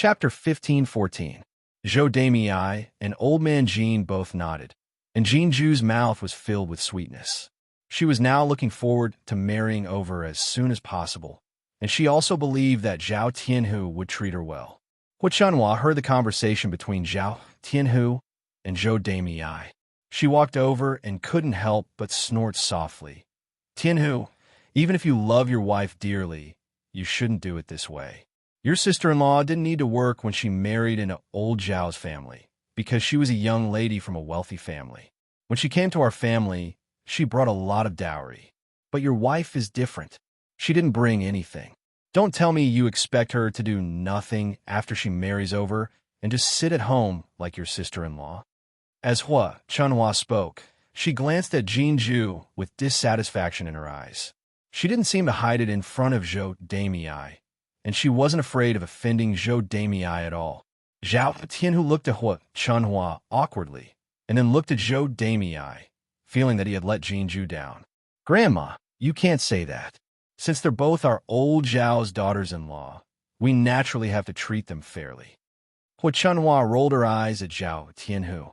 Chapter 15:14. Zhou Damei and Old Man Jean both nodded, and Jean Ju's mouth was filled with sweetness. She was now looking forward to marrying over as soon as possible, and she also believed that Zhao Tianhu would treat her well. Hu Chunhua heard the conversation between Zhao Tianhu and Zhou Damei. She walked over and couldn't help but snort softly. Tianhu, even if you love your wife dearly, you shouldn't do it this way. Your sister-in-law didn't need to work when she married into old Zhao's family, because she was a young lady from a wealthy family. When she came to our family, she brought a lot of dowry. But your wife is different. She didn't bring anything. Don't tell me you expect her to do nothing after she marries over and just sit at home like your sister-in-law. As Hu Chunhua spoke, she glanced at Jean Ju with dissatisfaction in her eyes. She didn't seem to hide it in front of Zhou Damei, and she wasn't afraid of offending Zhou Damei at all. Zhao Tianhu looked at Hu Chunhua awkwardly, and then looked at Zhou Damei, feeling that he had let Jean Ju down. Grandma, you can't say that. Since they're both our old Zhao's daughters-in-law, we naturally have to treat them fairly. Hu Chunhua rolled her eyes at Zhao Tianhu.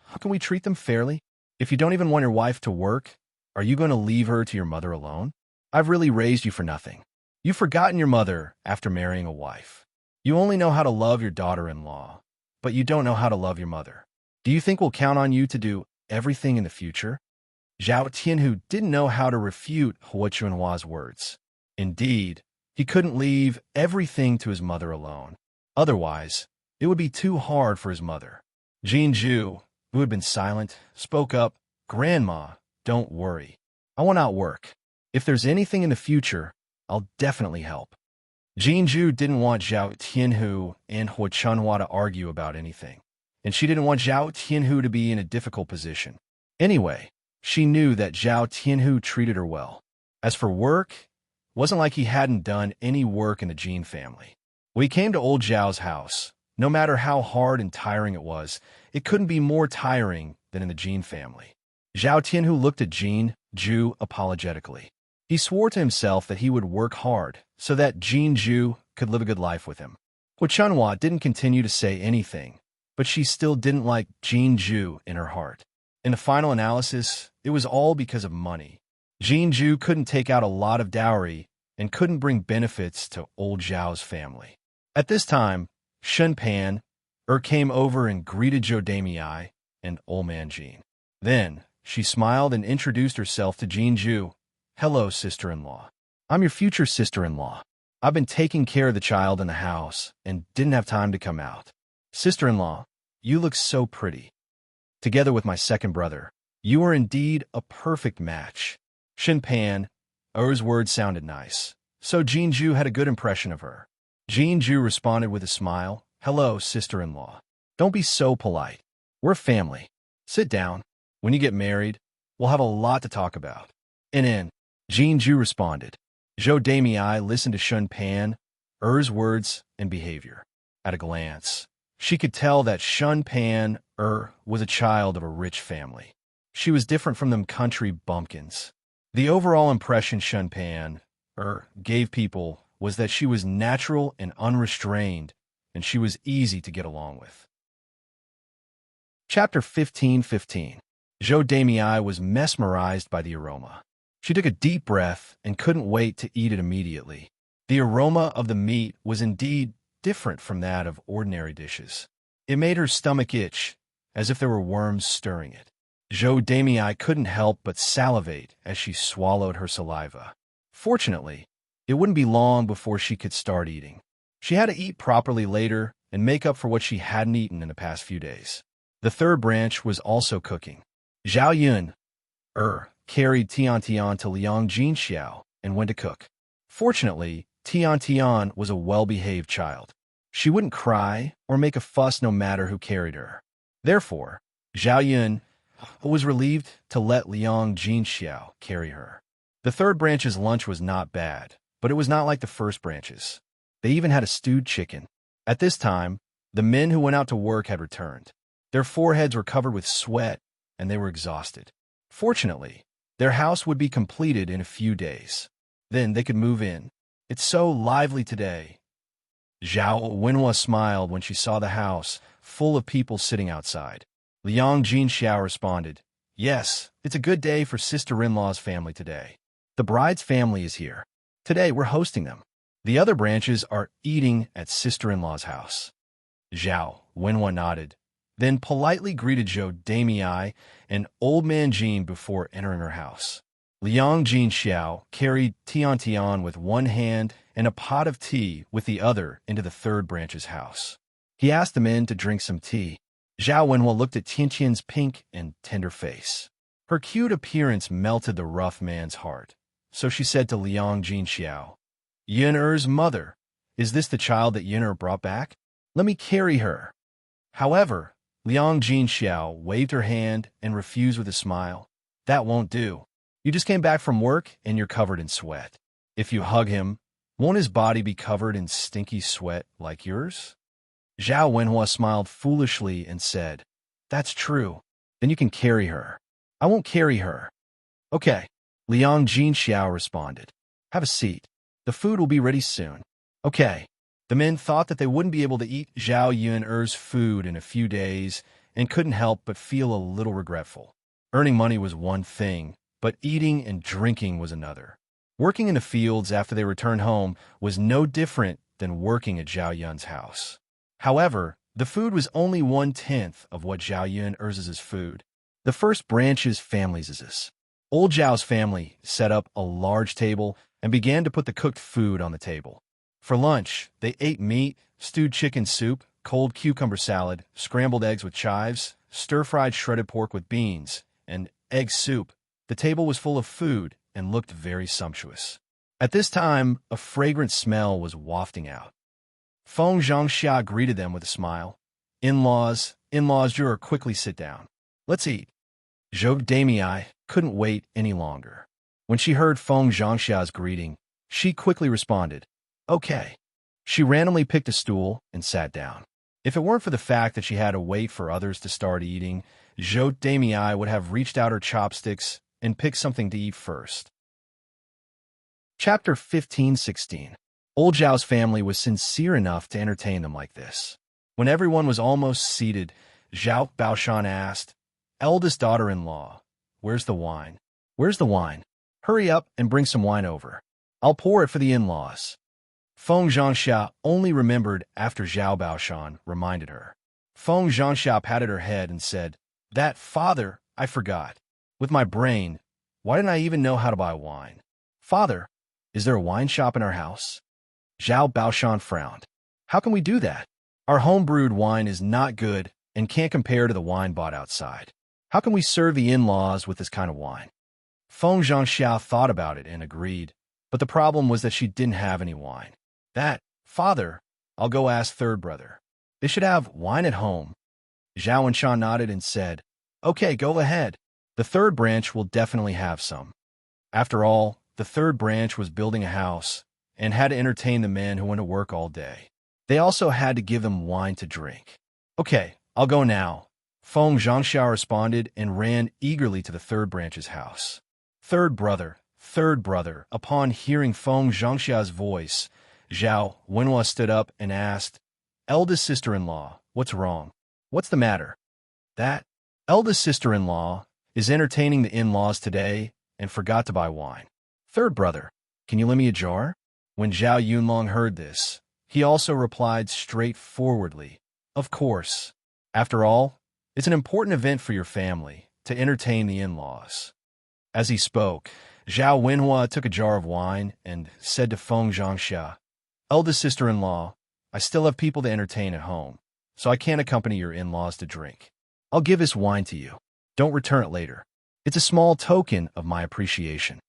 How can we treat them fairly? If you don't even want your wife to work, are you going to leave her to your mother alone? I've really raised you for nothing. You've forgotten your mother after marrying a wife. You only know how to love your daughter-in-law, but you don't know how to love your mother. Do you think we'll count on you to do everything in the future? Zhao Tianhu didn't know how to refute Hu Chunhua's words. Indeed, he couldn't leave everything to his mother alone. Otherwise, it would be too hard for his mother. Jean Ju, who had been silent, spoke up. Grandma, don't worry. I will not work. If there's anything in the future, I'll definitely help. Jean Ju didn't want Zhao Tianhu and Hu Chunhua to argue about anything, and she didn't want Zhao Tianhu to be in a difficult position. Anyway, she knew that Zhao Tianhu treated her well. As for work, it wasn't like he hadn't done any work in the Jean family. When he came to old Zhao's house, no matter how hard and tiring it was, it couldn't be more tiring than in the Jean family. Zhao Tianhu looked at Jean Ju apologetically. He swore to himself that he would work hard so that Jean Ju could live a good life with him. Hu Chunhua didn't continue to say anything, but she still didn't like Jean Ju in her heart. In the final analysis, it was all because of money. Jean Ju couldn't take out a lot of dowry and couldn't bring benefits to old Zhao's family. At this time, Shen Pan came over and greeted Zhou Damei and Old Man Jean. Then, she smiled and introduced herself to Jean Ju. Hello, sister-in-law. I'm your future sister-in-law. I've been taking care of the child in the house and didn't have time to come out. Sister-in-law, you look so pretty. Together with my second brother, you are indeed a perfect match. Shen Pan, Er's words sounded nice, so Jean Ju had a good impression of her. Jean Ju responded with a smile. Hello, sister-in-law. Don't be so polite. We're family. Sit down. When you get married, we'll have a lot to talk about. And Jean Ju responded. Zhou Damei listened to Shen Pan, Er's words and behavior. At a glance, she could tell that Shen Pan, was a child of a rich family. She was different from them country bumpkins. The overall impression Shen Pan, gave people was that she was natural and unrestrained, and she was easy to get along with. Chapter 15:15. Zhou Damei was mesmerized by the aroma. She took a deep breath and couldn't wait to eat it immediately. The aroma of the meat was indeed different from that of ordinary dishes. It made her stomach itch, as if there were worms stirring it. Zhou Damei couldn't help but salivate as she swallowed her saliva. Fortunately, it wouldn't be long before she could start eating. She had to eat properly later and make up for what she hadn't eaten in the past few days. The third branch was also cooking. Zhao Yun, carried Tian to Liang Jinxiao and went to cook. Fortunately, Tian was a well-behaved child. She wouldn't cry or make a fuss no matter who carried her. Therefore, Zhao Yun was relieved to let Liang Jinxiao carry her. The third branch's lunch was not bad, but it was not like the first branch's. They even had a stewed chicken. At this time, the men who went out to work had returned. Their foreheads were covered with sweat, and they were exhausted. Fortunately, their house would be completed in a few days. Then they could move in. It's so lively today. Zhao Wenhua smiled when she saw the house, full of people sitting outside. Liang Jinxiao responded, "Yes, it's a good day for sister-in-law's family today. The bride's family is here. Today we're hosting them. The other branches are eating at sister-in-law's house." Zhao Wenhua nodded, then politely greeted Zhou Damei and Old Man Jean before entering her house. Liang Jinxiao carried Tian with one hand and a pot of tea with the other into the third branch's house. He asked the men to drink some tea. Zhao Wenhua looked at Tian's pink and tender face. Her cute appearance melted the rough man's heart, so she said to Liang Jinxiao, "Yun'er's mother, is this the child that Yun'er brought back? Let me carry her." However, Liang Jinxiao waved her hand and refused with a smile. "That won't do. You just came back from work and you're covered in sweat. If you hug him, won't his body be covered in stinky sweat like yours?" Zhao Wenhua smiled foolishly and said, "That's true. Then you can carry her." "I won't carry her." "Okay," Liang Jinxiao responded. "Have a seat. The food will be ready soon." "Okay." The men thought that they wouldn't be able to eat Zhao Yun'er's food in a few days and couldn't help but feel a little regretful. Earning money was one thing, but eating and drinking was another. Working in the fields after they returned home was no different than working at Zhao Yun's house. However, the food was only 1/10 of what Zhao Yun'er's food. The first branch's families is this. Old Zhao's family set up a large table and began to put the cooked food on the table. For lunch, they ate meat, stewed chicken soup, cold cucumber salad, scrambled eggs with chives, stir-fried shredded pork with beans, and egg soup. The table was full of food and looked very sumptuous. At this time, a fragrant smell was wafting out. Feng Zhangxia greeted them with a smile. In-laws, Jura, quickly sit down. Let's eat." Zhou Damei couldn't wait any longer. When she heard Feng Zhangxia's greeting, she quickly responded, "Okay." She randomly picked a stool and sat down. If it weren't for the fact that she had to wait for others to start eating, Zhou Damei would have reached out her chopsticks and picked something to eat first. Chapter 15-16. Old Zhao's family was sincere enough to entertain them like this. When everyone was almost seated, Zhao Baoshan asked, "Eldest daughter-in-law, where's the wine? Where's the wine? Hurry up and bring some wine over. I'll pour it for the in-laws." Feng Zhangxia only remembered after Zhao Baoshan reminded her. Feng Zhangxia patted her head and said, "That, father, I forgot. With my brain, why didn't I even know how to buy wine? Father, is there a wine shop in our house?" Zhao Baoshan frowned. "How can we do that? Our home-brewed wine is not good and can't compare to the wine bought outside. How can we serve the in-laws with this kind of wine?" Feng Zhangxia thought about it and agreed, but the problem was that she didn't have any wine. "That, father, I'll go ask third brother. They should have wine at home." Zhao Wenshan nodded and said, "Okay, go ahead. The third branch will definitely have some." After all, the third branch was building a house and had to entertain the men who went to work all day. They also had to give them wine to drink. "Okay, I'll go now." Feng Zhangxia responded and ran eagerly to the third branch's house. Third brother. Upon hearing Feng Zhangxia's voice, Zhao Wenhua stood up and asked, "Eldest sister-in-law, what's wrong? What's the matter?" "That eldest sister-in-law is entertaining the in-laws today and forgot to buy wine." "Third brother, can you lend me a jar?" When Zhao Yunlong heard this, he also replied straightforwardly, "Of course. After all, it's an important event for your family to entertain the in-laws." As he spoke, Zhao Wenhua took a jar of wine and said to Feng Zhangxia, "Eldest sister-in-law, I still have people to entertain at home, so I can't accompany your in-laws to drink. I'll give this wine to you. Don't return it later. It's a small token of my appreciation."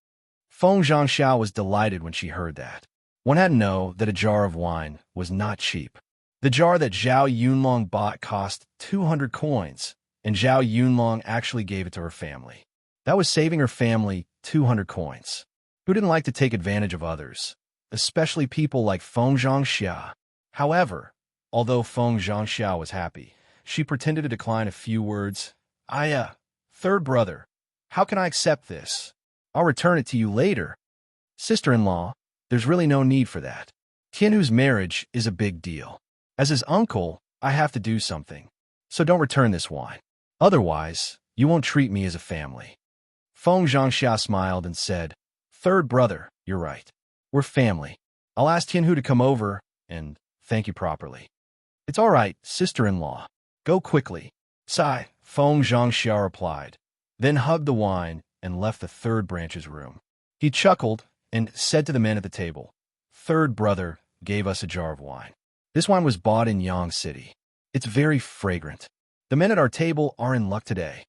Feng Zhangxia was delighted when she heard that. One had to know that a jar of wine was not cheap. The jar that Zhao Yunlong bought cost 200 coins, and Zhao Yunlong actually gave it to her family. That was saving her family 200 coins. Who didn't like to take advantage of others, especially people like Feng Zhangxia? However, although Feng Zhangxia was happy, she pretended to decline a few words. Third brother, how can I accept this? I'll return it to you later." "Sister-in-law, there's really no need for that. Tianhu's marriage is a big deal. As his uncle, I have to do something. So don't return this wine. Otherwise, you won't treat me as a family. Feng Zhangxia smiled and said, Third brother, you're right. We're family. I'll ask Tianhu to come over and thank you properly. It's all right, sister-in-law. Go quickly. Sigh, Feng Zhangxia replied, then hugged the wine and left the third branch's room. He chuckled and said to the men at the table, Third brother gave us a jar of wine. This wine was bought in Yang City. It's very fragrant. The men at our table are in luck today.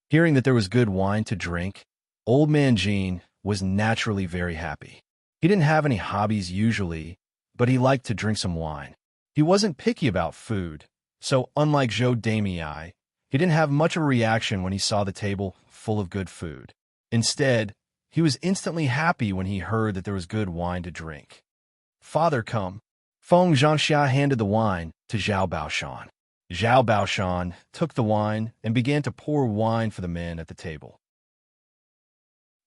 Hearing that there was good wine to drink, Old Man Jean was naturally very happy. He didn't have any hobbies usually, but he liked to drink some wine. He wasn't picky about food, so unlike Zhou Damei, he didn't have much of a reaction when he saw the table full of good food. Instead, he was instantly happy when he heard that there was good wine to drink. Father, come. Feng Zhangxia handed the wine to Zhao Baoshan. Zhao Baoshan took the wine and began to pour wine for the men at the table.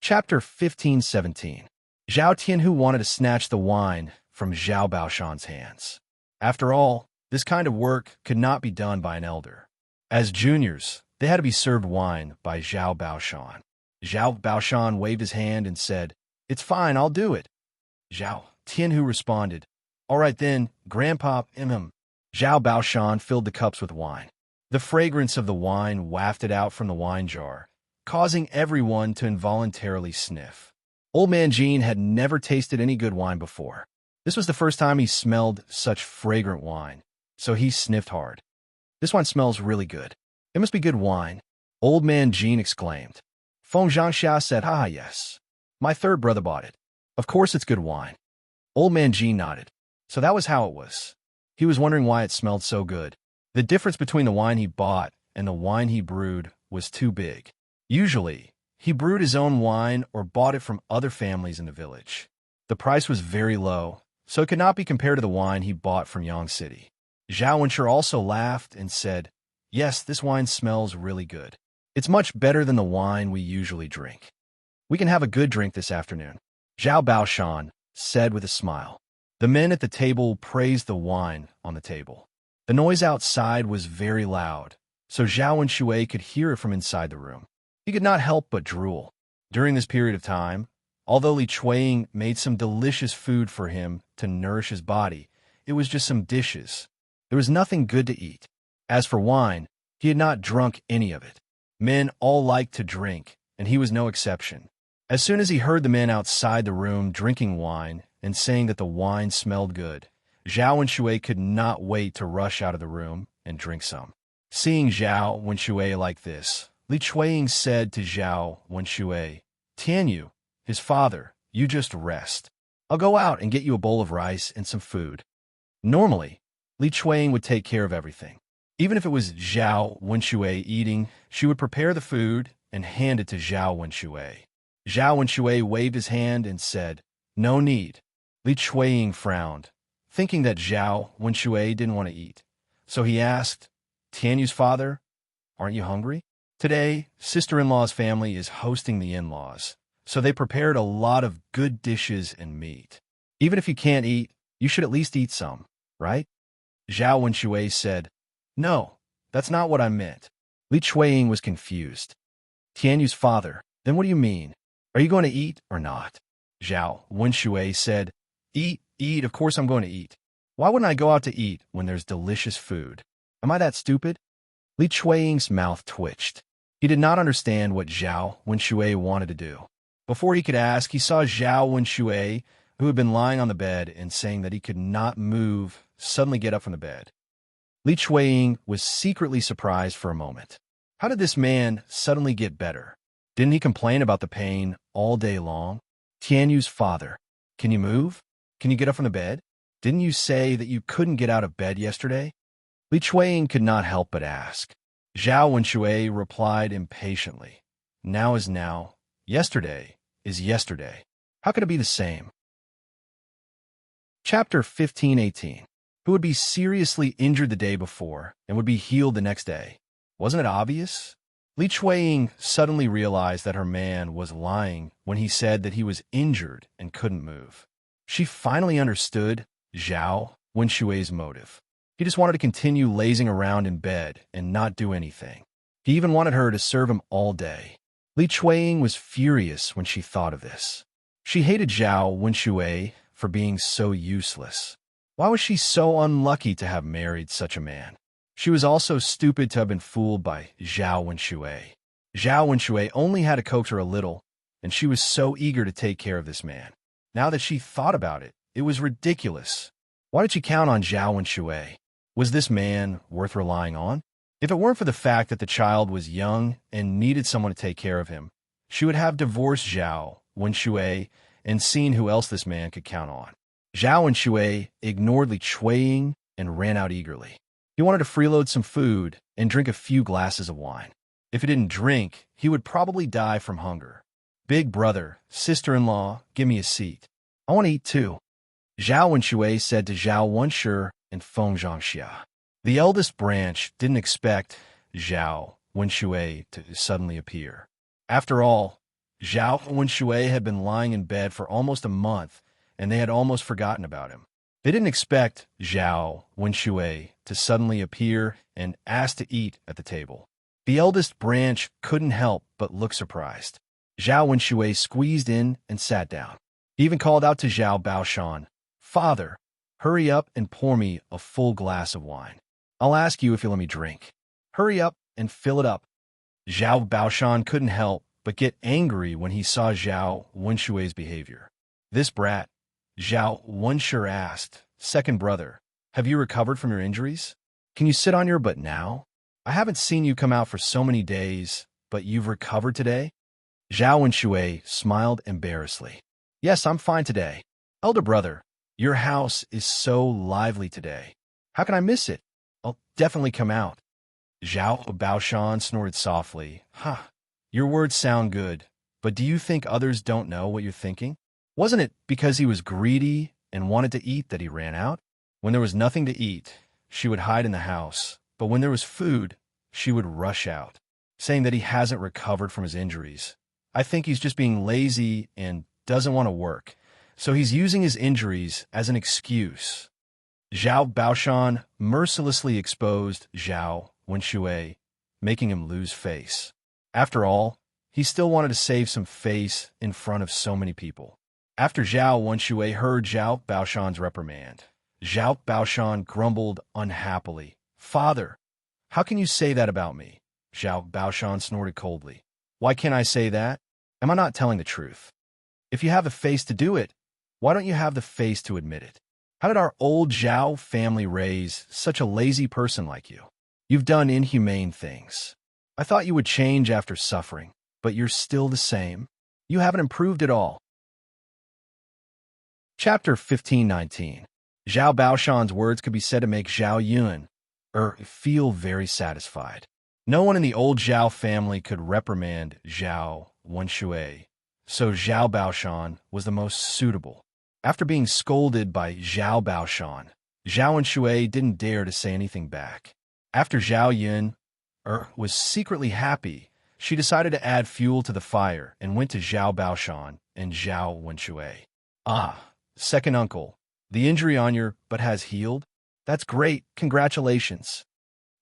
Chapter 15-17. Zhao Tianhu wanted to snatch the wine from Zhao Baoshan's hands. After all, this kind of work could not be done by an elder. As juniors, they had to be served wine by Zhao Baoshan. Zhao Baoshan waved his hand and said, It's fine, I'll do it. Zhao Tianhu responded, All right then, Grandpa, Zhao Baoshan filled the cups with wine. The fragrance of the wine wafted out from the wine jar, causing everyone to involuntarily sniff. Old Man Jean had never tasted any good wine before. This was the first time he smelled such fragrant wine, so he sniffed hard. This wine smells really good. It must be good wine, Old Man Jean exclaimed. Feng Zhangxia said, yes. My third brother bought it. Of course it's good wine. Old Man Jean nodded. So that was how it was. He was wondering why it smelled so good. The difference between the wine he bought and the wine he brewed was too big. Usually, he brewed his own wine or bought it from other families in the village. The price was very low, so it could not be compared to the wine he bought from Yang City. Zhao Wenshi also laughed and said, Yes, this wine smells really good. It's much better than the wine we usually drink. We can have a good drink this afternoon, Zhao Baoshan said with a smile. The men at the table praised the wine on the table. The noise outside was very loud, so Zhao Wenshi could hear it from inside the room. He could not help but drool. During this period of time, although Li Chuiying made some delicious food for him to nourish his body, it was just some dishes. There was nothing good to eat. As for wine, he had not drunk any of it. Men all liked to drink, and he was no exception. As soon as he heard the men outside the room drinking wine and saying that the wine smelled good, Zhao Wenshi could not wait to rush out of the room and drink some. Seeing Zhao Wenshi like this, Li Chuiying said to Zhao Wenshi, Tianyu, his father, you just rest. I'll go out and get you a bowl of rice and some food. Normally, Li Chuiying would take care of everything. Even if it was Zhao Wenshi eating, she would prepare the food and hand it to Zhao Wenshi. Zhao Wenshi waved his hand and said, No need. Li Chuiying frowned, thinking that Zhao Wenshi didn't want to eat. So he asked, Tianyu's father, aren't you hungry? Today, sister-in-law's family is hosting the in-laws, so they prepared a lot of good dishes and meat. Even if you can't eat, you should at least eat some, right? Zhao Wenshi said, No, that's not what I meant. Li Chuiying was confused. Tianyu's father, then what do you mean? Are you going to eat or not? Zhao Wenshi said, Eat, of course I'm going to eat. Why wouldn't I go out to eat when there's delicious food? Am I that stupid? Li Chuiying's mouth twitched. He did not understand what Zhao Wenshi wanted to do. Before he could ask, he saw Zhao Wenshi, who had been lying on the bed and saying that he could not move, suddenly get up from the bed. Li Chuiying was secretly surprised for a moment. How did this man suddenly get better? Didn't he complain about the pain all day long? Tianyu's father, can you move? Can you get up from the bed? Didn't you say that you couldn't get out of bed yesterday? Li Chuiying could not help but ask. Zhao Wenshi replied impatiently. Now is now. Yesterday is yesterday. How could it be the same? Chapter 15-18. Who would be seriously injured the day before and would be healed the next day? Wasn't it obvious? Li Chuiying suddenly realized that her man was lying when he said that he was injured and couldn't move. She finally understood Zhao Wenshui's motive. He just wanted to continue lazing around in bed and not do anything. He even wanted her to serve him all day. Li Chuiying was furious when she thought of this. She hated Zhao Wenshui for being so useless. Why was she so unlucky to have married such a man? She was also stupid to have been fooled by Zhao Wenshui. Zhao Wenshui only had to coax her a little, and she was so eager to take care of this man. Now that she thought about it, it was ridiculous. Why did she count on Zhao Wenshui? Was this man worth relying on? If it weren't for the fact that the child was young and needed someone to take care of him, she would have divorced Zhao Wenshui and seen who else this man could count on. Zhao Wenshui ignored Li Chuiying and ran out eagerly. He wanted to freeload some food and drink a few glasses of wine. If he didn't drink, he would probably die from hunger. Big brother, sister-in-law, give me a seat. I want to eat too. Zhao Wenshui said to Zhao Wenshi and Feng Zhangxia. The eldest branch didn't expect Zhao Wenshui to suddenly appear. After all, Zhao Wenshui had been lying in bed for almost a month, and they had almost forgotten about him. They didn't expect Zhao Wenshui to suddenly appear and ask to eat at the table. The eldest branch couldn't help but look surprised. Zhao Wenshui squeezed in and sat down. He even called out to Zhao Baoshan, "Father, hurry up and pour me a full glass of wine. I'll ask you if you'll let me drink. Hurry up and fill it up." Zhao Baoshan couldn't help but get angry when he saw Zhao Wenshui's behavior. "This brat," Zhao Wenshi asked, "Second brother, have you recovered from your injuries? Can you sit on your butt now? I haven't seen you come out for so many days, but you've recovered today?" Zhao Wenshui smiled embarrassedly. "Yes, I'm fine today. Elder brother, your house is so lively today. How can I miss it? I'll definitely come out." Zhao Baoshan snorted softly. Your words sound good, but do you think others don't know what you're thinking? Wasn't it because he was greedy and wanted to eat that he ran out? When there was nothing to eat, she would hide in the house, but when there was food, she would rush out, saying that he hasn't recovered from his injuries. I think he's just being lazy and doesn't want to work, so he's using his injuries as an excuse. Zhao Baoshan mercilessly exposed Zhao Wenshui, making him lose face. After all, he still wanted to save some face in front of so many people. After Zhao Wenshui heard Zhao Baoshan's reprimand, Zhao Baoshan grumbled unhappily. "Father, how can you say that about me?" Zhao Baoshan snorted coldly. "Why can't I say that? Am I not telling the truth? If you have the face to do it, why don't you have the face to admit it? How did our old Zhao family raise such a lazy person like you? You've done inhumane things. I thought you would change after suffering, but you're still the same. You haven't improved at all." Chapter 15:19. Zhao Baoshan's words could be said to make Zhao Yun feel very satisfied. No one in the old Zhao family could reprimand Zhao Wenshui, so Zhao Baoshan was the most suitable. After being scolded by Zhao Baoshan, Zhao Wenshui didn't dare to say anything back. After Zhao Yun was secretly happy, she decided to add fuel to the fire and went to Zhao Baoshan and Zhao Wenshui. Second uncle, the injury on your butt has healed? That's great, congratulations."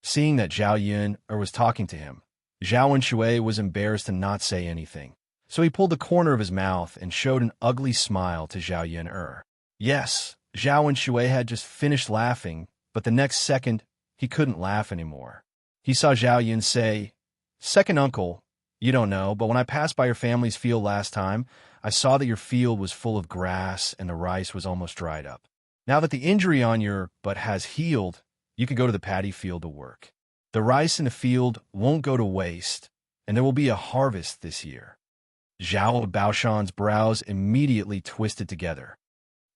Seeing that Zhao Yun was talking to him, Zhao Wenshui was embarrassed to not say anything, so he pulled the corner of his mouth and showed an ugly smile to Zhao Yun. Yes, Zhao Wenshui had just finished laughing, but the next second, he couldn't laugh anymore. He saw Zhao Yun say, "Second uncle, you don't know, but when I passed by your family's field last time, I saw that your field was full of grass and the rice was almost dried up. Now that the injury on your butt has healed, you can go to the paddy field to work. The rice in the field won't go to waste, and there will be a harvest this year." Zhao Baoshan's brows immediately twisted together.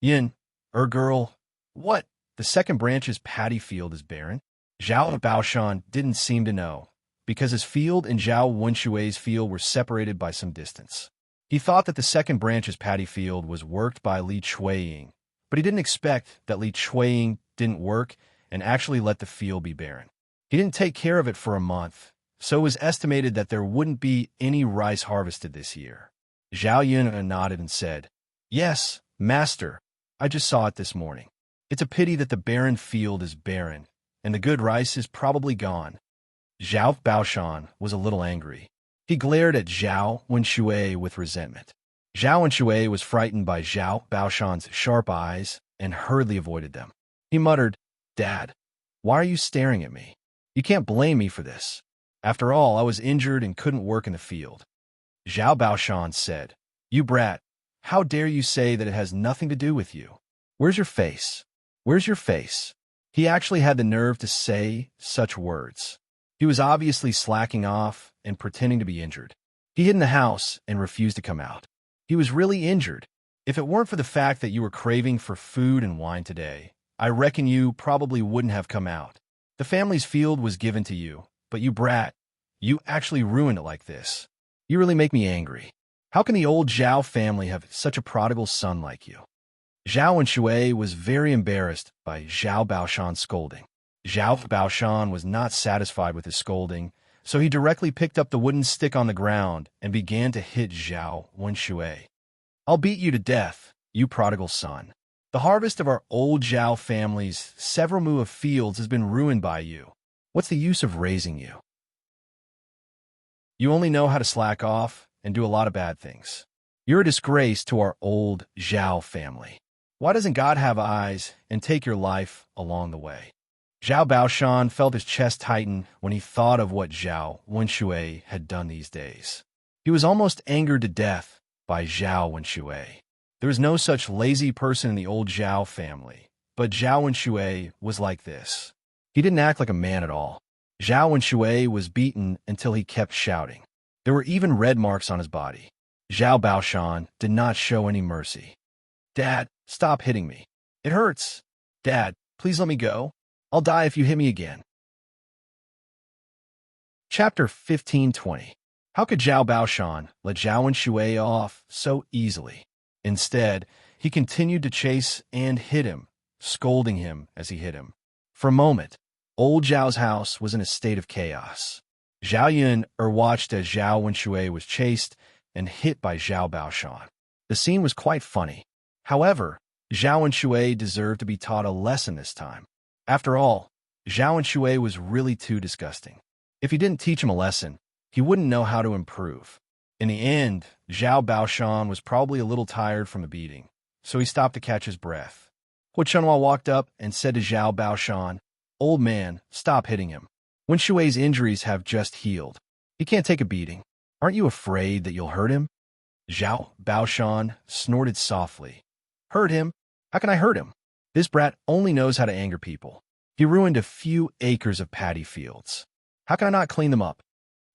"Yin, girl, what? The second branch's paddy field is barren?" Zhao Baoshan didn't seem to know, because his field and Zhao Wenshui's field were separated by some distance. He thought that the second branch's paddy field was worked by Li Chuiying, but he didn't expect that Li Chuiying didn't work and actually let the field be barren. He didn't take care of it for a month, so it was estimated that there wouldn't be any rice harvested this year. Zhao Yun nodded and said, "Yes, master, I just saw it this morning." It's a pity that the barren field is barren, and the good rice is probably gone. Zhao Baoshan was a little angry. He glared at Zhao Wenshui with resentment. Zhao Wenshui was frightened by Zhao Baoshan's sharp eyes and hurriedly avoided them. He muttered, "Dad, why are you staring at me? You can't blame me for this. After all, I was injured and couldn't work in the field." Zhao Baoshan said, "You brat, how dare you say that it has nothing to do with you? Where's your face? Where's your face?" He actually had the nerve to say such words. He was obviously slacking off and pretending to be injured. He hid in the house and refused to come out. He was really injured. If it weren't for the fact that you were craving for food and wine today, I reckon you probably wouldn't have come out. The family's field was given to you, but you brat, you actually ruined it like this. You really make me angry. How can the old Zhao family have such a prodigal son like you?" Zhao Wenshui was very embarrassed by Zhao Baoshan's scolding. Zhao Baoshan was not satisfied with his scolding, so he directly picked up the wooden stick on the ground and began to hit Zhao Wenshui. "I'll beat you to death, you prodigal son. The harvest of our old Zhao family's several mu of fields has been ruined by you. What's the use of raising you? You only know how to slack off and do a lot of bad things. You're a disgrace to our old Zhao family. Why doesn't God have eyes and take your life along the way?" Zhao Baoshan felt his chest tighten when he thought of what Zhao Wenshui had done these days. He was almost angered to death by Zhao Wenshui. There was no such lazy person in the old Zhao family, but Zhao Wenshui was like this. He didn't act like a man at all. Zhao Wenshui was beaten until he kept shouting. There were even red marks on his body. Zhao Baoshan did not show any mercy. "Dad, stop hitting me. It hurts. Dad, please let me go. I'll die if you hit me again." Chapter 15:20. How could Zhao Baoshan let Zhao Wenshui off so easily? Instead, he continued to chase and hit him, scolding him as he hit him. For a moment, old Zhao's house was in a state of chaos. Zhao Yun watched as Zhao Wenshui was chased and hit by Zhao Baoshan. The scene was quite funny. However, Zhao Wenshui deserved to be taught a lesson this time. After all, Zhao Wenshui was really too disgusting. If he didn't teach him a lesson, he wouldn't know how to improve. In the end, Zhao Baoshan was probably a little tired from the beating, so he stopped to catch his breath. Hu Chunhua walked up and said to Zhao Baoshan, "Old man, stop hitting him. Wenshui's injuries have just healed. He can't take a beating. Aren't you afraid that you'll hurt him?" Zhao Baoshan snorted softly. "Hurt him? How can I hurt him? This brat only knows how to anger people. He ruined a few acres of paddy fields. How can I not clean them up?"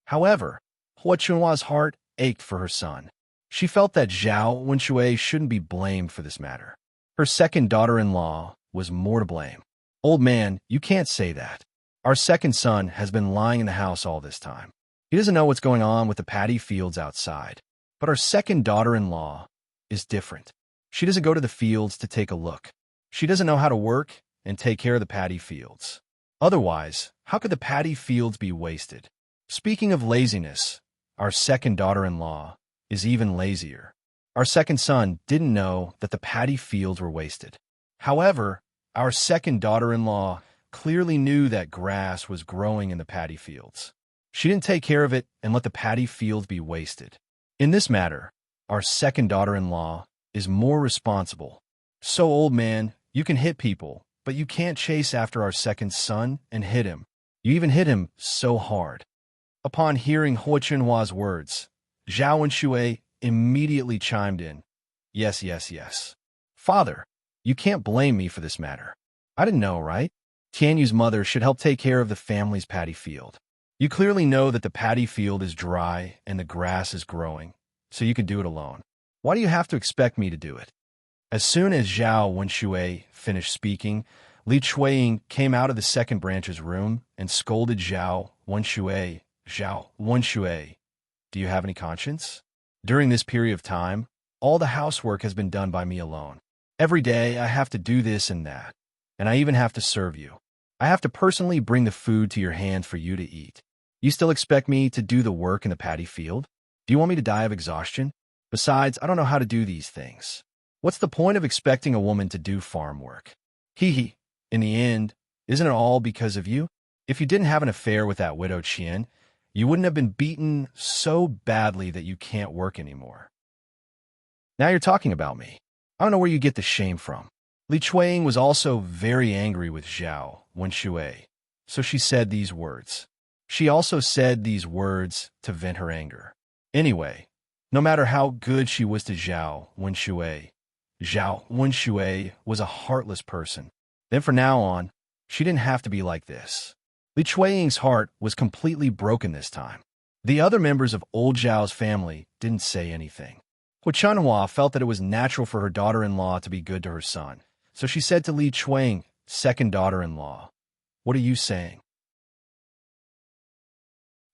However, Hu Chunhua's heart ached for her son. She felt that Zhao Wenshui shouldn't be blamed for this matter. Her second daughter-in-law was more to blame. "Old man, you can't say that. Our second son has been lying in the house all this time. He doesn't know what's going on with the paddy fields outside. But our second daughter-in-law is different. She doesn't go to the fields to take a look. She doesn't know how to work and take care of the paddy fields. Otherwise, how could the paddy fields be wasted? Speaking of laziness, our second daughter-in-law is even lazier. Our second son didn't know that the paddy fields were wasted. However, our second daughter-in-law clearly knew that grass was growing in the paddy fields. She didn't take care of it and let the paddy fields be wasted. In this matter, our second daughter-in-law is more responsible. So, old man, you can hit people, but you can't chase after our second son and hit him. You even hit him so hard." Upon hearing Hu Chunhua's words, Zhao Wenshui immediately chimed in. Yes, yes, yes. "Father, you can't blame me for this matter. I didn't know, right? Tianyu's mother should help take care of the family's paddy field. You clearly know that the paddy field is dry and the grass is growing, so you can do it alone. Why do you have to expect me to do it?" As soon as Zhao Wenshui finished speaking, Li Chuiying came out of the second branch's room and scolded Zhao Wenshui. "Zhao Wenshui, do you have any conscience? During this period of time, all the housework has been done by me alone. Every day I have to do this and that, and I even have to serve you. I have to personally bring the food to your hands for you to eat. You still expect me to do the work in the paddy field? Do you want me to die of exhaustion? Besides, I don't know how to do these things. What's the point of expecting a woman to do farm work?" Hee hee. In the end, isn't it all because of you? If you didn't have an affair with that widow Qian, you wouldn't have been beaten so badly that you can't work anymore. Now you're talking about me. I don't know where you get the shame from. Li Chuanying was also very angry with Zhao Wenshui, so she said these words. She also said these words to vent her anger. Anyway, no matter how good she was to Zhao Wenshui was a heartless person. Then from now on, she didn't have to be like this. Li Chuanying's heart was completely broken this time. The other members of old Zhao's family didn't say anything. Hu Chunhua felt that it was natural for her daughter-in-law to be good to her son, so she said to Li Chuanying, second daughter-in-law, "What are you saying?"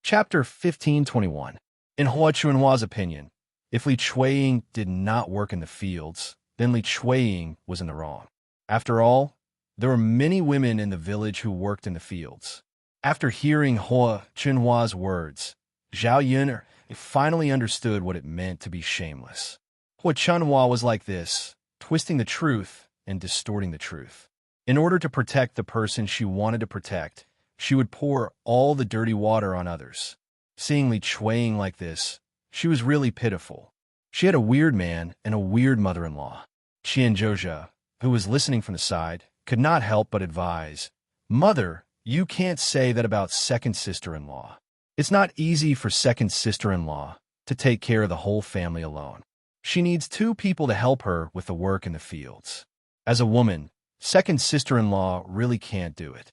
Chapter 1521. In Hu Chunhua's opinion, if Li Chuanying did not work in the fields, then Li Chuanying was in the wrong. After all, there were many women in the village who worked in the fields. After hearing Hu Chunhua's words, Zhao Yun finally understood what it meant to be shameless. Hu Chunhua was like this, twisting the truth and distorting the truth. In order to protect the person she wanted to protect, she would pour all the dirty water on others. Seeing Li Chuanying like this, she was really pitiful. She had a weird man and a weird mother-in-law. Qian Zhozhe, who was listening from the side, could not help but advise, "Mother, you can't say that about second sister-in-law. It's not easy for second sister-in-law to take care of the whole family alone. She needs two people to help her with the work in the fields. As a woman, second sister-in-law really can't do it."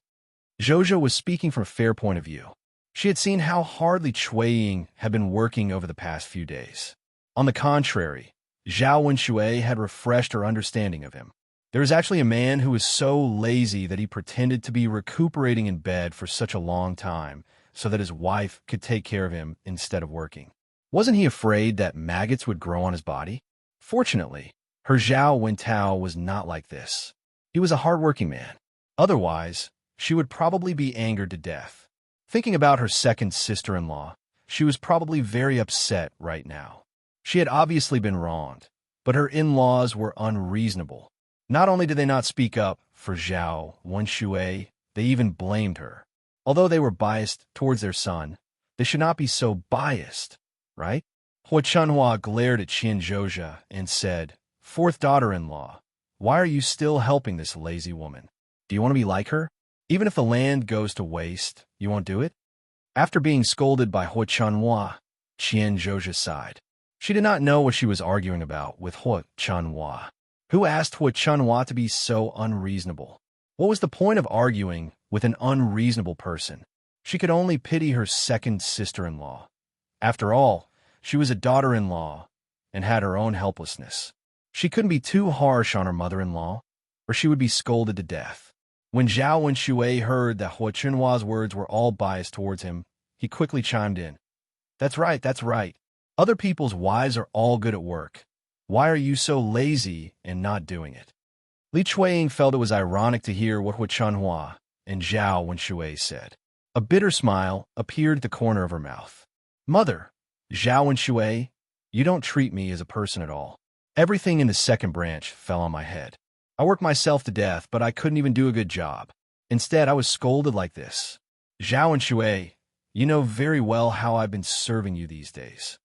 Zhozhe was speaking from a fair point of view. She had seen how hard Li Chuanying had been working over the past few days. On the contrary, Zhao Wenshui had refreshed her understanding of him. There was actually a man who was so lazy that he pretended to be recuperating in bed for such a long time so that his wife could take care of him instead of working. Wasn't he afraid that maggots would grow on his body? Fortunately, her Zhao Wentao was not like this. He was a hard-working man. Otherwise, she would probably be angered to death. Thinking about her second sister-in-law, she was probably very upset right now. She had obviously been wronged, but her in-laws were unreasonable. Not only did they not speak up for Zhao Wenshui, they even blamed her. Although they were biased towards their son, they should not be so biased, right? Hu Chunhua glared at Qian Zhozhe and said, "Fourth daughter-in-law, why are you still helping this lazy woman? Do you want to be like her? Even if the land goes to waste, you won't do it?" After being scolded by Hu Chunhua, Qian Zhozhe sighed. She did not know what she was arguing about with Hu Chunhua. Who asked Hu Chunhua to be so unreasonable? What was the point of arguing with an unreasonable person? She could only pity her second sister-in-law. After all, she was a daughter-in-law and had her own helplessness. She couldn't be too harsh on her mother-in-law, or she would be scolded to death. When Zhao Wenshui heard that Hu Chunhua's words were all biased towards him, he quickly chimed in. That's right. Other people's wives are all good at work. Why are you so lazy and not doing it?" Li Chuanying felt it was ironic to hear what Hu Chunhua and Zhao Wenshui said. A bitter smile appeared at the corner of her mouth. "Mother, Zhao Wenshui, you don't treat me as a person at all. Everything in the second branch fell on my head. I worked myself to death, but I couldn't even do a good job. Instead, I was scolded like this. Zhao Wenshui, you know very well how I've been serving you these days.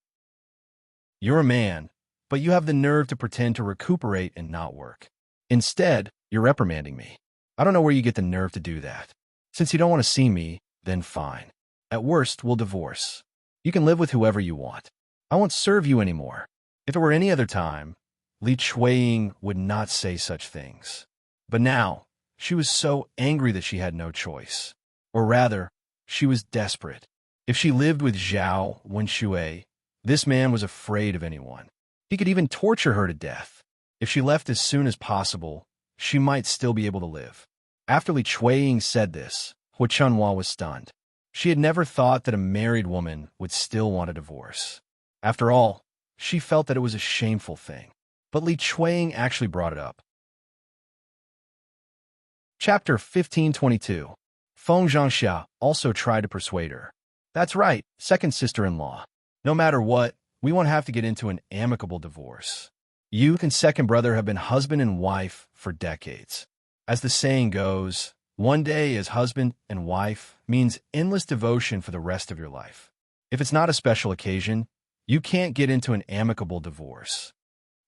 You're a man, but you have the nerve to pretend to recuperate and not work. Instead, you're reprimanding me. I don't know where you get the nerve to do that. Since you don't want to see me, then fine. At worst, we'll divorce. You can live with whoever you want. I won't serve you anymore." If it were any other time, Li Chuanying would not say such things. But now, she was so angry that she had no choice. Or rather, she was desperate. If she lived with Zhao Wenshui, this man was afraid of anyone. He could even torture her to death. If she left as soon as possible, she might still be able to live. After Li Chuanying said this, Hu Chunhua was stunned. She had never thought that a married woman would still want a divorce. After all, she felt that it was a shameful thing. But Li Chuanying actually brought it up. Chapter 1522. Feng Zhangxia also tried to persuade her. That's right, second sister-in-law. No matter what, we won't have to get into an amicable divorce. You and second brother have been husband and wife for decades. As the saying goes, one day as husband and wife means endless devotion for the rest of your life. If it's not a special occasion, you can't get into an amicable divorce.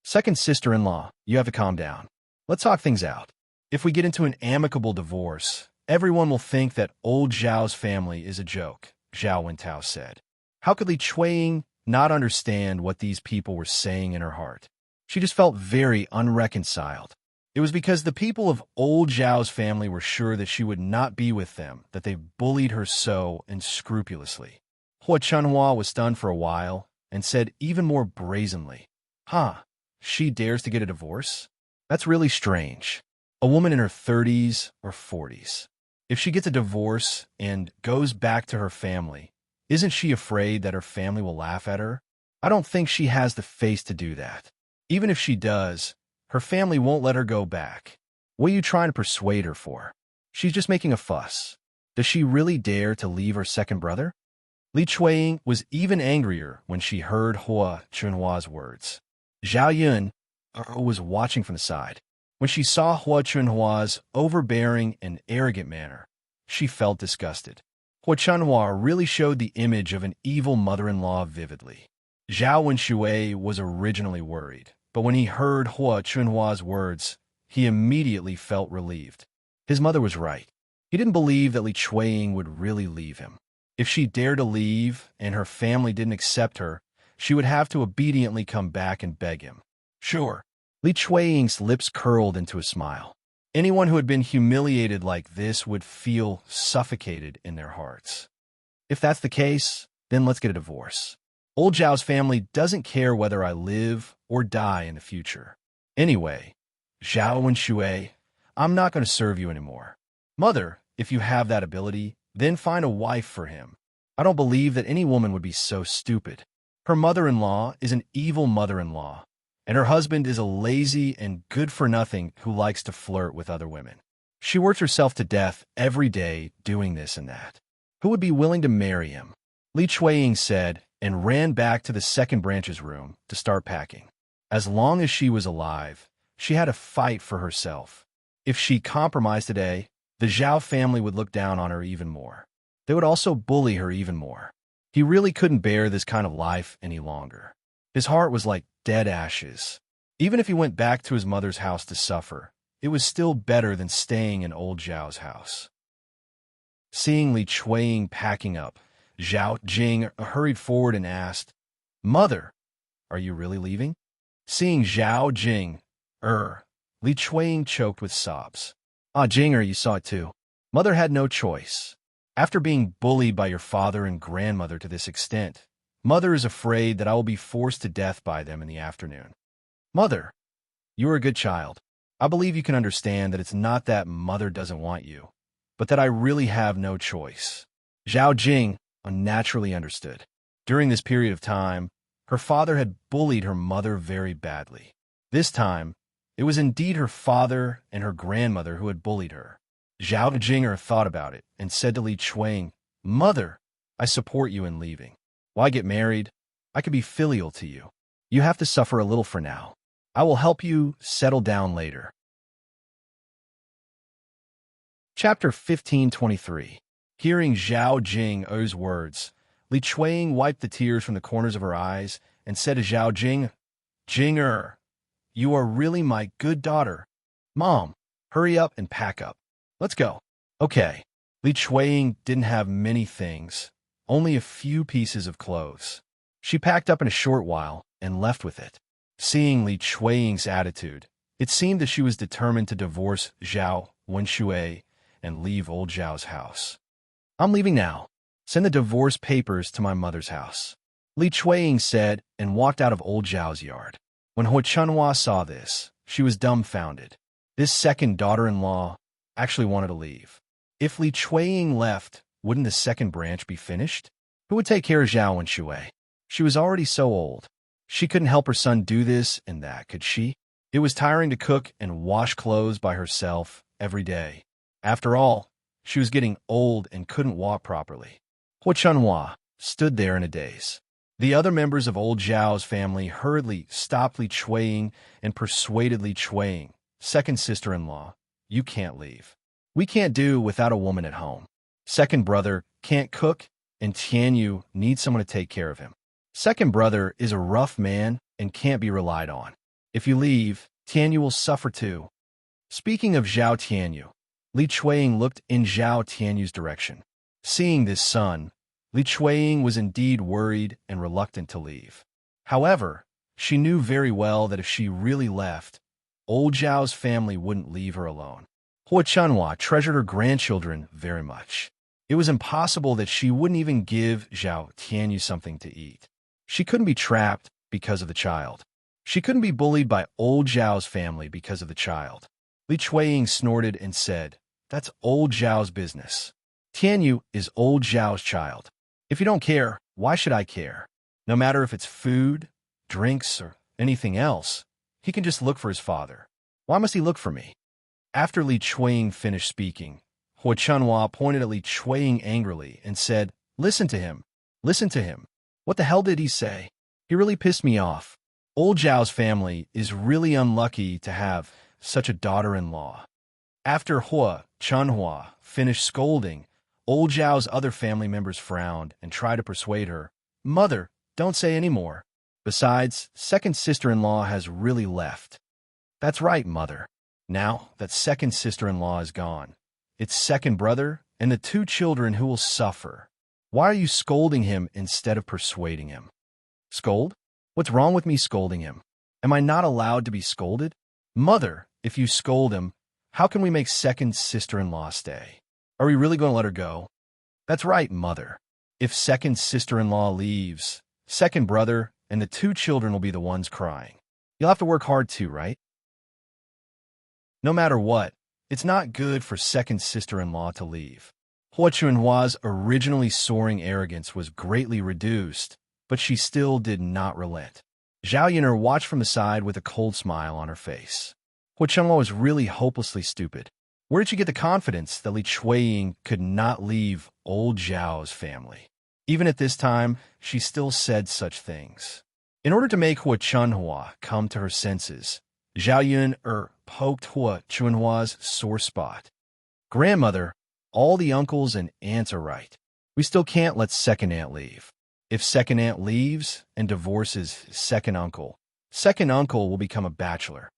Second sister-in-law, you have to calm down. Let's talk things out. If we get into an amicable divorce, everyone will think that old Zhao's family is a joke, Zhao Wentao said. How could Li Chuiying not understand what these people were saying in her heart? She just felt very unreconciled. It was because the people of old Zhao's family were sure that she would not be with them that they bullied her so unscrupulously. Hua Chunhua was stunned for a while and said even more brazenly, she dares to get a divorce? That's really strange. A woman in her 30s or 40s. If she gets a divorce and goes back to her family, isn't she afraid that her family will laugh at her? I don't think she has the face to do that. Even if she does, her family won't let her go back. What are you trying to persuade her for? She's just making a fuss. Does she really dare to leave her second brother? Li Chuiying was even angrier when she heard Hua Chunhua's words. Zhao Yun was watching from the side. When she saw Hua Chunhua's overbearing and arrogant manner, she felt disgusted. Hua Chunhua really showed the image of an evil mother-in-law vividly. Zhao Wenshui was originally worried, but when he heard Hua Chunhua's words, he immediately felt relieved. His mother was right. He didn't believe that Li Chuiying would really leave him. If she dared to leave and her family didn't accept her, she would have to obediently come back and beg him. Sure. Li Chuiying's lips curled into a smile. Anyone who had been humiliated like this would feel suffocated in their hearts. If that's the case, then let's get a divorce. Old Zhao's family doesn't care whether I live or die in the future. Anyway, Zhao Wenshui, I'm not going to serve you anymore. Mother, if you have that ability, then find a wife for him. I don't believe that any woman would be so stupid. Her mother-in-law is an evil mother-in-law, and her husband is a lazy and good-for-nothing who likes to flirt with other women. She works herself to death every day doing this and that. Who would be willing to marry him? Li Chuiying said, and ran back to the second branch's room to start packing. As long as she was alive, she had to fight for herself. If she compromised today, the Zhao family would look down on her even more. They would also bully her even more. He really couldn't bear this kind of life any longer. His heart was like dead ashes. Even if he went back to his mother's house to suffer, it was still better than staying in old Zhao's house. Seeing Li Chuiying packing up, Zhao Jing hurried forward and asked, Mother, are you really leaving? Seeing Zhao Jing, Li Chuiying choked with sobs. Jinger, you saw it too. Mother had no choice. After being bullied by your father and grandmother to this extent, Mother is afraid that I will be forced to death by them in the afternoon. Mother, you are a good child. I believe you can understand that it's not that Mother doesn't want you, but that I really have no choice. Zhao Jing unnaturally understood. During this period of time, her father had bullied her mother very badly. This time, it was indeed her father and her grandmother who had bullied her. Zhao Jinger thought about it and said to Li Chuiying, Mother, I support you in leaving. Why get married? I could be filial to you. You have to suffer a little for now. I will help you settle down later. Chapter 1523. Hearing Zhao Jing's words, Li Chuiying wiped the tears from the corners of her eyes and said to Zhao Jing, Jinger, you are really my good daughter. Mom, hurry up and pack up. Let's go. Okay. Li Chuiying didn't have many things, only a few pieces of clothes. She packed up in a short while and left with it. Seeing Li Chuiying's attitude, it seemed that she was determined to divorce Zhao Wenshui and leave old Zhao's house. I'm leaving now. Send the divorce papers to my mother's house. Li Chuiying said and walked out of old Zhao's yard. When Hua Chunhua saw this, she was dumbfounded. This second daughter-in-law actually wanted to leave. If Li Chuiying left, wouldn't the second branch be finished? Who would take care of Zhao Wenshui? She was already so old. She couldn't help her son do this and that, could she? It was tiring to cook and wash clothes by herself every day. After all, she was getting old and couldn't walk properly. Hua Chunhua stood there in a daze. The other members of old Zhao's family hurriedly stopped Li Chuiying and persuaded Li Chuiying, second sister-in-law, you can't leave. We can't do without a woman at home. Second brother can't cook, and Tianyu needs someone to take care of him. Second brother is a rough man and can't be relied on. If you leave, Tianyu will suffer too. Speaking of Zhao Tianyu, Li Chueying looked in Zhao Tianyu's direction. Seeing this son, Li Chueying was indeed worried and reluctant to leave. However, she knew very well that if she really left, old Zhao's family wouldn't leave her alone. Hua Chunhua treasured her grandchildren very much. It was impossible that she wouldn't even give Zhao Tianyu something to eat. She couldn't be trapped because of the child. She couldn't be bullied by old Zhao's family because of the child. Li Chueying snorted and said, "That's old Zhao's business. Tianyu is old Zhao's child. If you don't care, why should I care? No matter if it's food, drinks, or anything else, he can just look for his father. Why must he look for me?" After Li Chueying finished speaking, Hua Chunhua pointed at Li Chueying angrily and said, "Listen to him. Listen to him. What the hell did he say? He really pissed me off. Old Zhao's family is really unlucky to have such a daughter-in-law." After Hua Chunhua finished scolding, old Zhao's other family members frowned and tried to persuade her, "Mother, don't say any more. Besides, second sister-in-law has really left." "That's right, mother. Now that second sister-in-law is gone, it's second brother and the two children who will suffer. Why are you scolding him instead of persuading him?" "Scold? What's wrong with me scolding him? Am I not allowed to be scolded?" "Mother, if you scold him, how can we make second sister-in-law stay? Are we really going to let her go?" "That's right, mother. If second sister-in-law leaves, second brother and the two children will be the ones crying. You'll have to work hard too, right? No matter what, it's not good for second sister-in-law to leave." Hua Chunhua's originally soaring arrogance was greatly reduced, but she still did not relent. Zhao Yun'er watched from the side with a cold smile on her face. Hua Chunhua was really hopelessly stupid. Where did she get the confidence that Li Chueying could not leave old Zhao's family? Even at this time, she still said such things. In order to make Hua Chunhua come to her senses, Zhao Yun'er poked Hua Chunhua's sore spot. "Grandmother, all the uncles and aunts are right. We still can't let second aunt leave. If second aunt leaves and divorces second uncle will become a bachelor."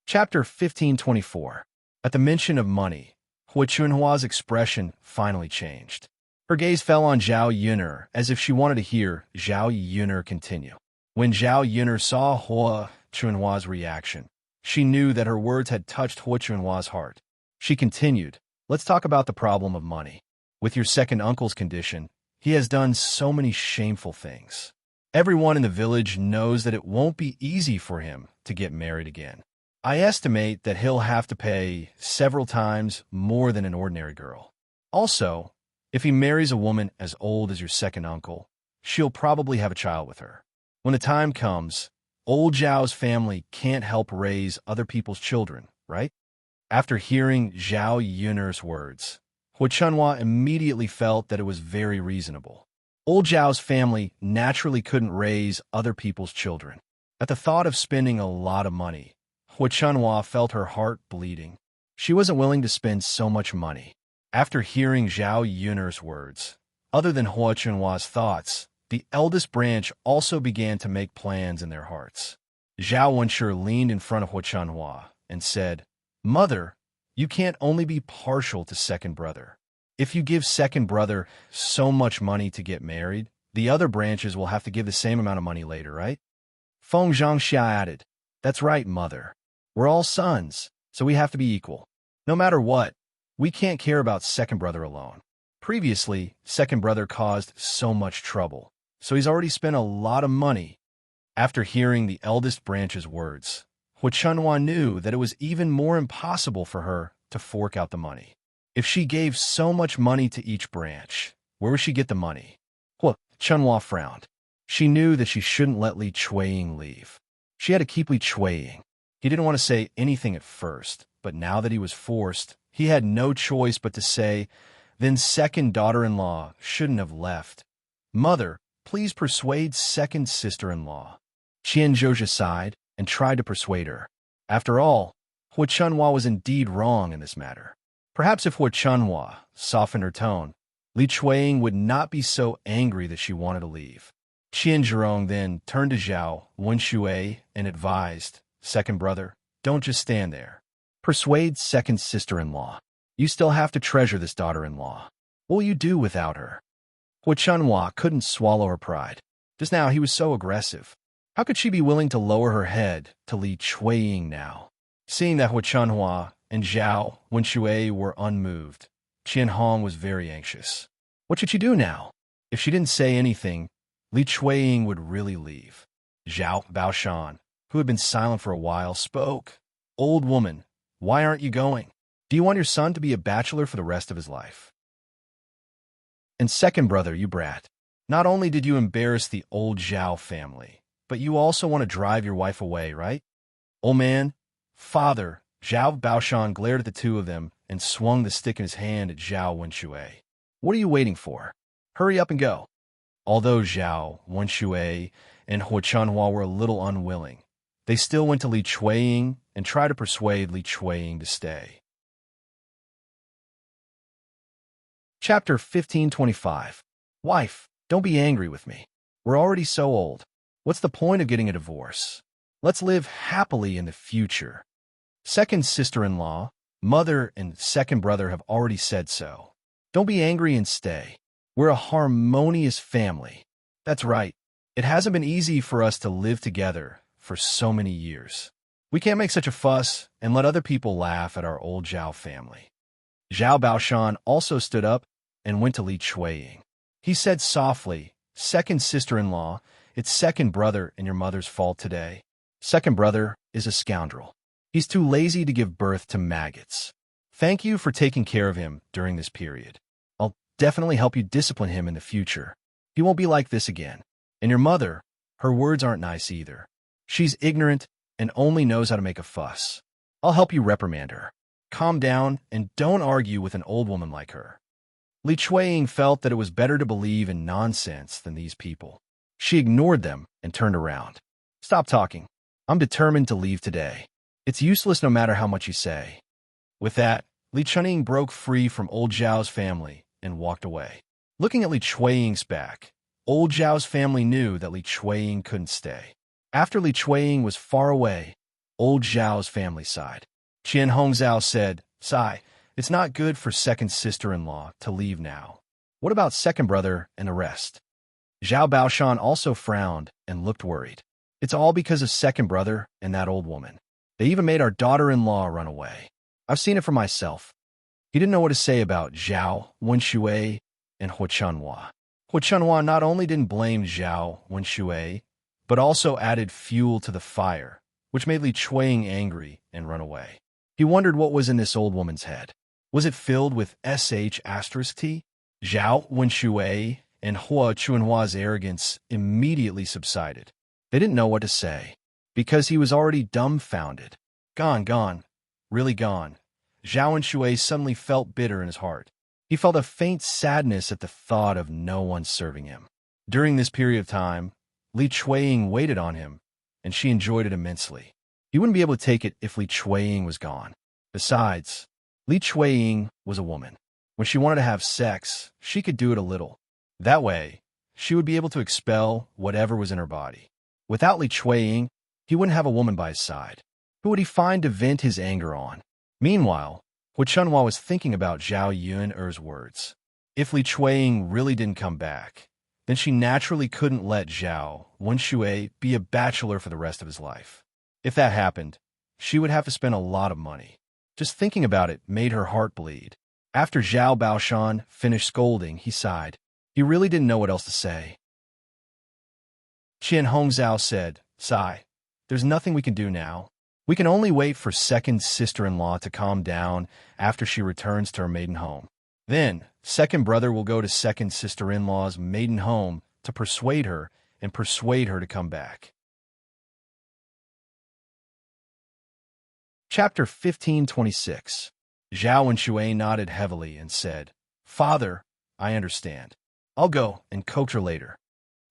Chapter 1524. At the mention of money, Hua Chunhua's expression finally changed. Her gaze fell on Zhao Yun'er as if she wanted to hear Zhao Yun'er continue. When Zhao Yun'er saw Hua Chunhua's reaction, she knew that her words had touched Hua Chunhua's heart. She continued, "Let's talk about the problem of money. With your second uncle's condition, he has done so many shameful things. Everyone in the village knows that it won't be easy for him to get married again. I estimate that he'll have to pay several times more than an ordinary girl. Also, if he marries a woman as old as your second uncle, she'll probably have a child with her. When the time comes, old Zhao's family can't help raise other people's children, right?" After hearing Zhao Yun'er's words, Hua Chunhua immediately felt that it was very reasonable. Old Zhao's family naturally couldn't raise other people's children. At the thought of spending a lot of money, Hua Chunhua felt her heart bleeding. She wasn't willing to spend so much money. After hearing Zhao Yun'er's words, other than Hua Chunhua's thoughts, the eldest branch also began to make plans in their hearts. Zhao Wenshi leaned in front of Hua Chunhua and said, "Mother, you can't only be partial to second brother. If you give second brother so much money to get married, the other branches will have to give the same amount of money later, right?" Feng Zhangxia added, "That's right, mother. We're all sons, so we have to be equal. No matter what, we can't care about second brother alone. Previously, second brother caused so much trouble, so he's already spent a lot of money." After hearing the eldest branch's words, Hua Chunhua knew that it was even more impossible for her to fork out the money. If she gave so much money to each branch, where would she get the money? Hua Chunhua frowned. She knew that she shouldn't let Li Chueying leave. She had to keep Li Chueying. He didn't want to say anything at first, but now that he was forced, he had no choice but to say, "Then second daughter-in-law shouldn't have left. Mother, please persuade second sister-in-law." Qian Zhozhi sighed and tried to persuade her. After all, Hua Chunhua was indeed wrong in this matter. Perhaps if Hua Chunhua softened her tone, Li Chueying would not be so angry that she wanted to leave. Qian Zhirong then turned to Zhao Wenshui and advised, "Second brother, don't just stand there. Persuade second sister-in-law. You still have to treasure this daughter-in-law. What will you do without her?" Hua Chunhua couldn't swallow her pride. Just now he was so aggressive. How could she be willing to lower her head to Li Chueying now? Seeing that Hua Chunhua and Zhao Wenshui were unmoved, Qian Hong was very anxious. What should she do now? If she didn't say anything, Li Chueying would really leave. Zhao Baoshan, who had been silent for a while, spoke. "Old woman, why aren't you going? Do you want your son to be a bachelor for the rest of his life? And second brother, you brat, not only did you embarrass the old Zhao family, but you also want to drive your wife away, right?" "Old man, father," Zhao Baoshan glared at the two of them and swung the stick in his hand at Zhao Wenshui. "What are you waiting for? Hurry up and go." Although Zhao Wenshui and Hua Chunhua were a little unwilling, they still went to Li Chueying and tried to persuade Li Chueying to stay. Chapter 1525. Wife, don't be angry with me. We're already so old. What's the point of getting a divorce? Let's live happily in the future. Second sister-in-law, mother, and second brother have already said so. Don't be angry and stay. We're a harmonious family. That's right. It hasn't been easy for us to live together for so many years. We can't make such a fuss and let other people laugh at our old Zhao family. Zhao Baoshan also stood up and went to Li Chueying. He said softly, "Second sister-in-law, it's second brother and your mother's fault today. Second brother is a scoundrel. He's too lazy to give birth to maggots. Thank you for taking care of him during this period. I'll definitely help you discipline him in the future. He won't be like this again. And your mother, her words aren't nice either. She's ignorant and only knows how to make a fuss. I'll help you reprimand her. Calm down and don't argue with an old woman like her." Li Chueying felt that it was better to believe in nonsense than these people. She ignored them and turned around. "Stop talking. I'm determined to leave today. It's useless no matter how much you say." With that, Li Chueying broke free from old Zhao's family and walked away. Looking at Li Chueying's back, old Zhao's family knew that Li Chueying couldn't stay. After Li Chueying was far away, old Zhao's family sighed. Qian Hongzhao said, "Sigh, it's not good for second sister-in-law to leave now. What about second brother and the rest?" Zhao Baoshan also frowned and looked worried. "It's all because of second brother and that old woman. They even made our daughter-in-law run away. I've seen it for myself." He didn't know what to say about Zhao Wenshui and Hua Chunhua. Hua Chunhua not only didn't blame Zhao Wenshui, but also added fuel to the fire, which made Li Chueying angry and run away. He wondered what was in this old woman's head. Was it filled with sh*t? Zhao Wenshui and Hua Chunhua's arrogance immediately subsided. They didn't know what to say, because he was already dumbfounded. Gone, really gone. Zhao Wenshui suddenly felt bitter in his heart. He felt a faint sadness at the thought of no one serving him. During this period of time, Li Chueying waited on him, and she enjoyed it immensely. He wouldn't be able to take it if Li Chueying was gone. Besides, Li Chueying was a woman. When she wanted to have sex, she could do it a little. That way, she would be able to expel whatever was in her body. Without Li Chueying, he wouldn't have a woman by his side. Who would he find to vent his anger on? Meanwhile, Hua Chunhua was thinking about Zhao Yun'er's words. If Li Chueying really didn't come back, then she naturally couldn't let Zhao Wenshui be a bachelor for the rest of his life. If that happened, she would have to spend a lot of money. Just thinking about it made her heart bleed. After Zhao Baoshan finished scolding, he sighed. He really didn't know what else to say. Qian Hongzhao said, "Sigh, there's nothing we can do now. We can only wait for second sister-in-law to calm down after she returns to her maiden home. Then, second brother will go to second sister-in-law's maiden home to persuade her to come back." Chapter 1526. Zhao Wenshui nodded heavily and said, "Father, I understand. I'll go and coax her later."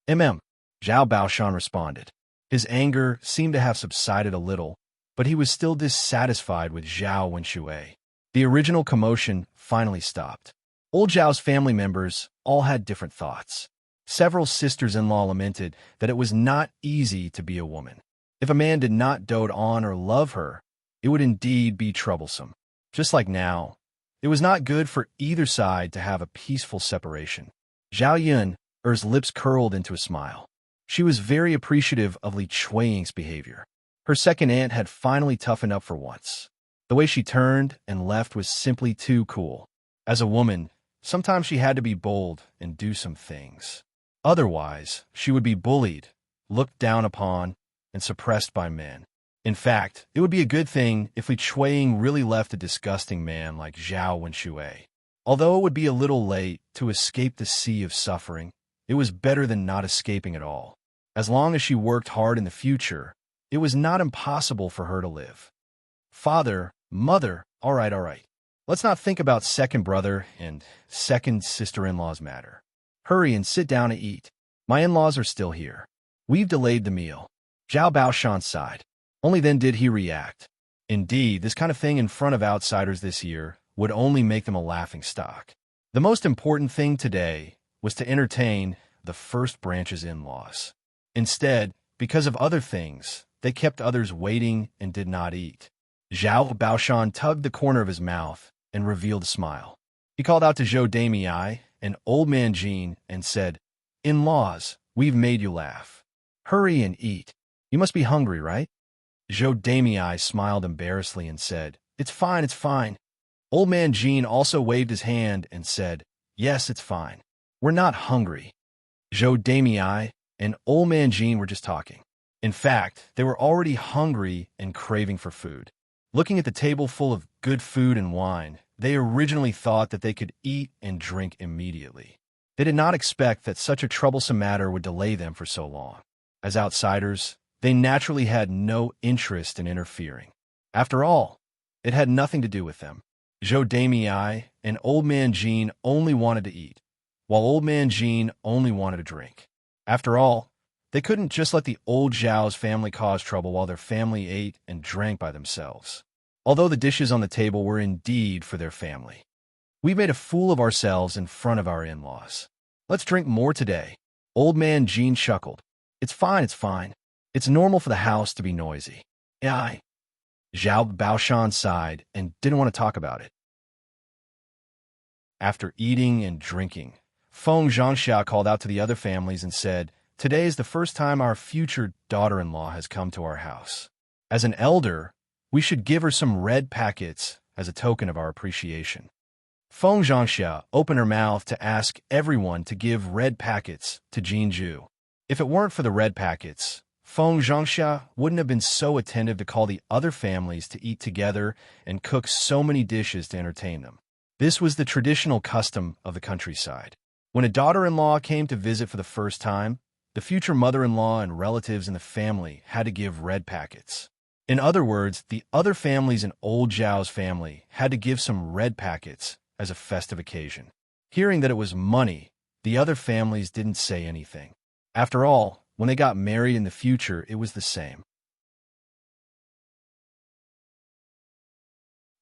Zhao Baoshan responded. His anger seemed to have subsided a little, but he was still dissatisfied with Zhao Wenshui. The original commotion finally stopped. Old Zhao's family members all had different thoughts. Several sisters-in-law lamented that it was not easy to be a woman. If a man did not dote on or love her, it would indeed be troublesome. Just like now, it was not good for either side to have a peaceful separation. Zhao Yun's lips curled into a smile. She was very appreciative of Li Chuiying's behavior. Her second aunt had finally toughened up for once. The way she turned and left was simply too cool. As a woman, sometimes she had to be bold and do some things. Otherwise, she would be bullied, looked down upon, and suppressed by men. In fact, it would be a good thing if Li Chuiying really left a disgusting man like Zhao Wenshui. Although it would be a little late to escape the sea of suffering, it was better than not escaping at all. As long as she worked hard in the future, it was not impossible for her to live. Father, mother, all right. Let's not think about second brother and second sister-in-law's matter. Hurry and sit down and eat. My in-laws are still here. We've delayed the meal. Zhao Baoshan sighed. Only then did he react. Indeed, this kind of thing in front of outsiders this year would only make them a laughingstock. The most important thing today was to entertain the first branch's in-laws. Instead, because of other things, they kept others waiting and did not eat. Zhao Baoshan tugged the corner of his mouth and revealed a smile. He called out to Zhou Damei and old man Jean and said, "In-laws, we've made you laugh. Hurry and eat. You must be hungry, right?" Zhou Damei smiled embarrassedly and said, It's fine. Old man Jean also waved his hand and said, "Yes, it's fine. We're not hungry." Zhou Damei and old man Jean were just talking. In fact, they were already hungry and craving for food. Looking at the table full of good food and wine, they originally thought that they could eat and drink immediately. They did not expect that such a troublesome matter would delay them for so long. As outsiders, they naturally had no interest in interfering. After all, it had nothing to do with them. Zhou Damei and old man Jean only wanted to eat, while old man Jean only wanted to drink. After all, they couldn't just let the old Zhao's family cause trouble while their family ate and drank by themselves. Although the dishes on the table were indeed for their family. We made a fool of ourselves in front of our in-laws. Let's drink more today. Old man Jean chuckled. It's fine. It's normal for the house to be noisy. Yeah. Zhao Baoshan sighed and didn't want to talk about it. After eating and drinking, Feng Zhangxia called out to the other families and said, "Today is the first time our future daughter-in-law has come to our house. As an elder, we should give her some red packets as a token of our appreciation." Feng Zhangxia opened her mouth to ask everyone to give red packets to Jinju. If it weren't for the red packets, Feng Zhangxia wouldn't have been so attentive to call the other families to eat together and cook so many dishes to entertain them. This was the traditional custom of the countryside. When a daughter-in-law came to visit for the first time, the future mother-in-law and relatives in the family had to give red packets. In other words, the other families in old Zhao's family had to give some red packets as a festive occasion. Hearing that it was money, the other families didn't say anything. After all, when they got married in the future, it was the same.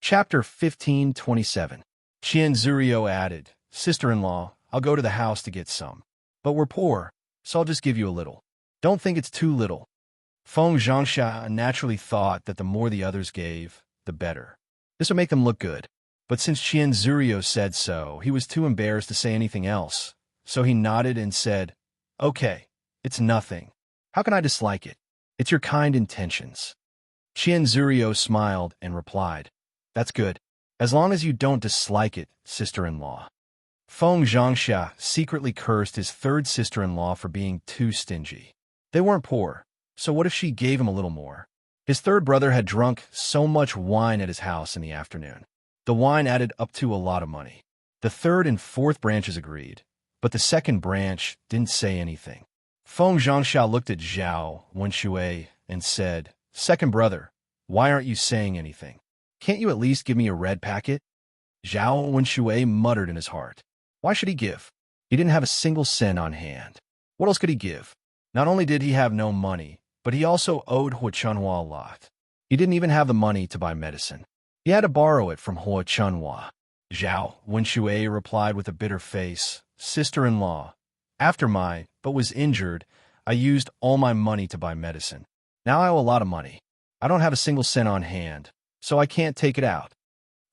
Chapter 15:27. Qian Zurio added, "Sister-in-law, I'll go to the house to get some. But we're poor, so I'll just give you a little. Don't think it's too little." Feng Zhangxia naturally thought that the more the others gave, the better. This would make them look good. But since Qian Zurio said so, he was too embarrassed to say anything else. So he nodded and said, "Okay, it's nothing. How can I dislike it? It's your kind intentions." Qian Zurio smiled and replied, "That's good. As long as you don't dislike it, sister-in-law." Feng Zhangxia secretly cursed his third sister-in-law for being too stingy. They weren't poor, so what if she gave him a little more? His third brother had drunk so much wine at his house in the afternoon. The wine added up to a lot of money. The third and fourth branches agreed, but the second branch didn't say anything. Feng Zhangxia looked at Zhao Wenshui and said, "Second brother, why aren't you saying anything? Can't you at least give me a red packet?" Zhao Wenshui muttered in his heart. Why should he give? He didn't have a single cent on hand. What else could he give? Not only did he have no money, but he also owed Hu Chunhua a lot. He didn't even have the money to buy medicine. He had to borrow it from Hua Chunhua. Zhao Wenxue replied with a bitter face, "Sister-in-law, after but was injured, I used all my money to buy medicine. Now I owe a lot of money. I don't have a single cent on hand, so I can't take it out."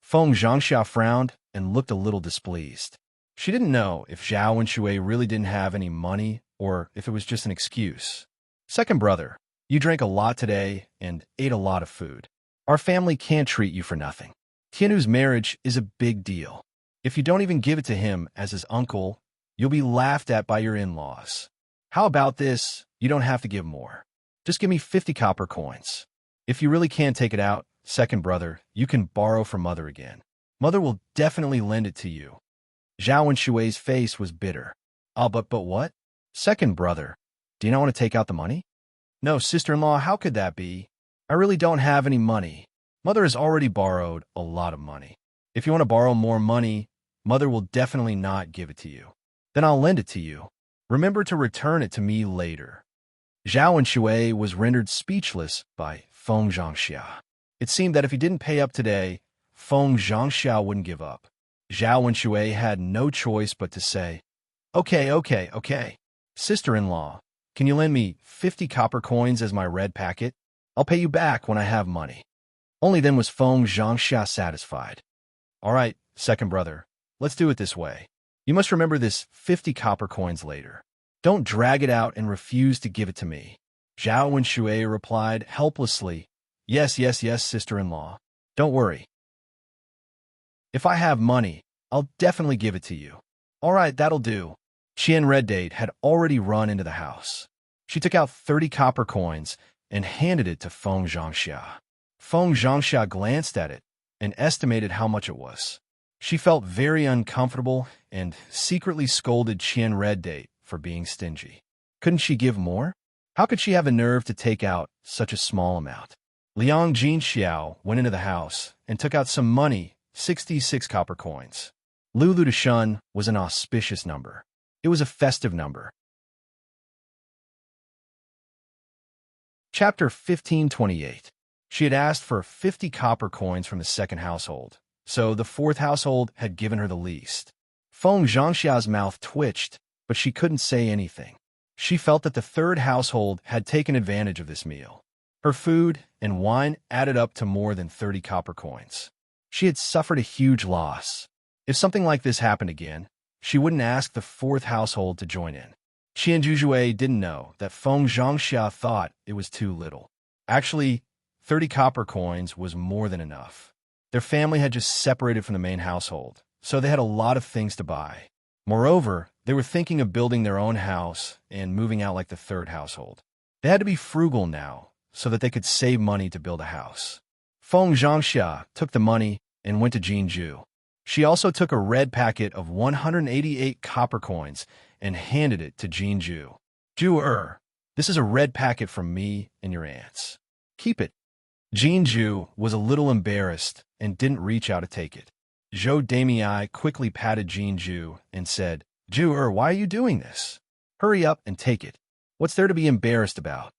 Feng Zhangxia frowned and looked a little displeased. She didn't know if Zhao Wenxue really didn't have any money or if it was just an excuse. "Second brother, you drank a lot today and ate a lot of food. Our family can't treat you for nothing. Tianu's marriage is a big deal. If you don't even give it to him as his uncle, you'll be laughed at by your in-laws. How about this? You don't have to give more. Just give me 50 copper coins. If you really can't take it out, second brother, you can borrow from Mother again. Mother will definitely lend it to you." Zhao Wenshui's face was bitter. But what? Second brother, do you not want to take out the money?" "No, sister-in-law, how could that be? I really don't have any money. Mother has already borrowed a lot of money. If you want to borrow more money, Mother will definitely not give it to you. Then I'll lend it to you. Remember to return it to me later." Zhao Wenshui was rendered speechless by Feng Zhangxia. It seemed that if he didn't pay up today, Feng Zhangxia wouldn't give up. Zhao Wenshui had no choice but to say, Okay. Sister-in-law, can you lend me 50 copper coins as my red packet? I'll pay you back when I have money." Only then was Feng Zhangxia satisfied. "All right, second brother, let's do it this way. You must remember this 50 copper coins later. Don't drag it out and refuse to give it to me." Zhao Wenshui replied helplessly, Yes, sister-in-law. Don't worry. If I have money, I'll definitely give it to you." "All right, that'll do." Qian Red Date had already run into the house. She took out 30 copper coins and handed it to Feng Zhangxia. Feng Zhangxia glanced at it and estimated how much it was. She felt very uncomfortable and secretly scolded Qian Red Date for being stingy. Couldn't she give more? How could she have the nerve to take out such a small amount? Liang Jinxiao went into the house and took out some money, 66 copper coins. Lulu de Shun was an auspicious number. It was a festive number. Chapter 1528. She had asked for 50 copper coins from the second household, so the fourth household had given her the least. Feng Zhangxia's mouth twitched, but she couldn't say anything. She felt that the third household had taken advantage of this meal. Her food and wine added up to more than 30 copper coins. She had suffered a huge loss. If something like this happened again, she wouldn't ask the fourth household to join in. Qian Juzhui didn't know that Feng Zhangxia thought it was too little. Actually, 30 copper coins was more than enough. Their family had just separated from the main household, so they had a lot of things to buy. Moreover, they were thinking of building their own house and moving out like the third household. They had to be frugal now, so that they could save money to build a house. Feng Zhangxia took the money and went to Jinju. She also took a red packet of 188 copper coins and handed it to Jinju. "Ju, this is a red packet from me and your aunts. Keep it." Jinju was a little embarrassed and didn't reach out to take it. Zhou Damei quickly patted Jinju and said, "Ju, why are you doing this? Hurry up and take it. What's there to be embarrassed about?"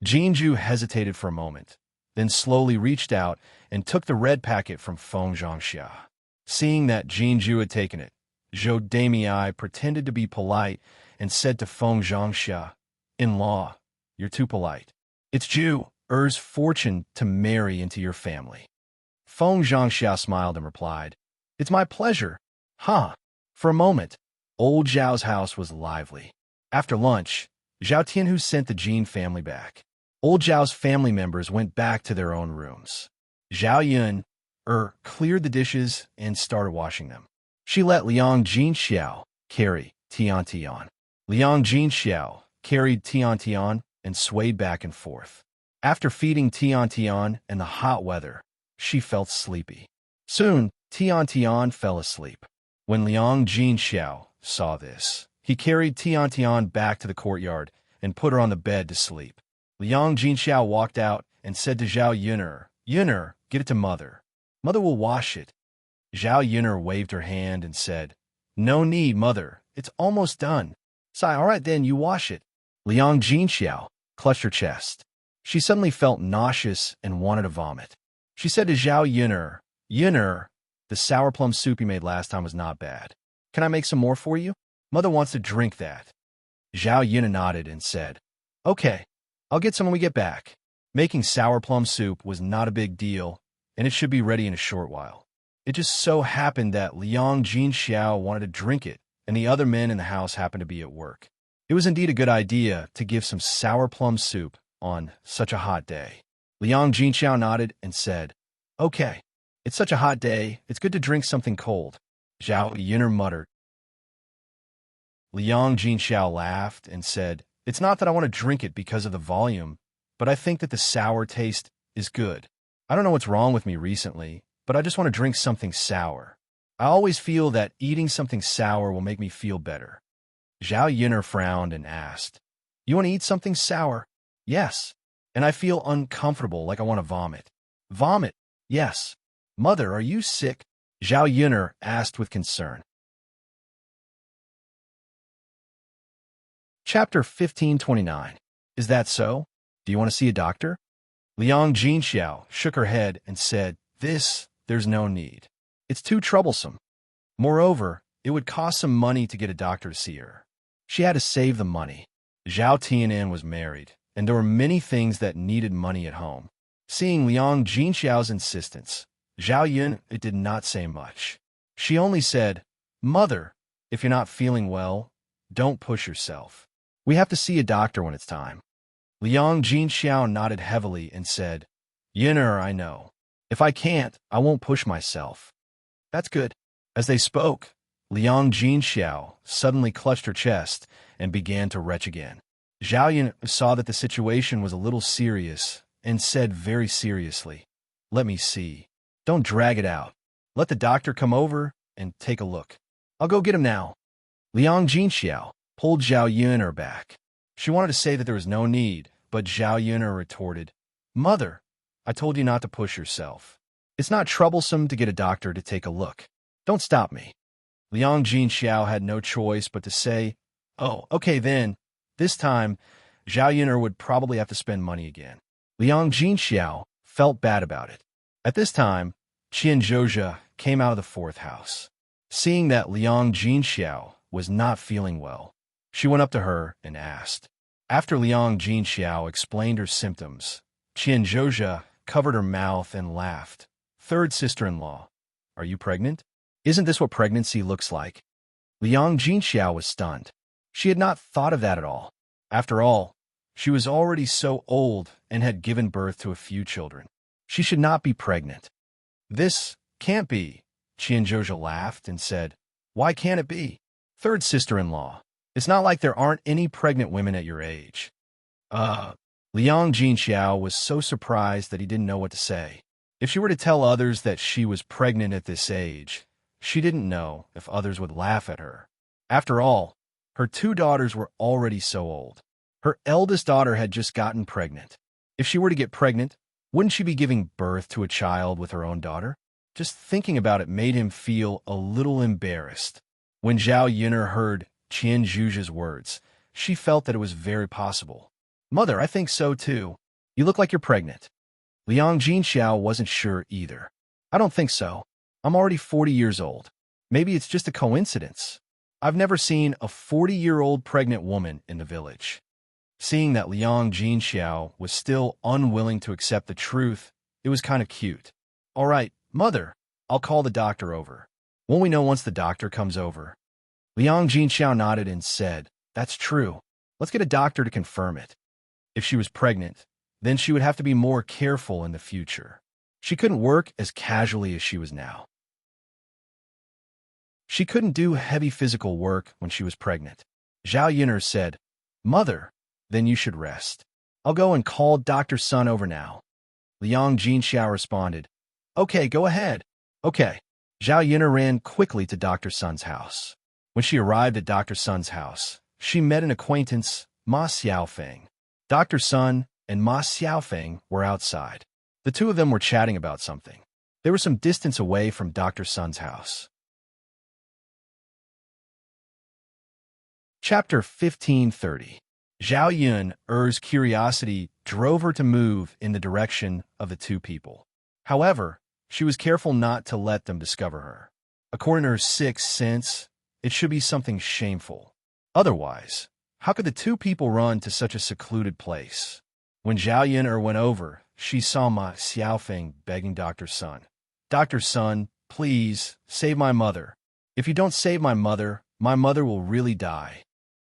Jinju hesitated for a moment, then slowly reached out and took the red packet from Feng Zhangxia. Seeing that Jinju had taken it, Zhou Damei pretended to be polite and said to Feng Zhangxia, "In-law, you're too polite. It's Ju's fortune to marry into your family." Feng Zhangxia smiled and replied, "It's my pleasure." For a moment, old Zhao's house was lively. After lunch, Zhao Tianhu sent the Jin family back. Old Zhao's family members went back to their own rooms. Zhao Yun, cleared the dishes and started washing them. She let Liang Jinxiao carry Tian. Liang Jinxiao carried Tian and swayed back and forth. After feeding Tian in the hot weather, she felt sleepy. Soon, Tian fell asleep. When Liang Jinxiao saw this, he carried Tian back to the courtyard and put her on the bed to sleep. Liang Jinxiao walked out and said to Zhao Yuner, get it to Mother. Mother will wash it. Zhao Yuner waved her hand and said, "No need, Mother. It's almost done." "Sai, all right then, you wash it." Liang Jinxiao clutched her chest. She suddenly felt nauseous and wanted to vomit. She said to Zhao Yun'er, "Yun'er, the sour plum soup you made last time was not bad. Can I make some more for you? Mother wants to drink that." Zhao Yun'er nodded and said, "Okay, I'll get some when we get back." Making sour plum soup was not a big deal, and it should be ready in a short while. It just so happened that Liang Jinxiao wanted to drink it, and the other men in the house happened to be at work. It was indeed a good idea to give some sour plum soup on such a hot day. Liang Jinxiao nodded and said, "Okay, it's such a hot day, it's good to drink something cold." Zhao Yun'er muttered. Liang Jinxiao laughed and said, "It's not that I want to drink it because of the volume, but I think that the sour taste is good. I don't know what's wrong with me recently, but I just want to drink something sour. I always feel that eating something sour will make me feel better." Zhao Yun'er frowned and asked, "You want to eat something sour?" "Yes. And I feel uncomfortable, like I want to vomit." "Vomit? Yes. Mother, are you sick?" Zhao Yun'er asked with concern. Chapter 1529. Is that so? Do you want to see a doctor? Liang Jinxiao shook her head and said, There's no need. It's too troublesome. Moreover, it would cost some money to get a doctor to see her. She had to save the money. Zhao Tianan was married, and there were many things that needed money at home. Seeing Liang Jinxiao's insistence, Zhao Yun did not say much. She only said, "Mother, if you're not feeling well, don't push yourself. We have to see a doctor when it's time." Liang Jinxiao nodded heavily and said, "Yun'er, I know. If I can't, I won't push myself." "That's good." As they spoke, Liang Jinxiao suddenly clutched her chest and began to retch again. Zhao Yun saw that the situation was a little serious and said very seriously, "Let me see. Don't drag it out. Let the doctor come over and take a look. I'll go get him now." Liang Jinxiao pulled Zhao Yun'er back. She wanted to say that there was no need, but Zhao Yun'er retorted, "Mother, I told you not to push yourself. It's not troublesome to get a doctor to take a look. Don't stop me." Liang Jinxiao had no choice but to say, "Oh, okay then." This time, Zhao Yun'er would probably have to spend money again. Liang Jinxiao felt bad about it. At this time, Qian Zhozha came out of the fourth house. Seeing that Liang Jinxiao was not feeling well, she went up to her and asked. After Liang Jinxiao explained her symptoms, Qian Zhozha covered her mouth and laughed. "Third sister-in-law, are you pregnant? Isn't this what pregnancy looks like?" Liang Jinxiao was stunned. She had not thought of that at all. After all, she was already so old and had given birth to a few children. She should not be pregnant. "This can't be," Qian Zhozha laughed and said. "Why can't it be? Third sister-in-law, it's not like there aren't any pregnant women at your age." Liang Jinxiao was so surprised that he didn't know what to say. If she were to tell others that she was pregnant at this age, she didn't know if others would laugh at her. After all, her two daughters were already so old. Her eldest daughter had just gotten pregnant. If she were to get pregnant, wouldn't she be giving birth to a child with her own daughter? Just thinking about it made him feel a little embarrassed. When Zhao Yun'er heard Qian Zhuzha's words, she felt that it was very possible. "Mother, I think so too. You look like you're pregnant." Liang Jinxiao wasn't sure either. "I don't think so. I'm already 40 years old. Maybe it's just a coincidence. I've never seen a 40-year-old pregnant woman in the village." Seeing that Liang Jinxiao was still unwilling to accept the truth, it was kind of cute. "All right, Mother, I'll call the doctor over. Won't we know once the doctor comes over?" Liang Jinxiao nodded and said, "That's true. Let's get a doctor to confirm it." If she was pregnant, then she would have to be more careful in the future. She couldn't work as casually as she was now. She couldn't do heavy physical work when she was pregnant. Zhao Yun'er said, "Mother, then you should rest. I'll go and call Dr. Sun over now." Liang Jinxiao responded, "Okay, go ahead." "Okay." Zhao Yun'er ran quickly to Dr. Sun's house. When she arrived at Dr. Sun's house, she met an acquaintance, Ma Xiaofeng. Dr. Sun and Ma Xiaofeng were outside. The two of them were chatting about something. They were some distance away from Dr. Sun's house. Chapter 1530. Zhao Yun's curiosity drove her to move in the direction of the two people. However, she was careful not to let them discover her. According to her sixth sense, it should be something shameful. Otherwise, how could the two people run to such a secluded place? When Zhao Yun went over, she saw Ma Xiaofeng begging Dr. Sun. Dr. Sun, please, save my mother. If you don't save my mother will really die.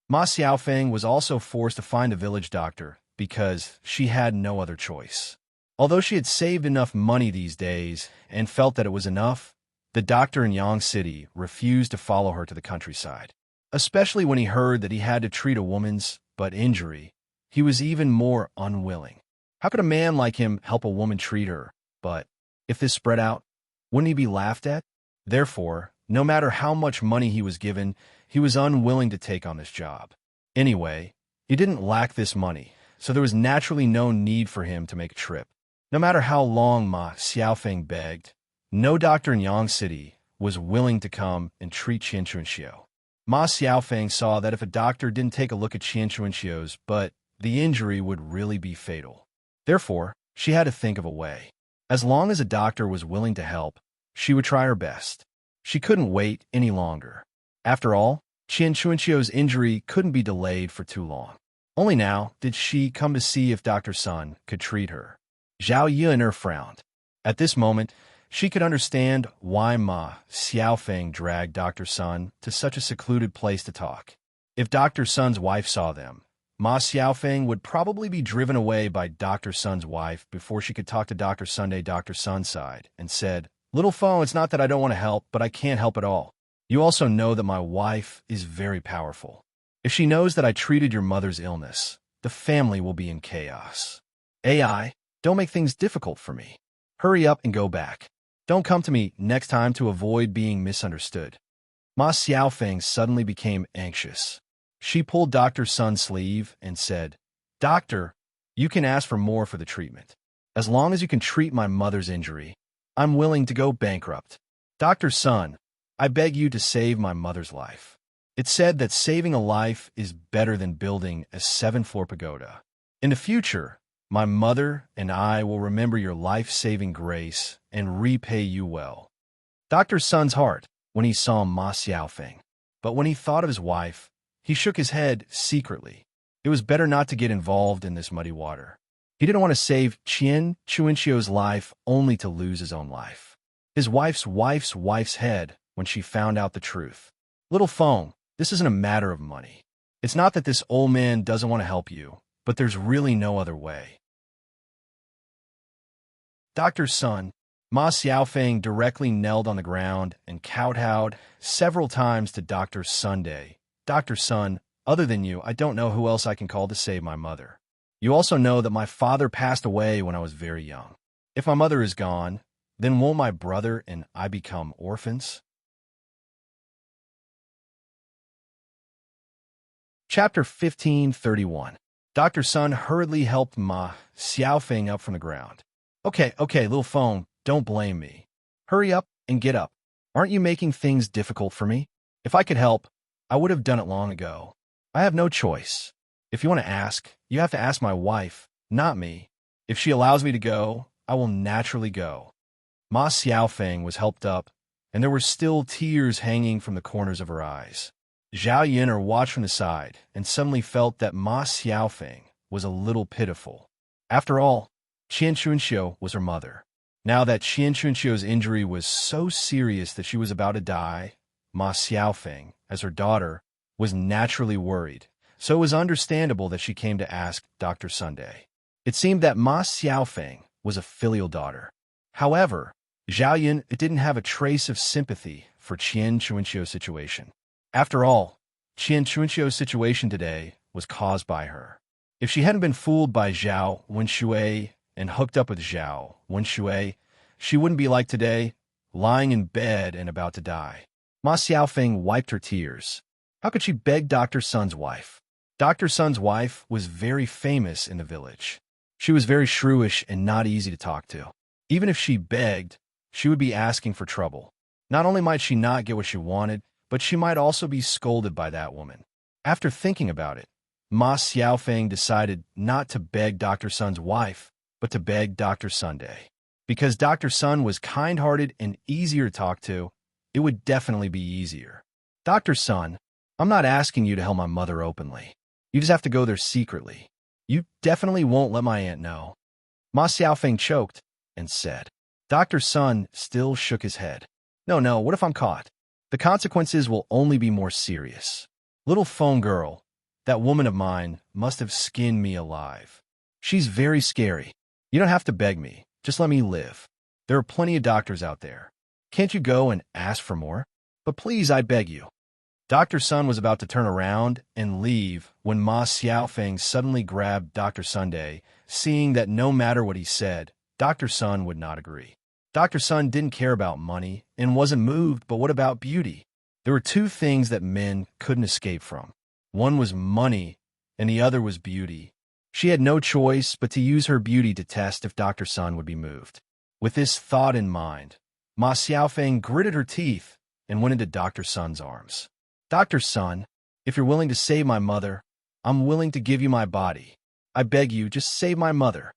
Ma Xiaofeng was also forced to find a village doctor because she had no other choice. Although she had saved enough money these days and felt that it was enough, the doctor in Yang City refused to follow her to the countryside. Especially when he heard that he had to treat a woman's injury, he was even more unwilling. How could a man like him help a woman treat her? But if this spread out, wouldn't he be laughed at? Therefore, no matter how much money he was given, he was unwilling to take on this job. Anyway, he didn't lack this money, so there was naturally no need for him to make a trip. No matter how long Ma Xiaofeng begged, no doctor in Yang City was willing to come and treat Qian Chuanxiu. Ma Xiaofeng saw that if a doctor didn't take a look at Qian Chuanxiu's, but the injury would really be fatal. Therefore, she had to think of a way. As long as a doctor was willing to help, she would try her best. She couldn't wait any longer. After all, Qian Chuanxiu's injury couldn't be delayed for too long. Only now did she come to see if Dr. Sun could treat her. Zhao Yun frowned. At this moment, she could understand why Ma Xiaofeng dragged Dr. Sun to such a secluded place to talk. If Dr. Sun's wife saw them, Ma Xiaofeng would probably be driven away by Dr. Sun's wife before she could talk to Dr. Sunday. Dr. Sun sighed and said, "Little Feng, it's not that I don't want to help, but I can't help at all. You also know that my wife is very powerful. If she knows that I treated your mother's illness, the family will be in chaos. AI, don't make things difficult for me. Hurry up and go back. Don't come to me next time to avoid being misunderstood." Ma Xiaofeng suddenly became anxious. She pulled Dr. Sun's sleeve and said, "Doctor, you can ask for more for the treatment. As long as you can treat my mother's injury, I'm willing to go bankrupt. Dr. Sun, I beg you to save my mother's life. It's said that saving a life is better than building a 7-floor pagoda. In the future, my mother and I will remember your life-saving grace and repay you well." Dr. Sun's heart when he saw Ma Xiaofeng, but when he thought of his wife, he shook his head secretly. It was better not to get involved in this muddy water. He didn't want to save Qian Chuanxiu's life only to lose his own life. His wife's head when she found out the truth. "Little Feng, this isn't a matter of money. It's not that this old man doesn't want to help you, but there's really no other way." Dr. Sun, Ma Xiaofeng directly knelt on the ground and kowtowed several times to Dr. Sunday. "Dr. Sun, other than you, I don't know who else I can call to save my mother. You also know that my father passed away when I was very young. If my mother is gone, then won't my brother and I become orphans?" Chapter 1531. Dr. Sun hurriedly helped Ma Xiaofeng up from the ground. Okay, little Feng, don't blame me. Hurry up and get up. Aren't you making things difficult for me? If I could help, I would have done it long ago. I have no choice. If you want to ask, you have to ask my wife, not me. If she allows me to go, I will naturally go." Ma Xiaofeng was helped up, and there were still tears hanging from the corners of her eyes. Zhao Yun watched from the side and suddenly felt that Ma Xiaofeng was a little pitiful. After all, Qian Chuanxiu was her mother. Now that Qian Chuanxiu's injury was so serious that she was about to die, Ma Xiaofeng, as her daughter, was naturally worried, so it was understandable that she came to ask Dr. Sunday. It seemed that Ma Xiaofeng was a filial daughter. However, Zhao Yun didn't have a trace of sympathy for Qian Chuanxiu's situation. After all, Qian Chuanxiu's situation today was caused by her. If she hadn't been fooled by Zhao Wenshui and hooked up with Zhao Wenshui, she wouldn't be like today, lying in bed and about to die. Ma Xiaofeng wiped her tears. How could she beg Dr. Sun's wife? Dr. Sun's wife was very famous in the village. She was very shrewish and not easy to talk to. Even if she begged, she would be asking for trouble. Not only might she not get what she wanted, but she might also be scolded by that woman. After thinking about it, Ma Xiaofeng decided not to beg Dr. Sun's wife, but to beg Dr. Sunday. Because Dr. Sun was kind-hearted and easier to talk to, it would definitely be easier. Dr. Sun, I'm not asking you to help my mother openly. You just have to go there secretly. You definitely won't let my aunt know. Ma Xiaofeng choked and said. Dr. Sun still shook his head. No, what if I'm caught? The consequences will only be more serious. Little phone girl, that woman of mine must have skinned me alive. She's very scary. You don't have to beg me. Just let me live. There are plenty of doctors out there. Can't you go and ask for more? But please, I beg you. Dr. Sun was about to turn around and leave when Ma Xiaofeng suddenly grabbed Dr. Sunday, seeing that no matter what he said, Dr. Sun would not agree. Dr. Sun didn't care about money and wasn't moved, but what about beauty? There were two things that men couldn't escape from. One was money, and the other was beauty. She had no choice but to use her beauty to test if Dr. Sun would be moved. With this thought in mind, Ma Xiaofeng gritted her teeth and went into Dr. Sun's arms. Dr. Sun, if you're willing to save my mother, I'm willing to give you my body. I beg you, just save my mother.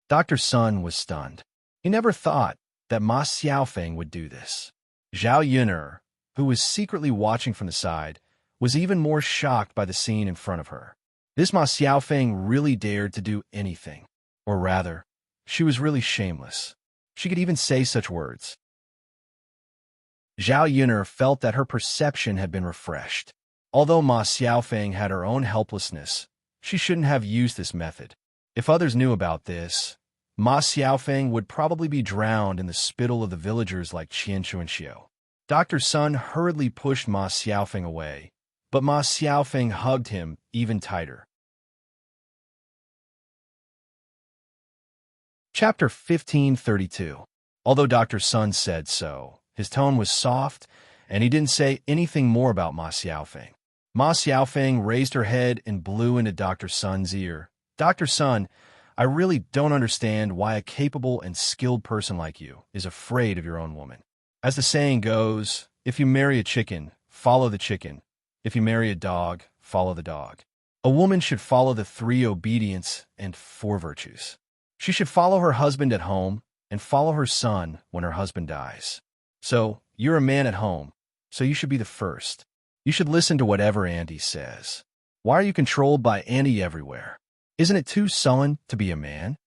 Dr. Sun was stunned. He never thought that Ma Xiaofeng would do this. Zhao Yun'er, who was secretly watching from the side, was even more shocked by the scene in front of her. This Ma Xiaofeng really dared to do anything. Or rather, she was really shameless. She could even say such words. Zhao Yun'er felt that her perception had been refreshed. Although Ma Xiaofeng had her own helplessness, she shouldn't have used this method. If others knew about this, Ma Xiaofeng would probably be drowned in the spittle of the villagers like Qianqiu and Xiu. Dr. Sun hurriedly pushed Ma Xiaofeng away, but Ma Xiaofeng hugged him even tighter. Chapter 1532. Although Dr. Sun said so, his tone was soft, and he didn't say anything more about Ma Xiaofeng. Ma Xiaofeng raised her head and blew into Dr. Sun's ear. Dr. Sun, I really don't understand why a capable and skilled person like you is afraid of your own woman. As the saying goes, if you marry a chicken, follow the chicken. If you marry a dog, follow the dog. A woman should follow the 3 obedience and 4 virtues. She should follow her husband at home and follow her son when her husband dies. So, you're a man at home, so you should be the first. You should listen to whatever Andy says. Why are you controlled by Andy everywhere? Isn't it too sullen to be a man?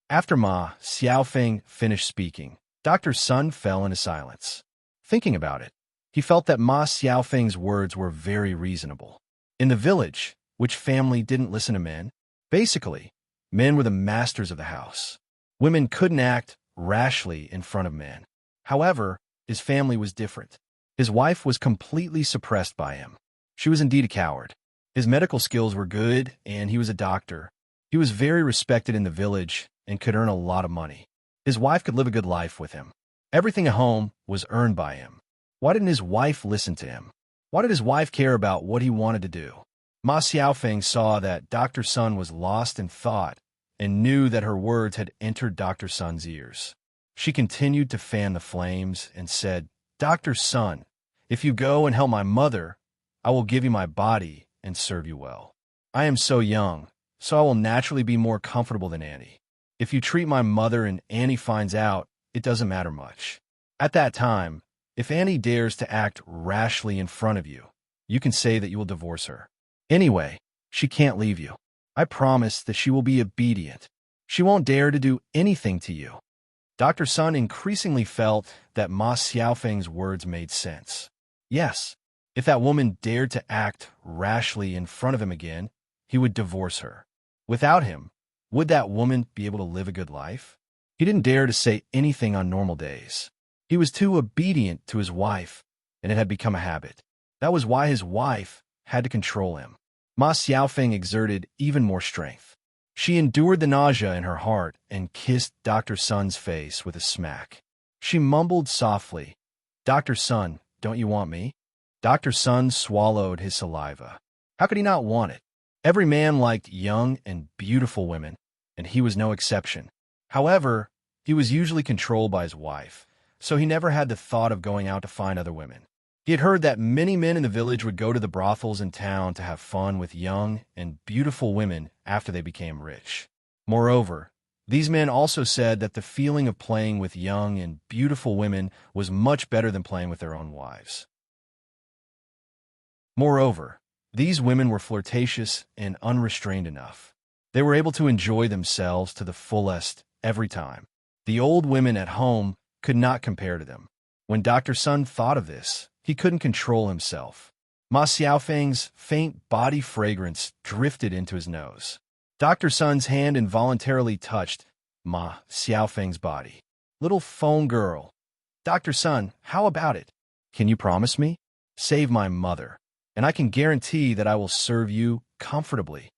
After Ma Xiaofeng finished speaking, Dr. Sun fell into silence. Thinking about it, he felt that Ma Xiaofeng's words were very reasonable. In the village, which family didn't listen to men? Basically, men were the masters of the house. Women couldn't act rashly in front of men. However, his family was different. His wife was completely suppressed by him. She was indeed a coward. His medical skills were good, and he was a doctor. He was very respected in the village and could earn a lot of money. His wife could live a good life with him. Everything at home was earned by him. Why didn't his wife listen to him? Why did his wife care about what he wanted to do? Ma Xiaofeng saw that Dr. Sun was lost in thought and knew that her words had entered Dr. Sun's ears. She continued to fan the flames and said, Dr. Sun, if you go and help my mother, I will give you my body and serve you well. I am so young, so I will naturally be more comfortable than Annie. If you treat my mother and Annie finds out, it doesn't matter much. At that time, if Annie dares to act rashly in front of you, you can say that you will divorce her. Anyway, she can't leave you. I promise that she will be obedient. She won't dare to do anything to you. Dr. Sun increasingly felt that Ma Xiaofeng's words made sense. Yes, if that woman dared to act rashly in front of him again, he would divorce her. Without him, would that woman be able to live a good life? He didn't dare to say anything on normal days. He was too obedient to his wife, and it had become a habit. That was why his wife had to control him. Ma Xiaofeng exerted even more strength. She endured the nausea in her heart and kissed Dr. Sun's face with a smack. She mumbled softly, Dr. Sun, don't you want me? Dr. Sun swallowed his saliva. How could he not want it? Every man liked young and beautiful women, and he was no exception. However, he was usually controlled by his wife, so he never had the thought of going out to find other women. He had heard that many men in the village would go to the brothels in town to have fun with young and beautiful women after they became rich. Moreover, these men also said that the feeling of playing with young and beautiful women was much better than playing with their own wives. Moreover, these women were flirtatious and unrestrained enough. They were able to enjoy themselves to the fullest every time. The old women at home could not compare to them. When Dr. Sun thought of this, he couldn't control himself. Ma Xiaofeng's faint body fragrance drifted into his nose. Dr. Sun's hand involuntarily touched Ma Xiaofeng's body. Little phone girl. Dr. Sun, how about it? Can you promise me? Save my mother, and I can guarantee that I will serve you comfortably.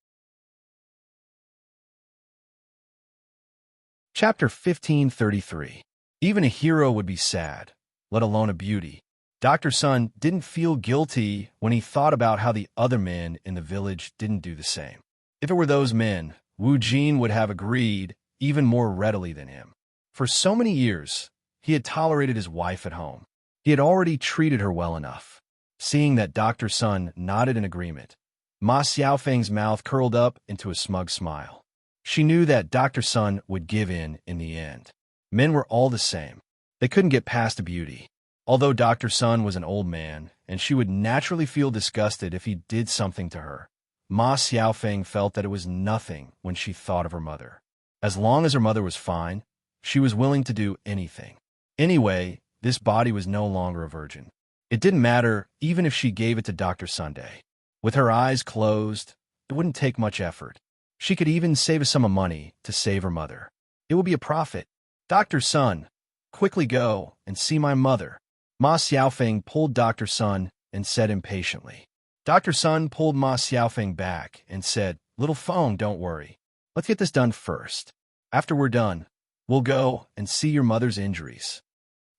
Chapter 1533. Even a hero would be sad, let alone a beauty. Dr. Sun didn't feel guilty when he thought about how the other men in the village didn't do the same. If it were those men, Wu Jin would have agreed even more readily than him. For so many years, he had tolerated his wife at home. He had already treated her well enough. Seeing that Dr. Sun nodded in agreement, Ma Xiaofeng's mouth curled up into a smug smile. She knew that Dr. Sun would give in the end. Men were all the same. They couldn't get past a beauty. Although Dr. Sun was an old man, and she would naturally feel disgusted if he did something to her, Ma Xiaofeng felt that it was nothing when she thought of her mother. As long as her mother was fine, she was willing to do anything. Anyway, this body was no longer a virgin. It didn't matter even if she gave it to Dr. Sunday. With her eyes closed, it wouldn't take much effort. She could even save a sum of money to save her mother. It would be a profit. Dr. Sun, quickly go and see my mother. Ma Xiaofeng pulled Dr. Sun and said impatiently. Dr. Sun pulled Ma Xiaofeng back and said, Little phone, don't worry. Let's get this done first. After we're done, we'll go and see your mother's injuries.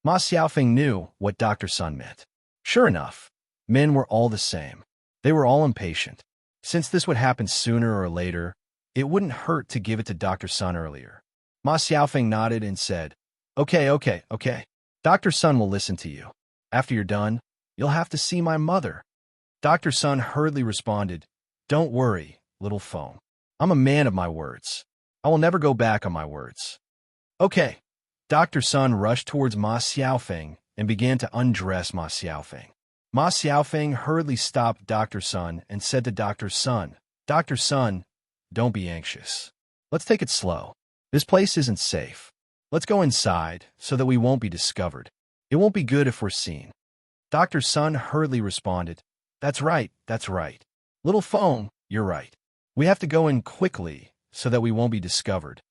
Ma Xiaofeng knew what Dr. Sun meant. Sure enough, men were all the same. They were all impatient. Since this would happen sooner or later, it wouldn't hurt to give it to Dr. Sun earlier. Ma Xiaofeng nodded and said, Okay. Dr. Sun will listen to you. After you're done, you'll have to see my mother. Dr. Sun hurriedly responded, Don't worry, little phone. I'm a man of my words. I will never go back on my words. Okay. Dr. Sun rushed towards Ma Xiaofeng and began to undress Ma Xiaofeng. Ma Xiaofeng hurriedly stopped Dr. Sun and said to Dr. Sun, Dr. Sun, don't be anxious. Let's take it slow. This place isn't safe. Let's go inside so that we won't be discovered. It won't be good if we're seen. Dr. Sun hurriedly responded, That's right. Little phone, you're right. We have to go in quickly so that we won't be discovered.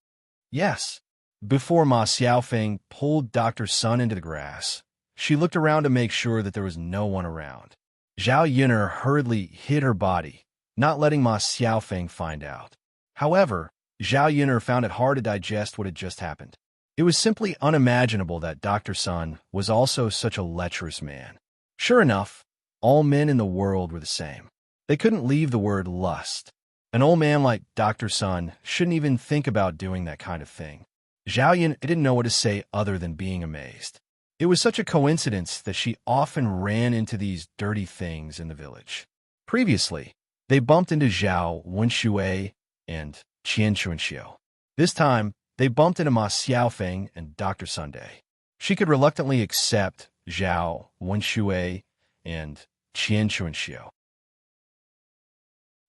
Yes. Before Ma Xiaofeng pulled Dr. Sun into the grass, she looked around to make sure that there was no one around. Zhao Yun'er hurriedly hid her body, not letting Ma Xiaofeng find out. However, Zhao Yun'er found it hard to digest what had just happened. It was simply unimaginable that Dr. Sun was also such a lecherous man. Sure enough, all men in the world were the same. They couldn't leave the word lust. An old man like Dr. Sun shouldn't even think about doing that kind of thing. Zhao Yun didn't know what to say other than being amazed. It was such a coincidence that she often ran into these dirty things in the village. Previously, they bumped into Zhao Wenshui and Qian Chunxiu. This time, they bumped into Ma Xiaofeng and Dr. Sunday. She could reluctantly accept Zhao Wenshui and Qian Chunxiu.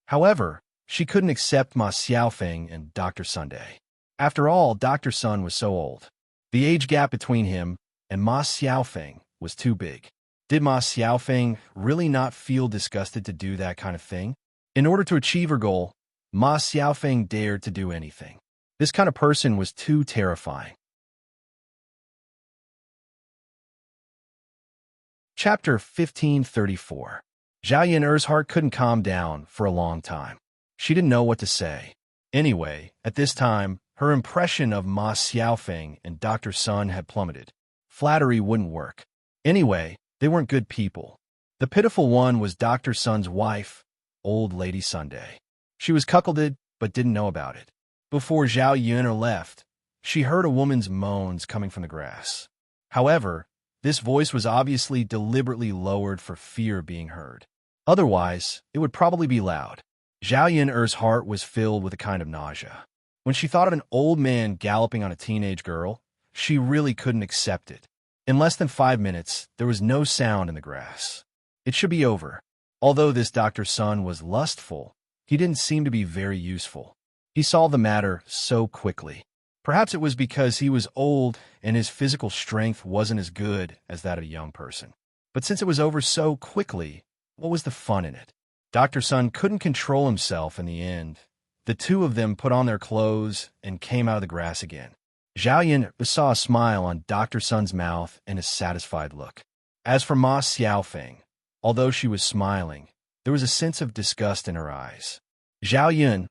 However, she couldn't accept Ma Xiaofeng and Dr. Sunday. After all, Dr. Sun was so old. The age gap between him and Ma Xiaofeng was too big. Did Ma Xiaofeng really not feel disgusted to do that kind of thing? In order to achieve her goal, Ma Xiaofeng dared to do anything. This kind of person was too terrifying. Chapter 1534. Zhao Yun'er's heart couldn't calm down for a long time. She didn't know what to say. Anyway, at this time, her impression of Ma Xiaofeng and Dr. Sun had plummeted. Flattery wouldn't work. Anyway, they weren't good people. The pitiful one was Dr. Sun's wife, Old Lady Sunday. She was cuckolded, but didn't know about it. Before Zhao Yun'er left, she heard a woman's moans coming from the grass. However, This voice was obviously deliberately lowered for fear of being heard. Otherwise, it would probably be loud. Zhao Yun'er's heart was filled with a kind of nausea. When she thought of an old man galloping on a teenage girl, she really couldn't accept it. In less than 5 minutes, there was no sound in the grass. It should be over. Although this Dr. Sun was lustful, he didn't seem to be very useful. He solved the matter so quickly. Perhaps it was because he was old and his physical strength wasn't as good as that of a young person. But since it was over so quickly, what was the fun in it? Dr. Sun couldn't control himself in the end. The two of them put on their clothes and came out of the grass again. Zhao Yun saw a smile on Dr. Sun's mouth and a satisfied look. As for Ma Xiaofeng, although she was smiling, there was a sense of disgust in her eyes. Zhao Yun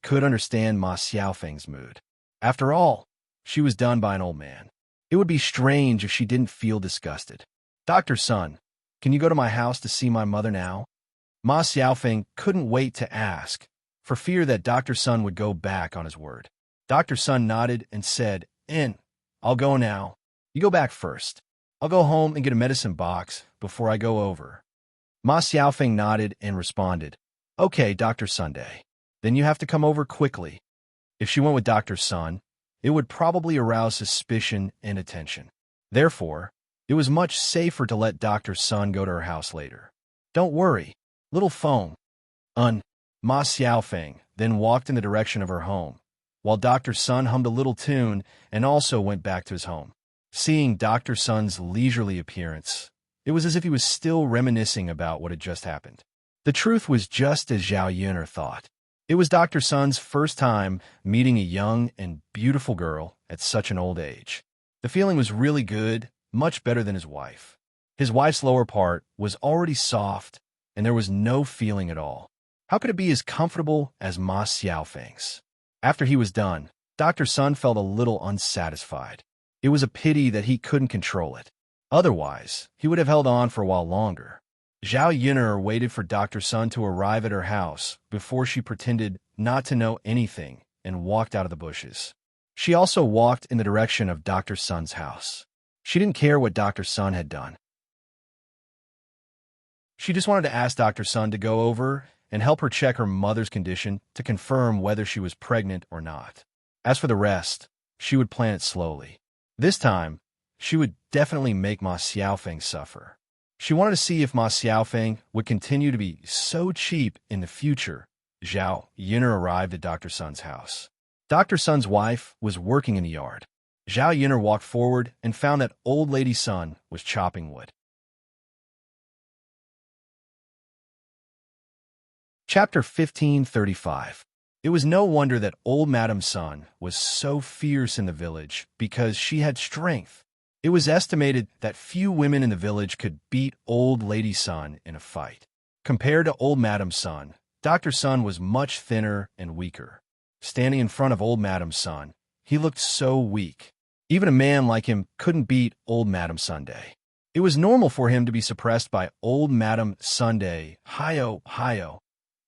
could understand Ma Xiaofeng's mood. After all, she was done by an old man. It would be strange if she didn't feel disgusted. Dr. Sun, can you go to my house to see my mother now? Ma Xiaofeng couldn't wait to ask, for fear that Dr. Sun would go back on his word. Dr. Sun nodded and said, I'll go now. You go back first. I'll go home and get a medicine box before I go over. Ma Xiaofeng nodded and responded, Okay, Dr. Sunday. Then you have to come over quickly. If she went with Dr. Sun, it would probably arouse suspicion and attention. Therefore, it was much safer to let Dr. Sun go to her house later. Don't worry, little phone. Ma Xiaofeng then walked in the direction of her home, while Dr. Sun hummed a little tune and also went back to his home. Seeing Dr. Sun's leisurely appearance, it was as if he was still reminiscing about what had just happened. The truth was just as Zhao Yuner thought. It was Dr. Sun's first time meeting a young and beautiful girl at such an old age. The feeling was really good, much better than his wife. His wife's lower part was already soft, and there was no feeling at all. How could it be as comfortable as Ma Xiaofeng's? After he was done, Dr. Sun felt a little unsatisfied. It was a pity that he couldn't control it. Otherwise, he would have held on for a while longer. Zhao Yuner waited for Dr. Sun to arrive at her house before she pretended not to know anything and walked out of the bushes. She also walked in the direction of Dr. Sun's house. She didn't care what Dr. Sun had done. She just wanted to ask Dr. Sun to go over and help her check her mother's condition to confirm whether she was pregnant or not. As for the rest, she would plan it slowly. This time, she would definitely make Ma Xiaofeng suffer. She wanted to see if Ma Xiaofeng would continue to be so cheap in the future. Zhao Yuner arrived at Dr. Sun's house. Dr. Sun's wife was working in the yard. Zhao Yuner walked forward and found that old lady Sun was chopping wood. Chapter 1535. It was no wonder that old Madame Sun was so fierce in the village because she had strength. It was estimated that few women in the village could beat old lady Sun in a fight. Compared to old Madame Sun, Dr. Sun was much thinner and weaker. Standing in front of old Madame Sun, he looked so weak. Even a man like him couldn't beat old Madame Sunday. It was normal for him to be suppressed by old Madame Sunday. Hi-yo, hi-yo.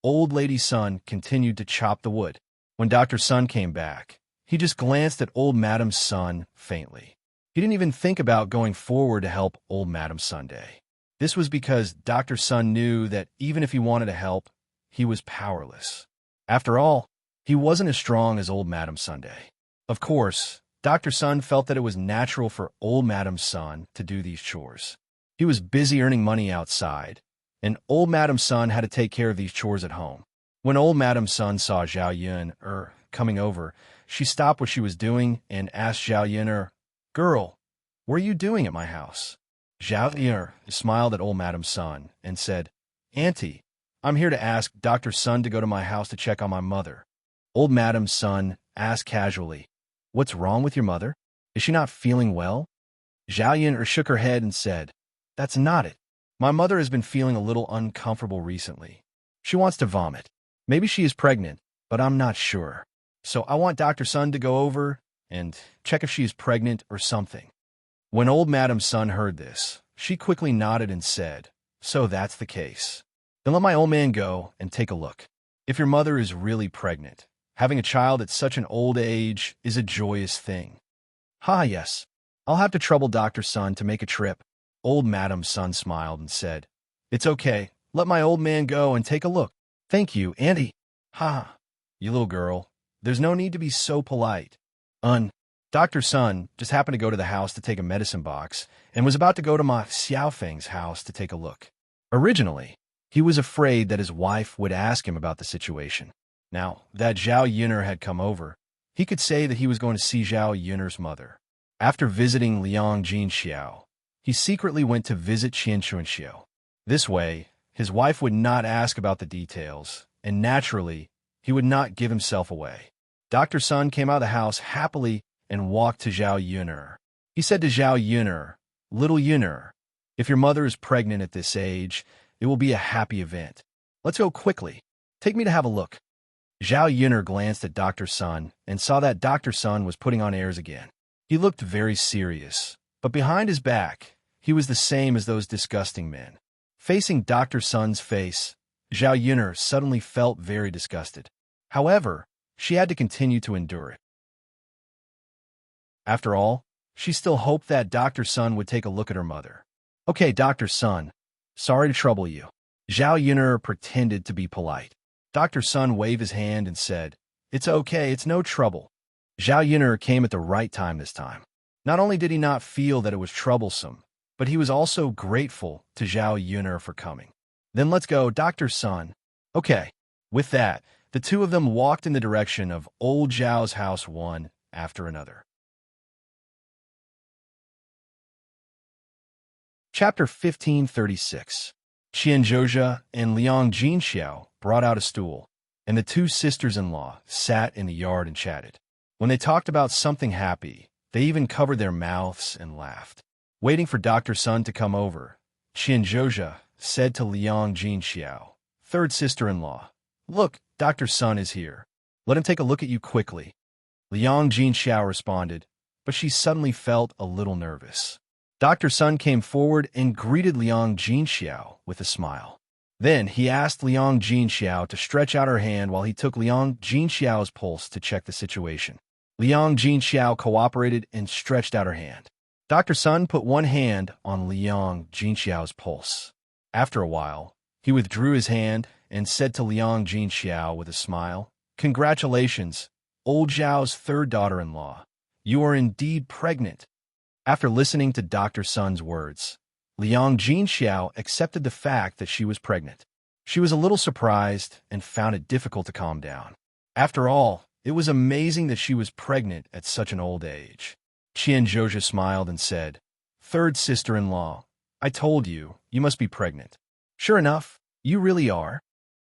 Old lady Sun continued to chop the wood. When Dr. Sun came back, he just glanced at old Madame Sun faintly. He didn't even think about going forward to help old Madame Sunday. This was because Dr. Sun knew that even if he wanted to help, he was powerless. After all, he wasn't as strong as old Madame Sunday. Of course, Dr. Sun felt that it was natural for old Madame Sun to do these chores. He was busy earning money outside, and old Madame Sun had to take care of these chores at home. When old Madame Sun saw Zhao Yun coming over, she stopped what she was doing and asked Zhao Yun, Girl, what are you doing at my house? Zhao Yun smiled at old Madame Sun and said, Auntie, I'm here to ask Dr. Sun to go to my house to check on my mother. Old Madame Sun asked casually, What's wrong with your mother? Is she not feeling well? Zhao Yun shook her head and said, That's not it. My mother has been feeling a little uncomfortable recently. She wants to vomit. Maybe she is pregnant, but I'm not sure. So I want Dr. Sun to go over and check if she is pregnant or something. When old Madame Sun heard this, she quickly nodded and said, So that's the case. Then let my old man go and take a look. If your mother is really pregnant, having a child at such an old age is a joyous thing. Yes. I'll have to trouble Dr. Sun to make a trip. Old Madam Sun smiled and said, It's okay. Let my old man go and take a look. Thank you, Auntie. Ha! You little girl. There's no need to be so polite. Dr. Sun just happened to go to the house to take a medicine box and was about to go to Ma Xiaofeng's house to take a look. Originally, he was afraid that his wife would ask him about the situation. Now that Zhao Yuner had come over, he could say that he was going to see Zhao Yuner's mother. After visiting Liang Jinxiao, he secretly went to visit Qian Chunxiu. This way, his wife would not ask about the details, and naturally, he would not give himself away. Dr. Sun came out of the house happily and walked to Zhao Yuner. He said to Zhao Yuner, Little Yuner, if your mother is pregnant at this age, it will be a happy event. Let's go quickly. Take me to have a look. Zhao Yuner glanced at Dr. Sun and saw that Dr. Sun was putting on airs again. He looked very serious, but behind his back, he was the same as those disgusting men. Facing Dr. Sun's face, Zhao Yuner suddenly felt very disgusted. However, she had to continue to endure it. After all, she still hoped that Dr. Sun would take a look at her mother. Okay, Dr. Sun, sorry to trouble you. Zhao Yuner pretended to be polite. Dr. Sun waved his hand and said, It's okay, it's no trouble. Zhao Yuner came at the right time this time. Not only did he not feel that it was troublesome, but he was also grateful to Zhao Yuner for coming. Then let's go, Dr. Sun. Okay. With that, the two of them walked in the direction of old Zhao's house one after another. Chapter 1536. Qian Zhozha and Liang Jinxiao brought out a stool, and the two sisters-in-law sat in the yard and chatted. When they talked about something happy, they even covered their mouths and laughed. Waiting for Dr. Sun to come over, Qian Zhozha said to Liang Jinxiao, third sister-in-law, Look, Dr. Sun is here. Let him take a look at you quickly. Liang Jinxiao responded, but she suddenly felt a little nervous. Dr. Sun came forward and greeted Liang Jinxiao with a smile. Then he asked Liang Jinxiao to stretch out her hand while he took Liang Jinxiao's pulse to check the situation. Liang Jinxiao cooperated and stretched out her hand. Dr. Sun put one hand on Liang Jinxiao's pulse. After a while, he withdrew his hand and said to Liang Jinxiao with a smile, Congratulations, old Zhao's third daughter-in-law. You are indeed pregnant. After listening to Dr. Sun's words, Liang Jinxiao accepted the fact that she was pregnant. She was a little surprised and found it difficult to calm down. After all, it was amazing that she was pregnant at such an old age. Qian Zhozha smiled and said, Third sister-in-law, I told you, you must be pregnant. Sure enough, you really are.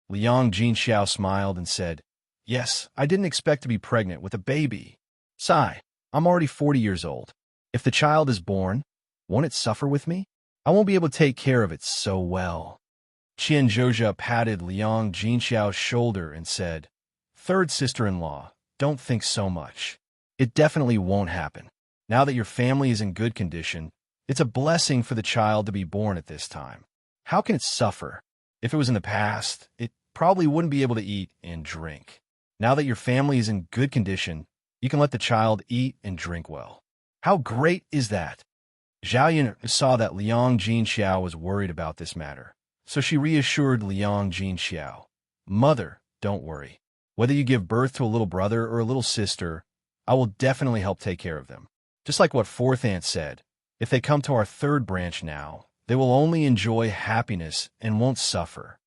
Liang Jinxiao smiled and said, Yes, I didn't expect to be pregnant with a baby. Sigh, I'm already 40 years old. If the child is born, won't it suffer with me? I won't be able to take care of it so well. Qian Zhozha patted Liang Jinxiao's shoulder and said, Third sister-in-law, don't think so much. It definitely won't happen. Now that your family is in good condition, it's a blessing for the child to be born at this time. How can it suffer? If it was in the past, it probably wouldn't be able to eat and drink. Now that your family is in good condition, you can let the child eat and drink well. How great is that? Zhao Yuner saw that Liang Jinxiao was worried about this matter, so she reassured Liang Jinxiao, Mother, don't worry. Whether you give birth to a little brother or a little sister, I will definitely help take care of them. Just like what fourth aunt said, if they come to our third branch now, they will only enjoy happiness and won't suffer.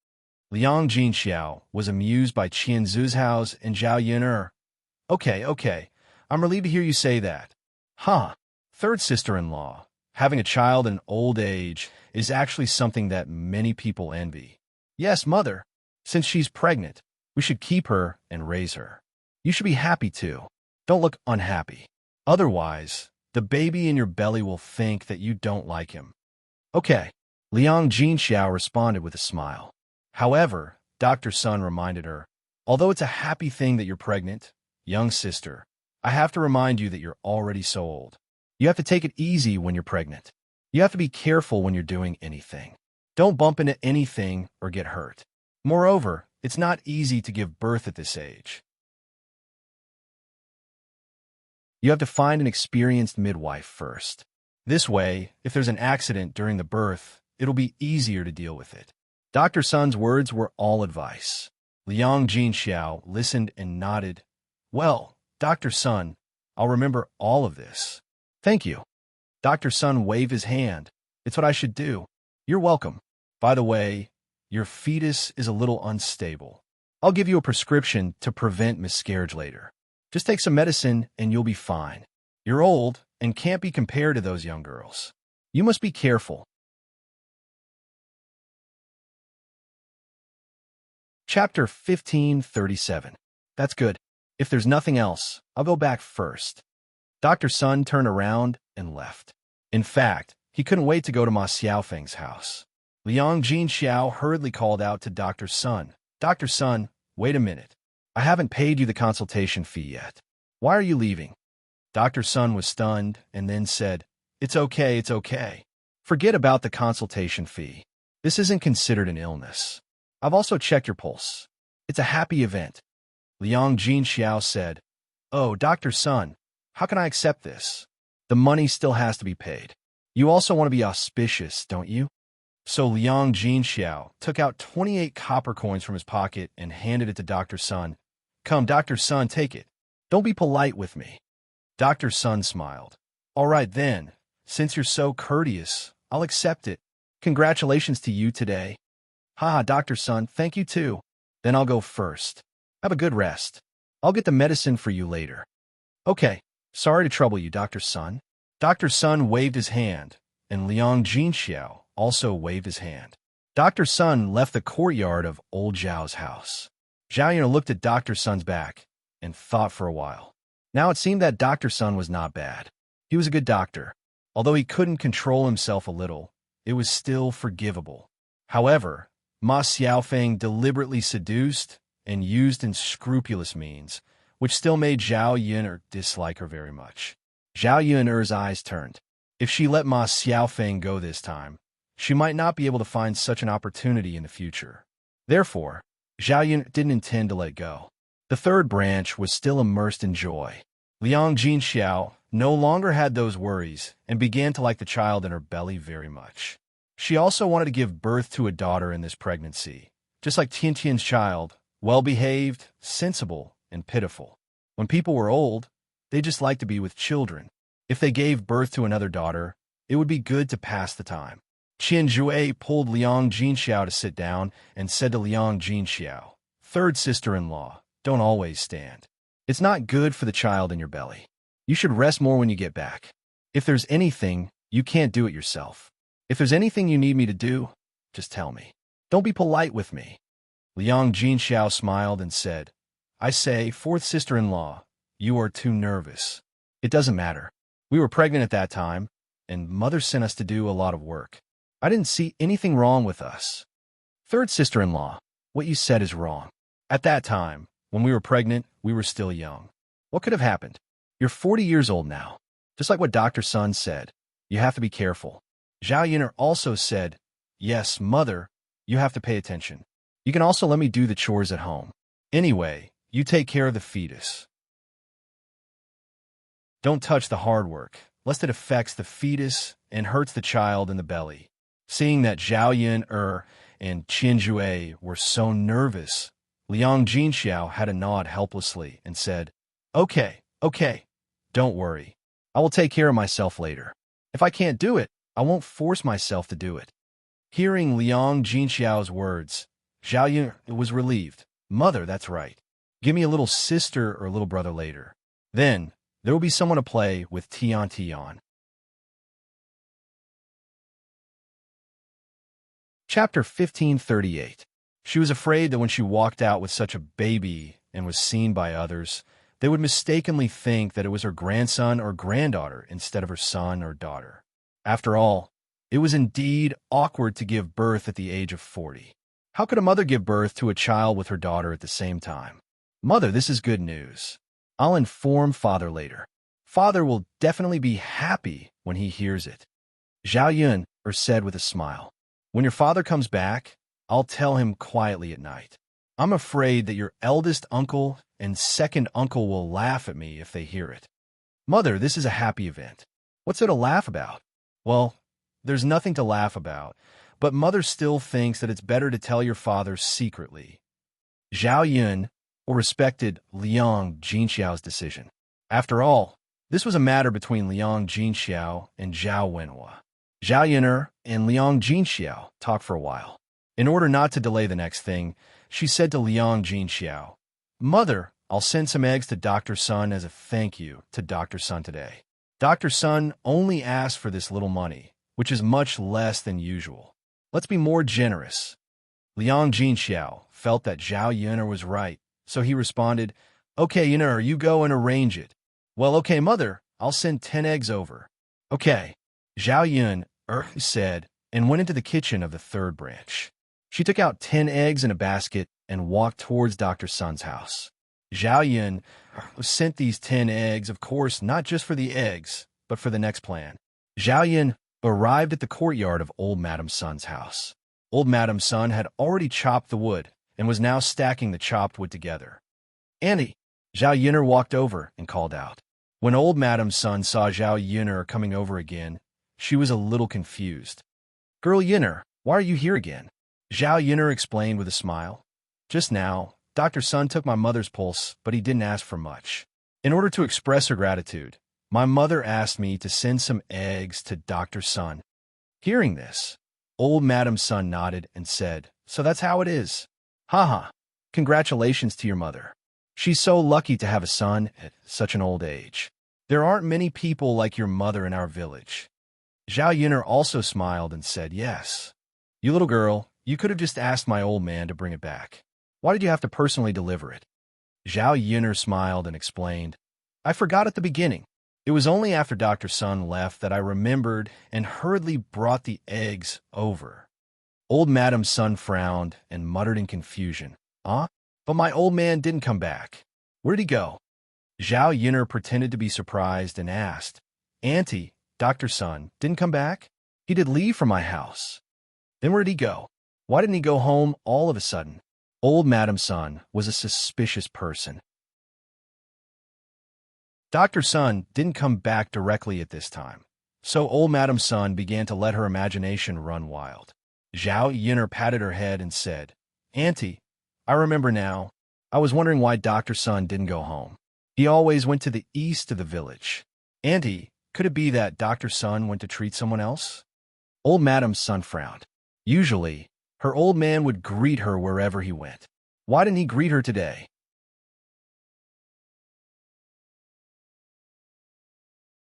Liang Jinxiao was amused by Qian Zhuzhao's and Zhao Yuner. Okay, I'm relieved to hear you say that. Huh, third sister-in-law, having a child in old age is actually something that many people envy. Yes, Mother, since she's pregnant, we should keep her and raise her. You should be happy too. Don't look unhappy. Otherwise, the baby in your belly will think that you don't like him. Okay, Liang Jinxiao responded with a smile. However, Dr. Sun reminded her, although it's a happy thing that you're pregnant, young sister, I have to remind you that you're already so old. You have to take it easy when you're pregnant. You have to be careful when you're doing anything. Don't bump into anything or get hurt. Moreover, it's not easy to give birth at this age. You have to find an experienced midwife first. This way, if there's an accident during the birth, it'll be easier to deal with it. Dr. Sun's words were all advice. Liang Jinxiao listened and nodded. Well, Dr. Sun, I'll remember all of this. Thank you. Dr. Sun waved his hand. It's what I should do. You're welcome. By the way, your fetus is a little unstable. I'll give you a prescription to prevent miscarriage later. Just take some medicine and you'll be fine. You're old and can't be compared to those young girls. You must be careful. Chapter 1537. That's good. If there's nothing else, I'll go back first. Dr. Sun turned around and left. In fact, he couldn't wait to go to Ma Xiaofeng's house. Liang Jinxiao hurriedly called out to Dr. Sun. Dr. Sun, wait a minute. I haven't paid you the consultation fee yet. Why are you leaving? Dr. Sun was stunned and then said, It's okay, it's okay. Forget about the consultation fee. This isn't considered an illness. I've also checked your pulse. It's a happy event. Liang Jinxiao said, Oh, Dr. Sun, how can I accept this? The money still has to be paid. You also want to be auspicious, don't you? So Liang Jinxiao took out 28 copper coins from his pocket and handed it to Dr. Sun. Come, Dr. Sun, take it. Don't be polite with me. Dr. Sun smiled. All right then, since you're so courteous, I'll accept it. Congratulations to you today. Haha, Dr. Sun, thank you too. Then I'll go first. Have a good rest. I'll get the medicine for you later. Okay, sorry to trouble you, Dr. Sun. Dr. Sun waved his hand, and Liang Jinxiao also waved his hand. Dr. Sun left the courtyard of old Zhao's house. Zhao Yun looked at Dr. Sun's back and thought for a while. Now it seemed that Dr. Sun was not bad. He was a good doctor. Although he couldn't control himself a little, it was still forgivable. However, Ma Xiaofeng deliberately seduced and used unscrupulous means, which still made Zhao Yun dislike her very much. Zhao Yun's eyes turned. If she let Ma Xiaofeng go this time, she might not be able to find such an opportunity in the future. Therefore, Zhao Yun didn't intend to let go. The third branch was still immersed in joy. Liang Jinxiao no longer had those worries and began to like the child in her belly very much. She also wanted to give birth to a daughter in this pregnancy, just like Tiantian's child, well-behaved, sensible, and pitiful. When people were old, they just liked to be with children. If they gave birth to another daughter, it would be good to pass the time. Qian Jue pulled Liang Jinxiao to sit down and said to Liang Jinxiao, Third sister-in-law, don't always stand. It's not good for the child in your belly. You should rest more when you get back. If there's anything, you can't do it yourself. If there's anything you need me to do, just tell me. Don't be polite with me. Liang Jinxiao smiled and said, I say, fourth sister-in-law, you are too nervous. It doesn't matter. We were pregnant at that time, and Mother sent us to do a lot of work. I didn't see anything wrong with us. Third sister-in-law, what you said is wrong. At that time, when we were pregnant, we were still young. What could have happened? You're 40 years old now. Just like what Dr. Sun said, you have to be careful. Zhao Yun also said, Yes, Mother, you have to pay attention. You can also let me do the chores at home. Anyway, you take care of the fetus. Don't touch the hard work, lest it affects the fetus and hurts the child in the belly. Seeing that Zhao Yun and Qian Jue were so nervous, Liang Jinxiao had to nod helplessly and said, Okay, don't worry. I will take care of myself later. If I can't do it, I won't force myself to do it. Hearing Liang Jinxiao's words, Zhao Yun was relieved. Mother, that's right. Give me a little sister or a little brother later. Then, there will be someone to play with Tian. Chapter 1538. She was afraid that when she walked out with such a baby and was seen by others, they would mistakenly think that it was her grandson or granddaughter instead of her son or daughter. After all, it was indeed awkward to give birth at the age of 40. How could a mother give birth to a child with her daughter at the same time? Mother, this is good news. I'll inform Father later. Father will definitely be happy when he hears it. Zhao Yun said with a smile. When your father comes back, I'll tell him quietly at night. I'm afraid that your eldest uncle and second uncle will laugh at me if they hear it. Mother, this is a happy event. What's there to laugh about? Well, there's nothing to laugh about, but Mother still thinks that it's better to tell your father secretly. Zhao Yun, or respected Liang Jinxiao's decision. After all, this was a matter between Liang Jinxiao and Zhao Wenhua. Zhao Yun'er and Liang Jinxiao talked for a while. In order not to delay the next thing, she said to Liang Jinxiao, Mother, I'll send some eggs to Dr. Sun as a thank you to Dr. Sun today. Dr. Sun only asked for this little money, which is much less than usual. Let's be more generous. Liang Jinxiao felt that Zhao Yun'er was right, so he responded, Okay, Yun'er, you go and arrange it. Well, okay, Mother, I'll send 10 eggs over. Okay, Zhao Yun'er said, and went into the kitchen of the third branch. She took out 10 eggs in a basket and walked towards Dr. Sun's house. Zhao Yun sent these 10 eggs, of course, not just for the eggs, but for the next plan. Zhao Yun arrived at the courtyard of old Madam Sun's house. Old Madam Sun had already chopped the wood and was now stacking the chopped wood together. Auntie, Zhao Yun'er walked over and called out. When old Madam Sun saw Zhao Yun'er coming over again, she was a little confused. Girl Yun'er, why are you here again? Zhao Yun'er explained with a smile. Just now, Dr. Sun took my mother's pulse, but he didn't ask for much. In order to express her gratitude, my mother asked me to send some eggs to Dr. Sun. Hearing this, old Madam Sun nodded and said, So that's how it is. Haha, congratulations to your mother. She's so lucky to have a son at such an old age. There aren't many people like your mother in our village. Zhao Yun'er also smiled and said, Yes. You little girl, you could have just asked my old man to bring it back. Why did you have to personally deliver it? Zhao Yun'er smiled and explained, I forgot at the beginning. It was only after Dr. Sun left that I remembered and hurriedly brought the eggs over. Old Madam Sun frowned and muttered in confusion, But my old man didn't come back. Where'd he go? Zhao Yun'er pretended to be surprised and asked, Auntie, Dr. Sun didn't come back? He did leave from my house. Then where'd he go? Why didn't he go home all of a sudden? Old Madam Sun was a suspicious person. Dr. Sun didn't come back directly at this time, so old Madam Sun began to let her imagination run wild. Zhao Yun'er patted her head and said, Auntie, I remember now. I was wondering why Dr. Sun didn't go home. He always went to the east of the village. Auntie, could it be that Dr. Sun went to treat someone else? Old Madam Sun frowned. Usually, her old man would greet her wherever he went. Why didn't he greet her today?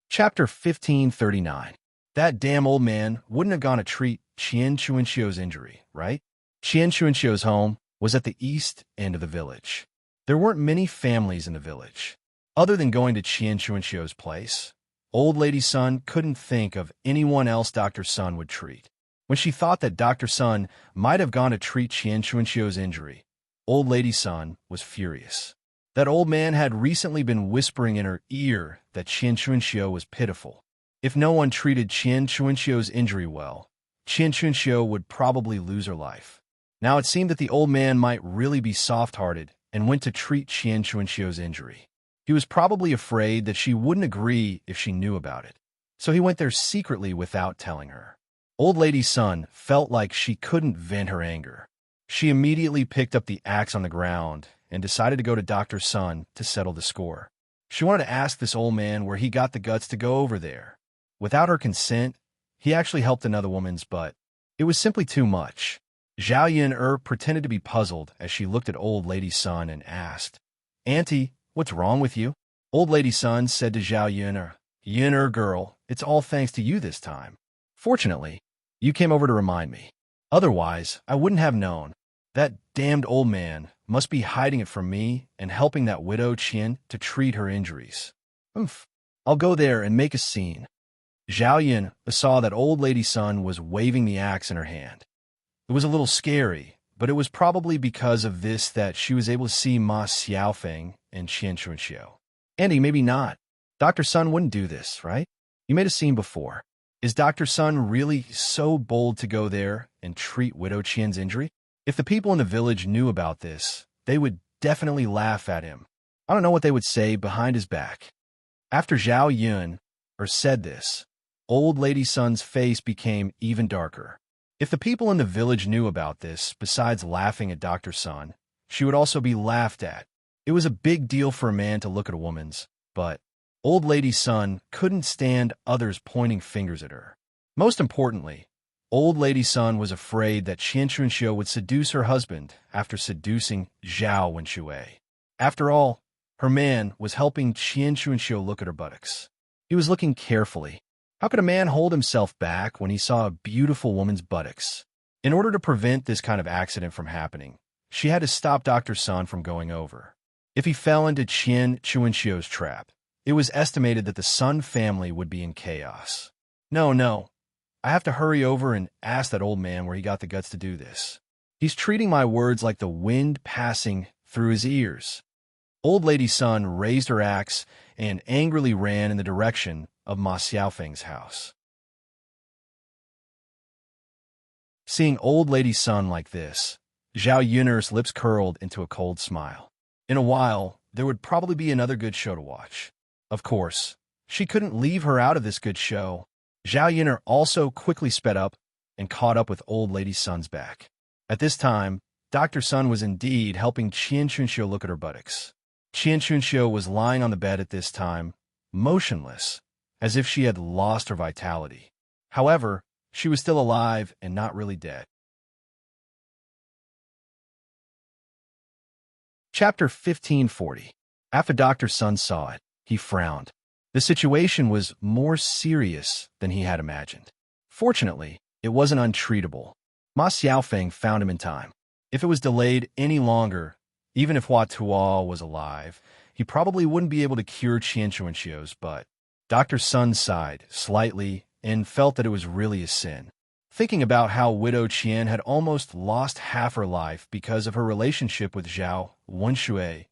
Chapter 1539. That damn old man wouldn't have gone to treat Qian Chuanxiu's injury, right? Qian Chuanxiu's home was at the east end of the village. There weren't many families in the village. Other than going to Qian Chuanxiu's place, Old Lady Sun couldn't think of anyone else Dr. Sun would treat. When she thought that Dr. Sun might have gone to treat Qian Chuanxiu's injury, Old Lady Sun was furious. That old man had recently been whispering in her ear that Qian Chuanxiu was pitiful. If no one treated Qian Chuanxiu's injury well, Qian Chuanxiu would probably lose her life. Now it seemed that the old man might really be soft-hearted and went to treat Qian Chuanxiu's injury. He was probably afraid that she wouldn't agree if she knew about it, so he went there secretly without telling her. Old Lady Sun felt like she couldn't vent her anger. She immediately picked up the axe on the ground and decided to go to Dr. Sun to settle the score. She wanted to ask this old man where he got the guts to go over there. Without her consent, he actually helped another woman's butt. It was simply too much. Zhao Yun'er pretended to be puzzled as she looked at Old Lady Sun and asked, Auntie, what's wrong with you? Old Lady Sun said to Zhao Yun'er, Yun'er girl, it's all thanks to you this time. Fortunately, you came over to remind me. Otherwise, I wouldn't have known. That damned old man must be hiding it from me and helping that widow Qian to treat her injuries. I'll go there and make a scene. Zhao Yun saw that Old Lady Sun was waving the axe in her hand. It was a little scary, but it was probably because of this that she was able to see Ma Xiaofeng and Qian Chuanxiu. Andy, maybe not. Dr. Sun wouldn't do this, right? You made a scene before. Is Dr. Sun really so bold to go there and treat Widow Qian's injury? If the people in the village knew about this, they would definitely laugh at him. I don't know what they would say behind his back. After Zhao Yun said this, old lady Sun's face became even darker. If the people in the village knew about this, besides laughing at Dr. Sun, she would also be laughed at. It was a big deal for a man to look at a woman's, but old lady Sun couldn't stand others pointing fingers at her. Most importantly, old lady Sun was afraid that Qian Chunxiu would seduce her husband after seducing Zhao Wenshui. After all, her man was helping Qian Chunxiu look at her buttocks. He was looking carefully. How could a man hold himself back when he saw a beautiful woman's buttocks? In order to prevent this kind of accident from happening, she had to stop Dr. Sun from going over. If he fell into Qian Chunxiu's trap, it was estimated that the Sun family would be in chaos. No, I have to hurry over and ask that old man where he got the guts to do this. He's treating my words like the wind passing through his ears. Old lady Sun raised her axe and angrily ran in the direction of Ma Xiaofeng's house. Seeing old lady Sun like this, Zhao Yun'er's lips curled into a cold smile. In a while, there would probably be another good show to watch. Of course, she couldn't leave her out of this good show. Zhao Yun'er also quickly sped up and caught up with old lady Sun's back. At this time, Dr. Sun was indeed helping Qian Chunxiu look at her buttocks. Qian Chunxiu was lying on the bed at this time, motionless, as if she had lost her vitality. However, she was still alive and not really dead. Chapter 1540. After Dr. Sun saw it, he frowned. The situation was more serious than he had imagined. Fortunately, it wasn't untreatable. Ma Xiaofeng found him in time. If it was delayed any longer, even if Hua Tuo was alive, he probably wouldn't be able to cure Qian Chunxiu's, but Dr. Sun sighed slightly and felt that it was really a sin. Thinking about how Widow Qian had almost lost half her life because of her relationship with Zhao Wenshui,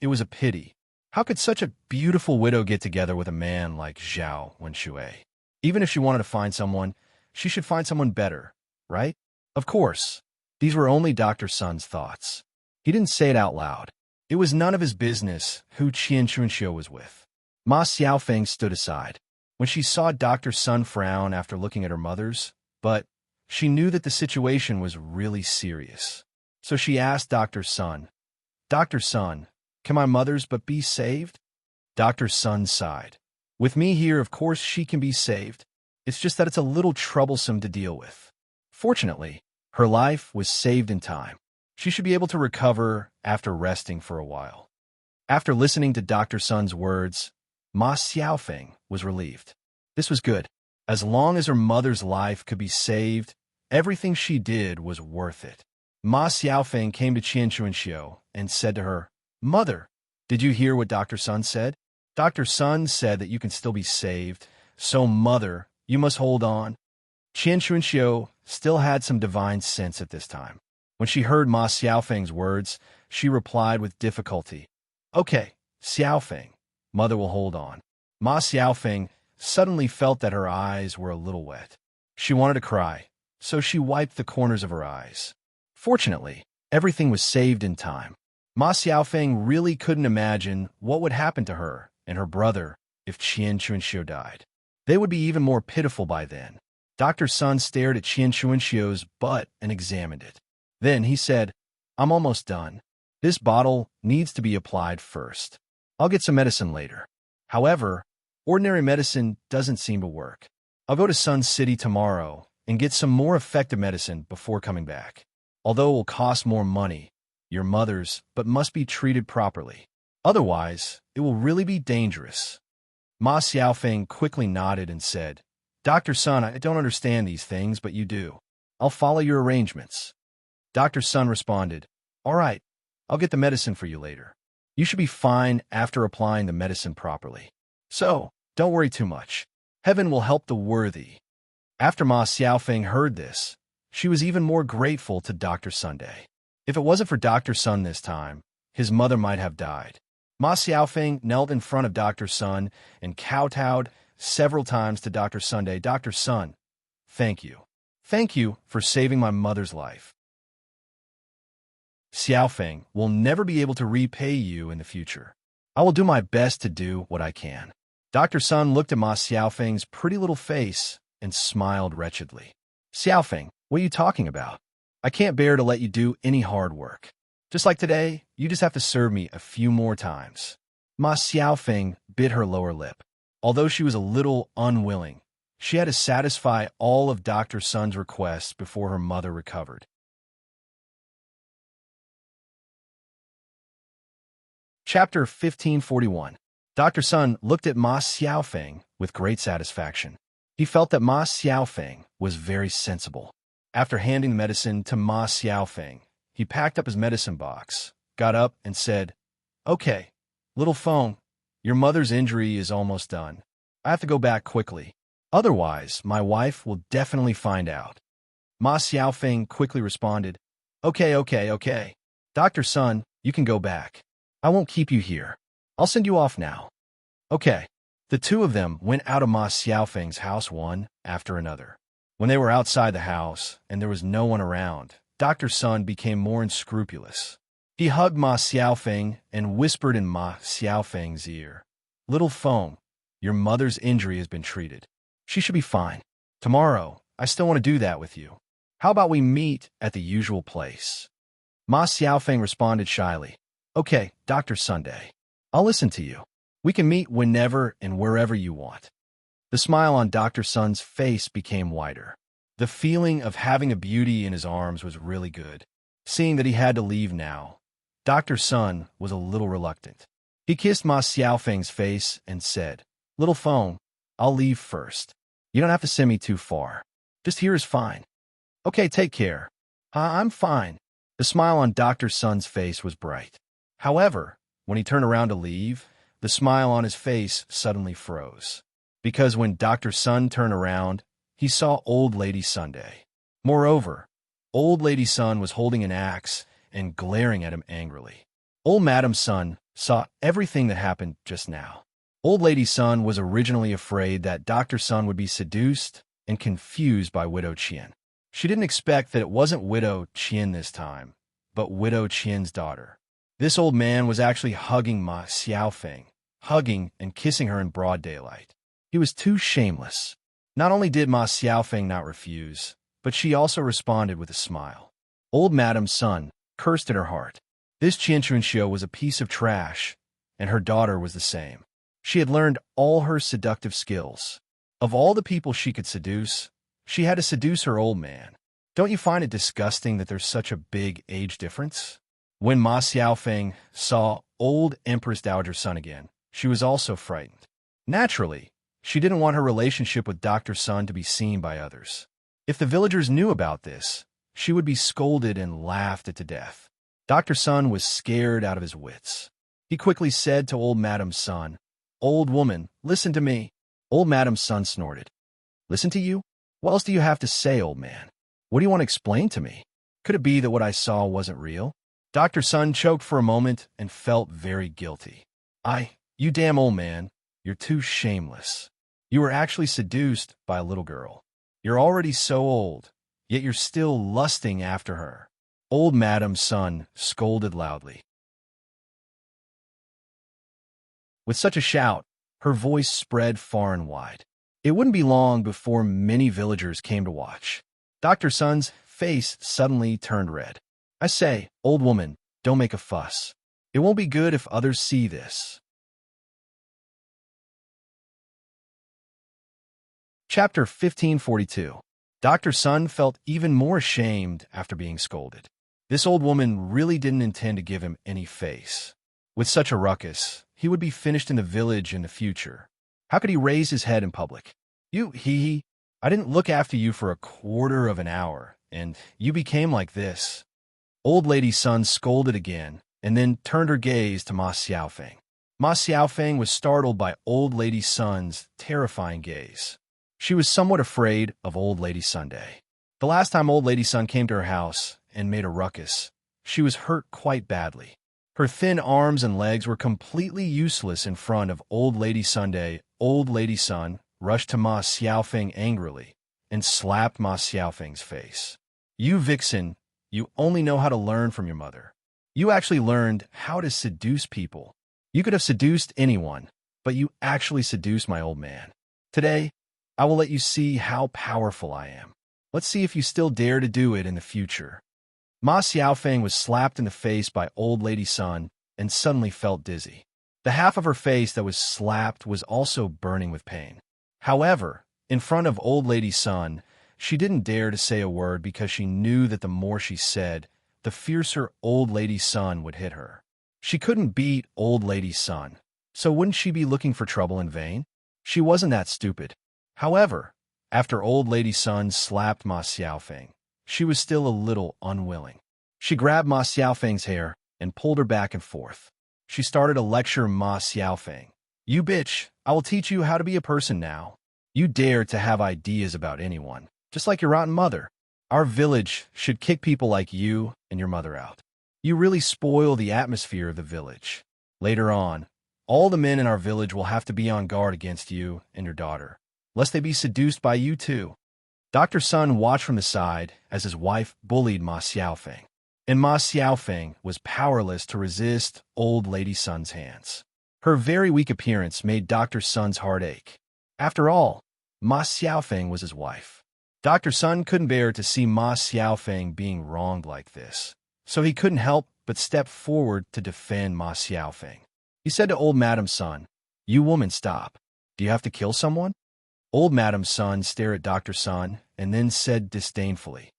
it was a pity. How could such a beautiful widow get together with a man like Zhao Wenshui? Even if she wanted to find someone, she should find someone better, right? Of course, these were only Dr. Sun's thoughts. He didn't say it out loud. It was none of his business who Qian Chunxiu was with. Ma Xiaofeng stood aside. When she saw Dr. Sun frown after looking at her mother's, but she knew that the situation was really serious. So she asked Dr. Sun, "Dr. Sun, can my mother's but be saved?" Dr. Sun sighed. "With me here, of course she can be saved. It's just that it's a little troublesome to deal with." Fortunately, her life was saved in time. She should be able to recover after resting for a while. After listening to Dr. Sun's words, Ma Xiaofeng was relieved. This was good. As long as her mother's life could be saved, everything she did was worth it. Ma Xiaofeng came to Qian Chunxiu and said to her, "Mother, did you hear what Dr. Sun said? Dr. Sun said that you can still be saved, so mother, you must hold on." Qian Chunxiu still had some divine sense at this time. When she heard Ma Xiaofeng's words, she replied with difficulty, "Okay, Xiaofeng, mother will hold on." Ma Xiaofeng suddenly felt that her eyes were a little wet. She wanted to cry, so she wiped the corners of her eyes. Fortunately, everything was saved in time. Ma Xiaofeng really couldn't imagine what would happen to her and her brother if Qian Chunxiu died. They would be even more pitiful by then. Dr. Sun stared at Qian Chunxiu's butt and examined it. Then he said, "I'm almost done. This bottle needs to be applied first. I'll get some medicine later. However, ordinary medicine doesn't seem to work. I'll go to Sun City tomorrow and get some more effective medicine before coming back. Although it will cost more money, your mother's, but must be treated properly. Otherwise, it will really be dangerous." Ma Xiaofeng quickly nodded and said, "Dr. Sun, I don't understand these things, but you do. I'll follow your arrangements." Dr. Sun responded, "All right, I'll get the medicine for you later. You should be fine after applying the medicine properly. So, don't worry too much. Heaven will help the worthy." After Ma Xiaofeng heard this, she was even more grateful to Dr. Sunday. If it wasn't for Dr. Sun this time, his mother might have died. Ma Xiaofeng knelt in front of Dr. Sun and kowtowed several times to Dr. Sunday. "Dr. Sun, thank you. Thank you for saving my mother's life. Xiaofeng will never be able to repay you in the future. I will do my best to do what I can." Dr. Sun looked at Ma Xiaofeng's pretty little face and smiled wretchedly. Xiaofeng, what are you talking about? I can't bear to let you do any hard work. Just like today, you just have to serve me a few more times. Ma Xiaofeng bit her lower lip. Although she was a little unwilling, she had to satisfy all of Dr. Sun's requests before her mother recovered. Chapter 1541. Dr. Sun looked at Ma Xiaofeng with great satisfaction. He felt that Ma Xiaofeng was very sensible. After handing the medicine to Ma Xiaofeng, he packed up his medicine box, got up, and said, "Okay, little Feng, your mother's injury is almost done. I have to go back quickly. Otherwise, my wife will definitely find out." Ma Xiaofeng quickly responded, Okay. Dr. Sun, you can go back. I won't keep you here. I'll send you off now." Okay. The two of them went out of Ma Xiaofeng's house one after another. When they were outside the house and there was no one around, Dr. Sun became more unscrupulous. He hugged Ma Xiaofeng and whispered in Ma Xiaofeng's ear, "Little Feng, your mother's injury has been treated. She should be fine. Tomorrow, I still want to do that with you. How about we meet at the usual place?" Ma Xiaofeng responded shyly, "Okay, Dr. Sunday. I'll listen to you. We can meet whenever and wherever you want." The smile on Dr. Sun's face became wider. The feeling of having a beauty in his arms was really good. Seeing that he had to leave now, Dr. Sun was a little reluctant. He kissed Ma Xiaofeng's face and said, "Little Feng, I'll leave first. You don't have to send me too far. Just here is fine." "Okay, take care." I'm fine." The smile on Dr. Sun's face was bright. However, when he turned around to leave, the smile on his face suddenly froze. Because when Dr. Sun turned around, he saw Old Lady Sunday. Moreover, Old Lady Sun was holding an axe and glaring at him angrily. Old Madam Sun saw everything that happened just now. Old Lady Sun was originally afraid that Dr. Sun would be seduced and confused by Widow Qian. She didn't expect that it wasn't Widow Qian this time, but Widow Qian's daughter. This old man was actually hugging Ma Xiaofeng, hugging and kissing her in broad daylight. He was too shameless. Not only did Ma Xiaofeng not refuse, but she also responded with a smile. Old Madam Sun cursed in her heart. This Qian Chunxiu was a piece of trash, and her daughter was the same. She had learned all her seductive skills. Of all the people she could seduce, she had to seduce her old man. Don't you find it disgusting that there's such a big age difference? When Ma Xiaofeng saw old Empress Dowager Sun again, she was also frightened. Naturally, she didn't want her relationship with Dr. Sun to be seen by others. If the villagers knew about this, she would be scolded and laughed at to death. Dr. Sun was scared out of his wits. He quickly said to old Madam Sun, "Old woman, listen to me." Old Madam Sun snorted. "Listen to you? What else do you have to say, old man? What do you want to explain to me? Could it be that what I saw wasn't real?" Dr. Sun choked for a moment and felt very guilty. You damn old man, you're too shameless. You were actually seduced by a little girl. You're already so old, yet you're still lusting after her." Old Madam Sun scolded loudly. With such a shout, her voice spread far and wide. It wouldn't be long before many villagers came to watch. Dr. Sun's face suddenly turned red. "I say, old woman, don't make a fuss. It won't be good if others see this." Chapter 1542. Dr. Sun felt even more ashamed after being scolded. This old woman really didn't intend to give him any face. With such a ruckus, he would be finished in the village in the future. How could he raise his head in public? I didn't look after you for a quarter of an hour, and you became like this." Old Lady Sun scolded again, and then turned her gaze to Ma Xiaofeng. Ma Xiaofeng was startled by Old Lady Sun's terrifying gaze. She was somewhat afraid of Old Lady Sunday. The last time Old Lady Sun came to her house and made a ruckus, she was hurt quite badly. Her thin arms and legs were completely useless in front of Old Lady Sunday. Old Lady Sun rushed to Ma Xiaofeng angrily and slapped Ma Xiaofeng's face. "You vixen, you only know how to learn from your mother. You actually learned how to seduce people. You could have seduced anyone. but you actually seduced my old man. Today, I will let you see how powerful I am. Let's see if you still dare to do it in the future." Ma Xiaofeng was slapped in the face by Old Lady Sun and suddenly felt dizzy. The half of her face that was slapped was also burning with pain. However, in front of Old Lady Sun, she didn't dare to say a word because she knew that the more she said, the fiercer Old Lady Sun would hit her. She couldn't beat Old Lady Sun, so wouldn't she be looking for trouble in vain? She wasn't that stupid. However, after Old Lady Sun slapped Ma Xiaofeng, she was still a little unwilling. She grabbed Ma Xiaofeng's hair and pulled her back and forth. She started to lecture Ma Xiaofeng. "You bitch, I will teach you how to be a person now. You dare to have ideas about anyone, just like your rotten mother. Our village should kick people like you and your mother out. You really spoil the atmosphere of the village. Later on, all the men in our village will have to be on guard against you and your daughter, lest they be seduced by you too." Dr. Sun watched from the side as his wife bullied Ma Xiaofeng, and Ma Xiaofeng was powerless to resist Old Lady Sun's hands. Her very weak appearance made Dr. Sun's heart ache. After all, Ma Xiaofeng was his wife. Dr. Sun couldn't bear to see Ma Xiaofeng being wronged like this, so he couldn't help but step forward to defend Ma Xiaofeng. He said to Old Madam Sun, "You woman, stop. Do you have to kill someone?" Old Madam Sun stared at Dr. Sun and then said disdainfully,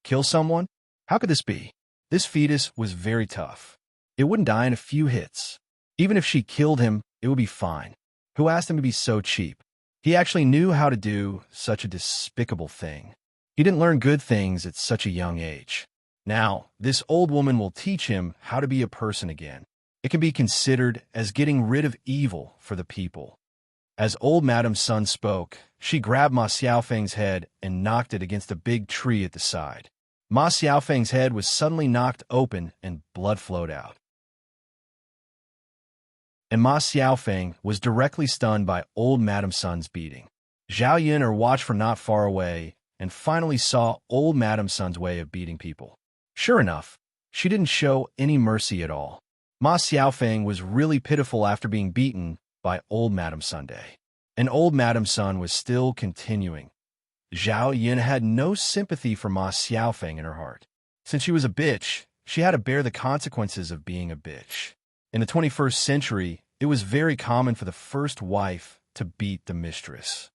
"Kill someone? How could this be? This fetus was very tough. It wouldn't die in a few hits. Even if she killed him, it would be fine. Who asked him to be so cheap? He actually knew how to do such a despicable thing. He didn't learn good things at such a young age. Now, this old woman will teach him how to be a person again. It can be considered as getting rid of evil for the people." As Old Madam Sun spoke, she grabbed Ma Xiaofeng's head and knocked it against a big tree at the side. Ma Xiaofeng's head was suddenly knocked open and blood flowed out. And Ma Xiaofeng was directly stunned by Old Madam Sun's beating. Zhao Yun'er watched from not far away and finally saw Old Madam Sun's way of beating people. Sure enough, she didn't show any mercy at all. Ma Xiaofeng was really pitiful after being beaten by Old Madam Sunday. And Old Madam Sun was still continuing. Zhao Yun had no sympathy for Ma Xiaofeng in her heart. Since she was a bitch, she had to bear the consequences of being a bitch. In the 21st century, it was very common for the first wife to beat the mistress.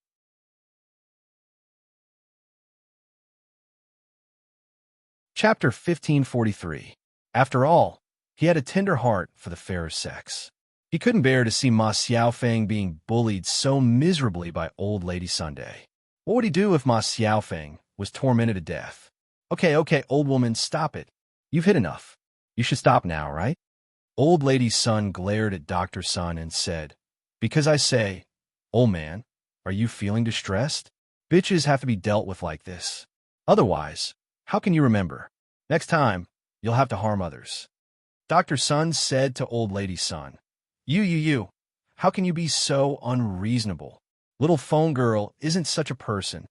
Chapter 1543. After all, he had a tender heart for the fairer sex. He couldn't bear to see Ma Xiaofeng being bullied so miserably by Old Lady Sunday. What would he do if Ma Xiaofeng was tormented to death? Okay, old woman, stop it. You've hit enough. You should stop now, right? Old Lady Sun glared at Dr. Sun and said, "Because I say, old man, are you feeling distressed? Bitches have to be dealt with like this. Otherwise, how can you remember? Next time, you'll have to harm others." Dr. Sun said to Old Lady Sun, You, how can you be so unreasonable? Little phone girl isn't such a person."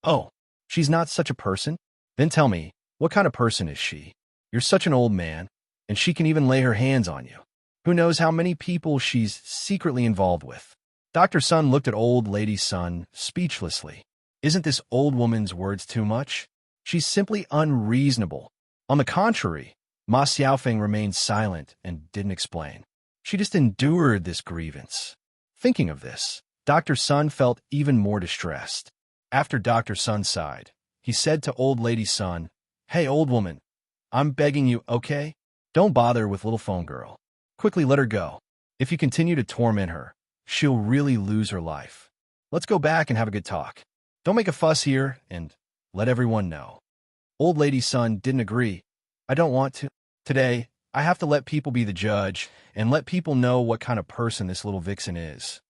"Oh, she's not such a person? Then tell me, what kind of person is she? You're such an old man, and she can even lay her hands on you. Who knows how many people she's secretly involved with?" Dr. Sun looked at Old Lady Sun speechlessly. Isn't this old woman's words too much? She's simply unreasonable. On the contrary, Ma Xiaofeng remained silent and didn't explain. She just endured this grievance. Thinking of this, Dr. Sun felt even more distressed. After Dr. Sun sighed, he said to Old Lady Sun, "Hey, old woman, I'm begging you, okay? Don't bother with little phone girl. Quickly let her go. If you continue to torment her, she'll really lose her life. Let's go back and have a good talk. Don't make a fuss here and let everyone know." Old Lady Sun didn't agree. "I don't want to. Today, I have to let people be the judge and let people know what kind of person this little vixen is."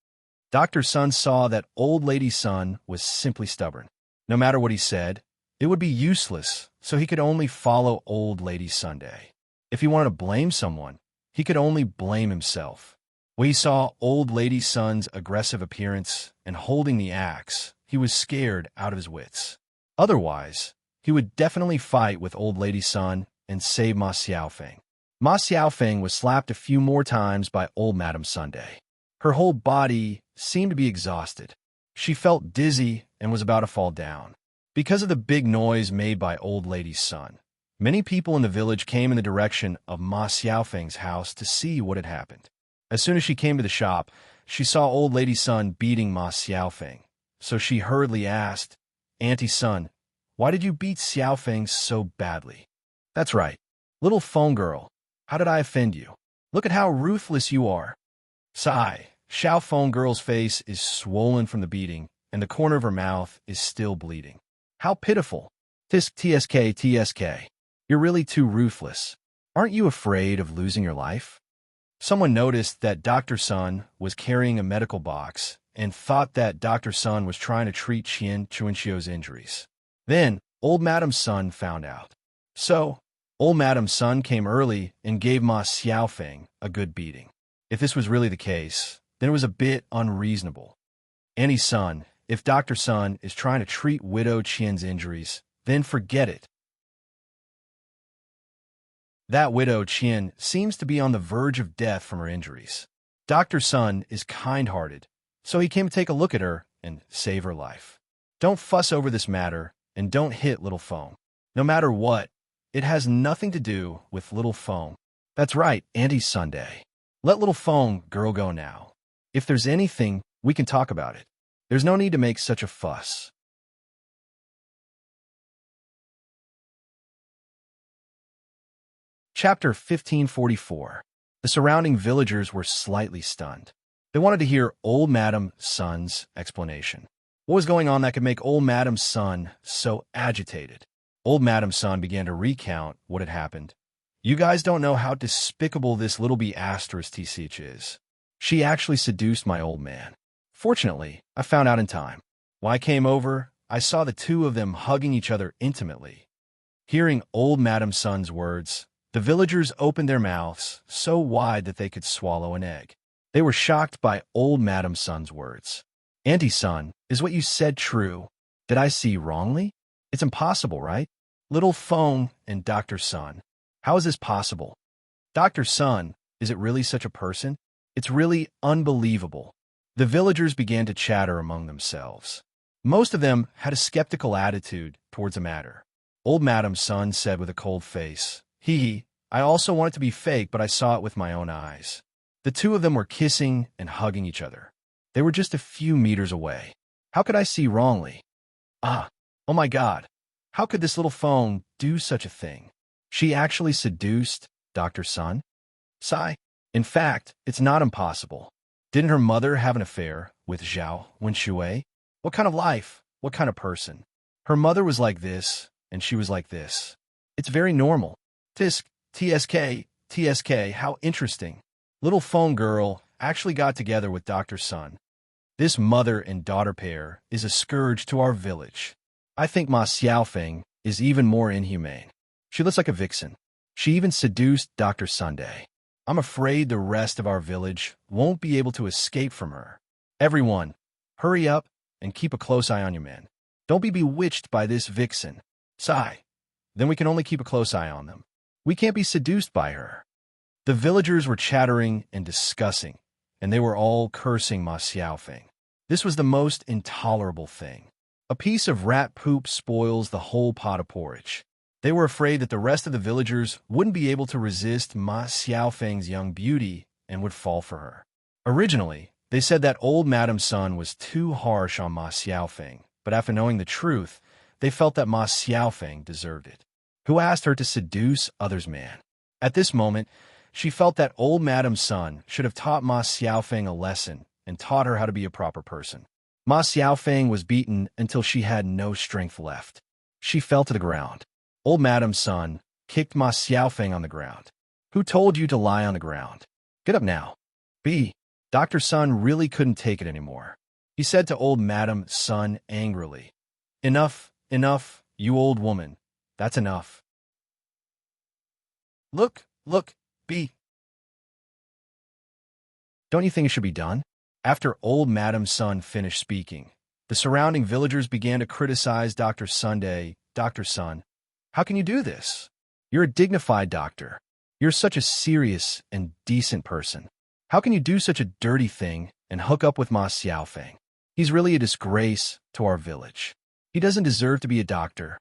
Dr. Sun saw that Old Lady Sun was simply stubborn. No matter what he said, it would be useless, so he could only follow Old Lady Sunday. If he wanted to blame someone, he could only blame himself. When he saw Old Lady Sun's aggressive appearance and holding the axe, he was scared out of his wits. Otherwise, he would definitely fight with Old Lady Sun and save Ma Xiaofeng. Ma Xiaofeng was slapped a few more times by Old Madam Sunday. Her whole body seemed to be exhausted. She felt dizzy and was about to fall down. Because of the big noise made by Old Lady's son, many people in the village came in the direction of Ma Xiaofeng's house to see what had happened. As soon as she came to the shop, she saw Old Lady's son beating Ma Xiaofeng. So she hurriedly asked, "Auntie Son, why did you beat Xiaofeng so badly?" "That's right. Little phone girl, how did I offend you? Look at how ruthless you are." Sigh. Xiao phone girl's face is swollen from the beating, and the corner of her mouth is still bleeding. How pitiful. Tisk tsk tsk. You're really too ruthless. Aren't you afraid of losing your life? Someone noticed that Dr. Sun was carrying a medical box and thought that Dr. Sun was trying to treat Qian Chuanxio's injuries. Then, old Madam Sun found out. So, old Madam Sun came early and gave Ma Xiaofeng a good beating. If this was really the case, then it was a bit unreasonable. Auntie Sun, if Dr. Sun is trying to treat Widow Qian's injuries, then forget it. That Widow Qian seems to be on the verge of death from her injuries. Dr. Sun is kind-hearted, so he came to take a look at her and save her life. Don't fuss over this matter, and don't hit Little Phone. No matter what, it has nothing to do with Little Phone. That's right, Auntie Sunday. Let Little Phone girl go now. If there's anything, we can talk about it. There's no need to make such a fuss. Chapter 1544. The surrounding villagers were slightly stunned. They wanted to hear Old Madam Sun's explanation. What was going on that could make Old Madam Sun so agitated? Old Madam Sun began to recount what had happened. You guys don't know how despicable this little bee asterisk TCH is. She actually seduced my old man. Fortunately, I found out in time. When I came over, I saw the two of them hugging each other intimately. Hearing Old Madam Sun's words, the villagers opened their mouths so wide that they could swallow an egg. They were shocked by Old Madam Sun's words. Auntie Sun, is what you said true? Did I see wrongly? It's impossible, right? Little Phone and Dr. Sun. How is this possible? Dr. Sun, is it really such a person? It's really unbelievable. The villagers began to chatter among themselves. Most of them had a skeptical attitude towards the matter. Old Madam Sun said with a cold face, "Hee, I also want it to be fake, but I saw it with my own eyes." The two of them were kissing and hugging each other. They were just a few meters away. How could I see wrongly? Oh my God. How could this Little Phone do such a thing? She actually seduced Dr. Sun? Sigh. In fact, it's not impossible. Didn't her mother have an affair with Zhao Wenshui? What kind of life? What kind of person? Her mother was like this, and she was like this. It's very normal. Tisk, tsk, how interesting. Little Phone girl actually got together with Dr. Sun. This mother and daughter pair is a scourge to our village. I think Ma Xiaofeng is even more inhumane. She looks like a vixen. She even seduced Dr. Sunday. I'm afraid the rest of our village won't be able to escape from her. Everyone, hurry up and keep a close eye on your men. Don't be bewitched by this vixen. Sigh. Then we can only keep a close eye on them. We can't be seduced by her. The villagers were chattering and discussing, and they were all cursing Ma Xiaofeng. This was the most intolerable thing. A piece of rat poop spoils the whole pot of porridge. They were afraid that the rest of the villagers wouldn't be able to resist Ma Xiaofeng's young beauty and would fall for her. Originally, they said that Old Madam Sun was too harsh on Ma Xiaofeng, but after knowing the truth, they felt that Ma Xiaofeng deserved it. Who asked her to seduce others' man? At this moment, she felt that Old Madam Sun should have taught Ma Xiaofeng a lesson and taught her how to be a proper person. Ma Xiaofeng was beaten until she had no strength left. She fell to the ground. Old Madam Sun kicked Ma Xiaofeng on the ground. Who told you to lie on the ground? Get up now. Dr. Sun really couldn't take it anymore. He said to Old Madam Sun angrily, Enough, you old woman. That's enough. Look, B. Don't you think it should be done? After Old Madam Sun finished speaking, the surrounding villagers began to criticize Dr. Sunday. Dr. Sun, how can you do this? You're a dignified doctor. You're such a serious and decent person. How can you do such a dirty thing and hook up with Ma Xiaofeng? He's really a disgrace to our village. He doesn't deserve to be a doctor.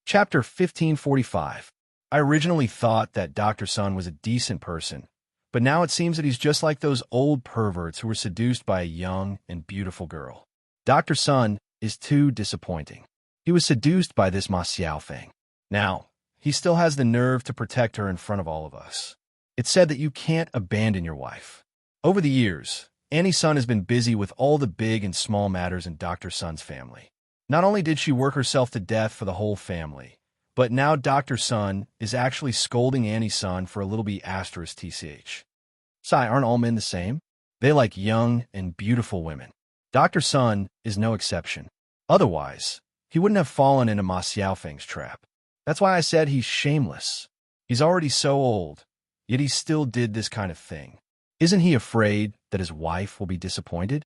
Chapter 1545. I originally thought that Dr. Sun was a decent person, but now it seems that he's just like those old perverts who were seduced by a young and beautiful girl. Dr. Sun is too disappointing. He was seduced by this Ma Xiaofeng. Now, he still has the nerve to protect her in front of all of us. It's said that you can't abandon your wife. Over the years, Annie Sun has been busy with all the big and small matters in Dr. Sun's family. Not only did she work herself to death for the whole family, but now Dr. Sun is actually scolding Annie Sun for a little b****. Sai, aren't all men the same? They like young and beautiful women. Dr. Sun is no exception. Otherwise, he wouldn't have fallen into Ma Xiaofeng's trap. That's why I said he's shameless. He's already so old, yet he still did this kind of thing. Isn't he afraid that his wife will be disappointed?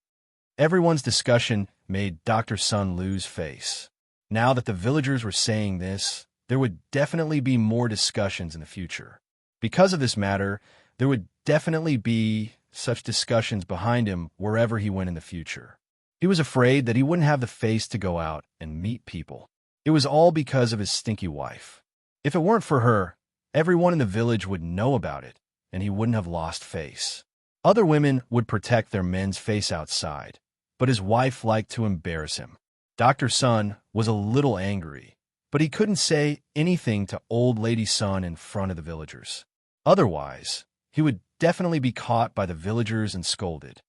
Everyone's discussion made Dr. Sun lose face. Now that the villagers were saying this, there would definitely be more discussions in the future. Because of this matter, there would definitely be such discussions behind him wherever he went in the future. He was afraid that he wouldn't have the face to go out and meet people. It was all because of his stinky wife. If it weren't for her, everyone in the village would know about it, and he wouldn't have lost face. Other women would protect their men's face outside, but his wife liked to embarrass him. Dr. Sun was a little angry, but he couldn't say anything to Old Lady Sun in front of the villagers. Otherwise, he would definitely be caught by the villagers and scolded.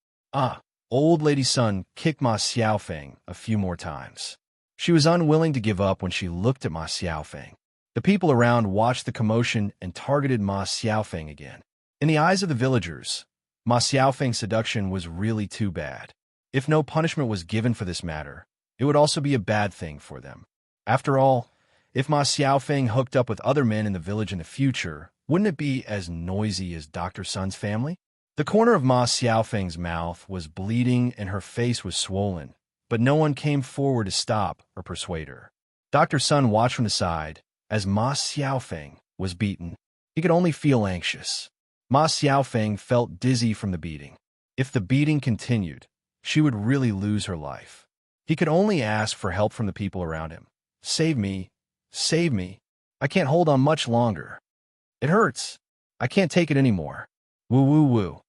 Old Lady Sun kicked Ma Xiaofeng a few more times. She was unwilling to give up when she looked at Ma Xiaofeng. The people around watched the commotion and targeted Ma Xiaofeng again. In the eyes of the villagers, Ma Xiaofeng's seduction was really too bad. If no punishment was given for this matter, it would also be a bad thing for them. After all, if Ma Xiaofeng hooked up with other men in the village in the future, wouldn't it be as noisy as Dr. Sun's family? The corner of Ma Xiaofeng's mouth was bleeding and her face was swollen, but no one came forward to stop or persuade her. Dr. Sun watched from the side as Ma Xiaofeng was beaten. He could only feel anxious. Ma Xiaofeng felt dizzy from the beating. If the beating continued, she would really lose her life. He could only ask for help from the people around him. Save me. Save me. I can't hold on much longer. It hurts. I can't take it anymore. Woo woo woo.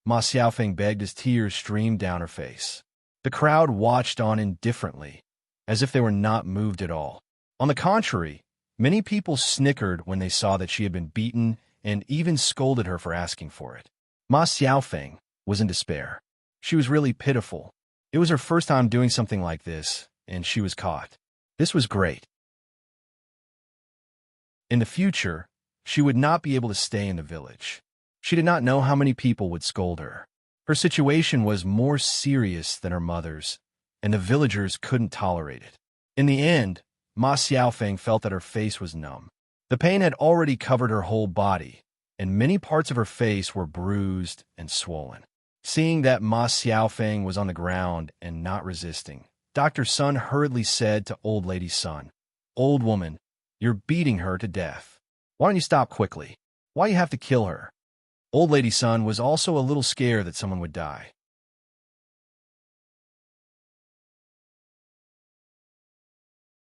Ma Xiaofeng begged as tears streamed down her face. The crowd watched on indifferently, as if they were not moved at all. On the contrary, many people snickered when they saw that she had been beaten and even scolded her for asking for it. Ma Xiaofeng was in despair. She was really pitiful. It was her first time doing something like this, and she was caught. This was great. In the future, she would not be able to stay in the village. She did not know how many people would scold her. Her situation was more serious than her mother's, and the villagers couldn't tolerate it. In the end, Ma Xiaofeng felt that her face was numb. The pain had already covered her whole body, and many parts of her face were bruised and swollen. Seeing that Ma Xiaofeng was on the ground and not resisting, Dr. Sun hurriedly said to Old Lady Sun, "Old woman, you're beating her to death. Why don't you stop quickly? Why you have to kill her?" Old Lady Sun was also a little scared that someone would die.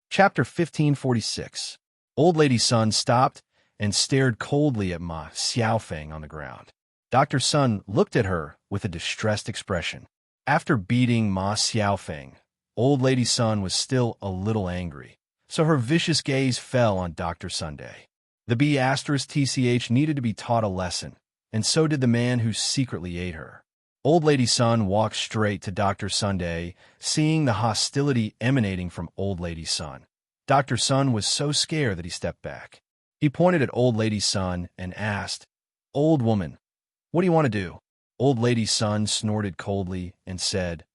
Chapter 1546. Old Lady Sun stopped and stared coldly at Ma Xiaofeng on the ground. Dr. Sun looked at her with a distressed expression. After beating Ma Xiaofeng, Old Lady Sun was still a little angry, so her vicious gaze fell on Dr. Sunday. The B***TCH needed to be taught a lesson, and so did the man who secretly ate her. Old Lady Sun walked straight to Dr. Sunday, seeing the hostility emanating from Old Lady Sun. Dr. Sun was so scared that he stepped back. He pointed at Old Lady Sun and asked, "Old woman, what do you want to do?" Old Lady Sun snorted coldly and said,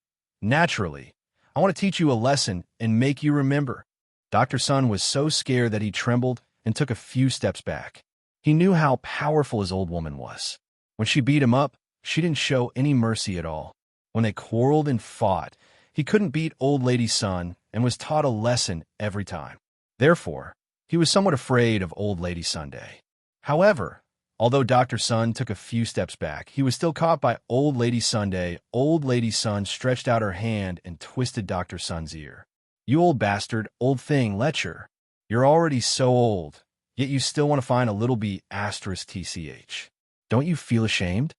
"Naturally, I want to teach you a lesson and make you remember." Dr. Sun was so scared that he trembled and took a few steps back. He knew how powerful his old woman was. When she beat him up, she didn't show any mercy at all. When they quarreled and fought, he couldn't beat Old Lady Sun and was taught a lesson every time. Therefore, He was somewhat afraid of Old Lady Sunday. However, although Dr. Sun took a few steps back, he was still caught by Old Lady Sunday. Old Lady Sun stretched out her hand and twisted Dr. Sun's ear. "You old bastard, old thing, lecher. You're already so old, yet you still want to find a little b******. Don't you feel ashamed?"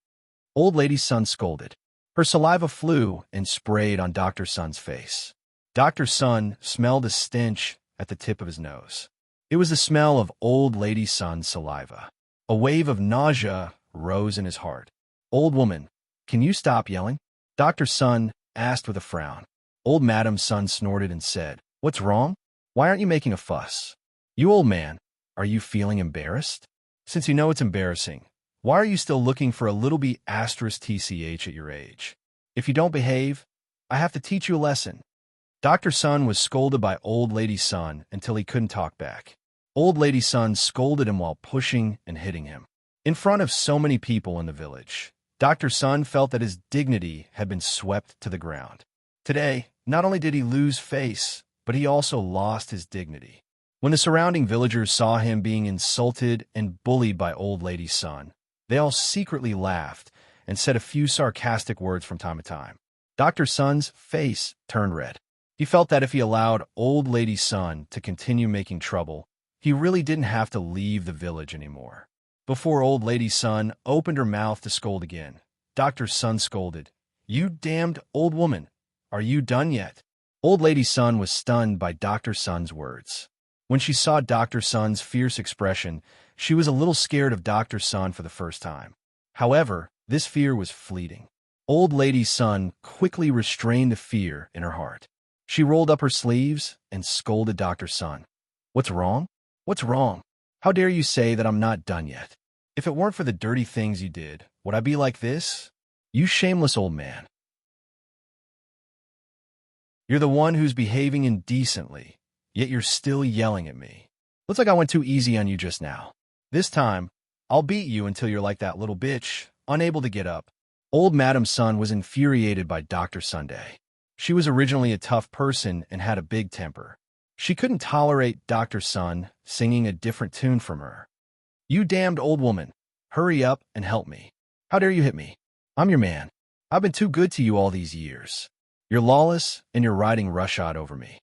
Old Lady Sun scolded. Her saliva flew and sprayed on Dr. Sun's face. Dr. Sun smelled a stench at the tip of his nose. It was the smell of Old Lady Sun's saliva. A wave of nausea rose in his heart. "Old woman, can you stop yelling?" Dr. Sun asked with a frown. Old Madam Sun snorted and said, "What's wrong? Why aren't you making a fuss? You old man, are you feeling embarrassed? Since you know it's embarrassing, why are you still looking for a little b***** at your age? If you don't behave, I have to teach you a lesson." Dr. Sun was scolded by Old Lady Sun until he couldn't talk back. Old Lady Sun scolded him while pushing and hitting him. In front of so many people in the village, Dr. Sun felt that his dignity had been swept to the ground. Today, not only did he lose face, but he also lost his dignity. When the surrounding villagers saw him being insulted and bullied by Old Lady Sun, they all secretly laughed and said a few sarcastic words from time to time. Dr. Sun's face turned red. He felt that if he allowed Old Lady Sun to continue making trouble, he really didn't have to leave the village anymore. Before Old Lady Sun opened her mouth to scold again, Dr. Sun scolded, "You damned old woman, are you done yet?" Old Lady Sun was stunned by Dr. Sun's words. When she saw Dr. Sun's fierce expression, she was a little scared of Dr. Sun for the first time. However, this fear was fleeting. Old Lady Sun quickly restrained the fear in her heart. She rolled up her sleeves and scolded Dr. Sun. "What's wrong? What's wrong? How dare you say that I'm not done yet? If it weren't for the dirty things you did, would I be like this? You shameless old man. You're the one who's behaving indecently, yet you're still yelling at me. Looks like I went too easy on you just now. This time, I'll beat you until you're like that little bitch, unable to get up." Old Madam Sun was infuriated by Dr. Sunday. She was originally a tough person and had a big temper. She couldn't tolerate Dr. Sun singing a different tune from her. "You damned old woman, hurry up and help me. How dare you hit me? I'm your man. I've been too good to you all these years. You're lawless and you're riding roughshod over me."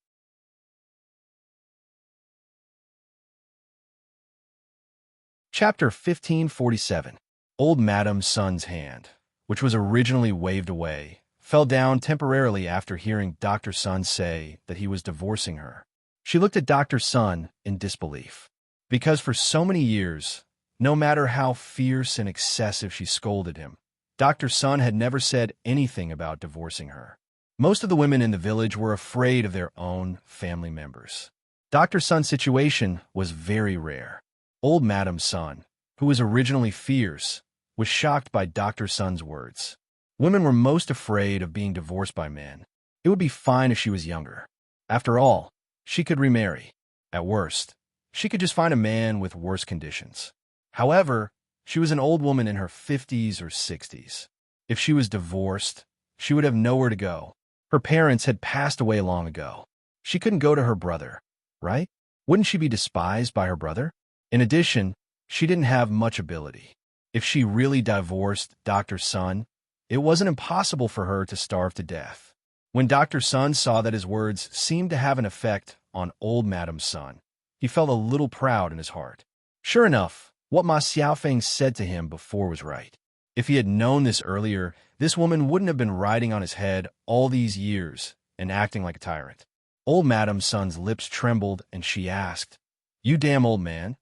Chapter 1547. Old Madam Sun's hand, which was originally waved away, fell down temporarily after hearing Dr. Sun say that he was divorcing her. She looked at Dr. Sun in disbelief. Because for so many years, no matter how fierce and excessive she scolded him, Dr. Sun had never said anything about divorcing her. Most of the women in the village were afraid of their own family members. Dr. Sun's situation was very rare. Old Madam Sun, who was originally fierce, was shocked by Dr. Sun's words. Women were most afraid of being divorced by men. It would be fine if she was younger. After all, she could remarry. At worst, she could just find a man with worse conditions. However, she was an old woman in her 50s or 60s. If she was divorced, she would have nowhere to go. Her parents had passed away long ago. She couldn't go to her brother, right? Wouldn't she be despised by her brother? In addition, she didn't have much ability. If she really divorced Dr. Sun, it wasn't impossible for her to starve to death. When Dr. Sun saw that his words seemed to have an effect on Old Madam Sun, he felt a little proud in his heart. Sure enough, what Ma Xiaofeng said to him before was right. If he had known this earlier, this woman wouldn't have been riding on his head all these years and acting like a tyrant. Old Madam Sun's lips trembled and she asked, "You damn old man,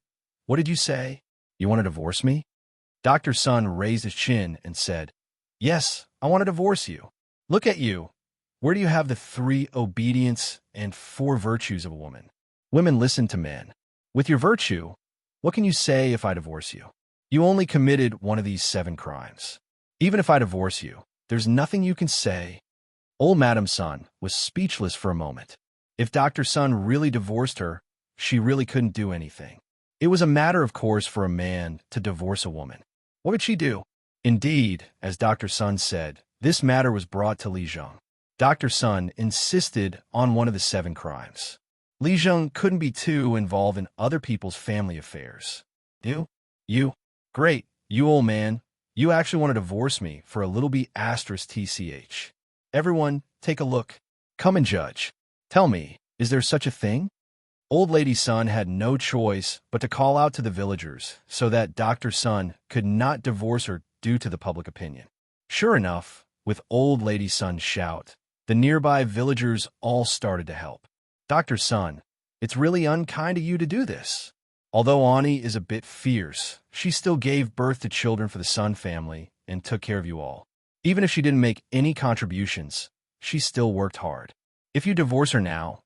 what did you say? You want to divorce me?" Dr. Sun raised his chin and said, "Yes, I want to divorce you. Look at you. Where do you have the 3 obedience and 4 virtues of a woman? Women listen to men. With your virtue, what can you say if I divorce you? You only committed one of these 7 crimes. Even if I divorce you, there's nothing you can say." Old Madam Sun was speechless for a moment. If Dr. Sun really divorced her, she really couldn't do anything. It was a matter of course for a man to divorce a woman. What could she do? Indeed, as Dr. Sun said, this matter was brought to Li Zheng. Dr. Sun insisted on one of the 7 crimes. Li Zheng couldn't be too involved in other people's family affairs. You? Great, you old man. You actually want to divorce me for a little b asterisk tch. Everyone, take a look. Come and judge. Tell me, is there such a thing? Old Lady Sun had no choice but to call out to the villagers so that Dr. Sun could not divorce her due to the public opinion. Sure enough, with Old Lady Sun's shout, the nearby villagers all started to help. Dr. Sun, it's really unkind of you to do this. Although Ani is a bit fierce, she still gave birth to children for the Sun family and took care of you all. Even if she didn't make any contributions, she still worked hard. If you divorce her now,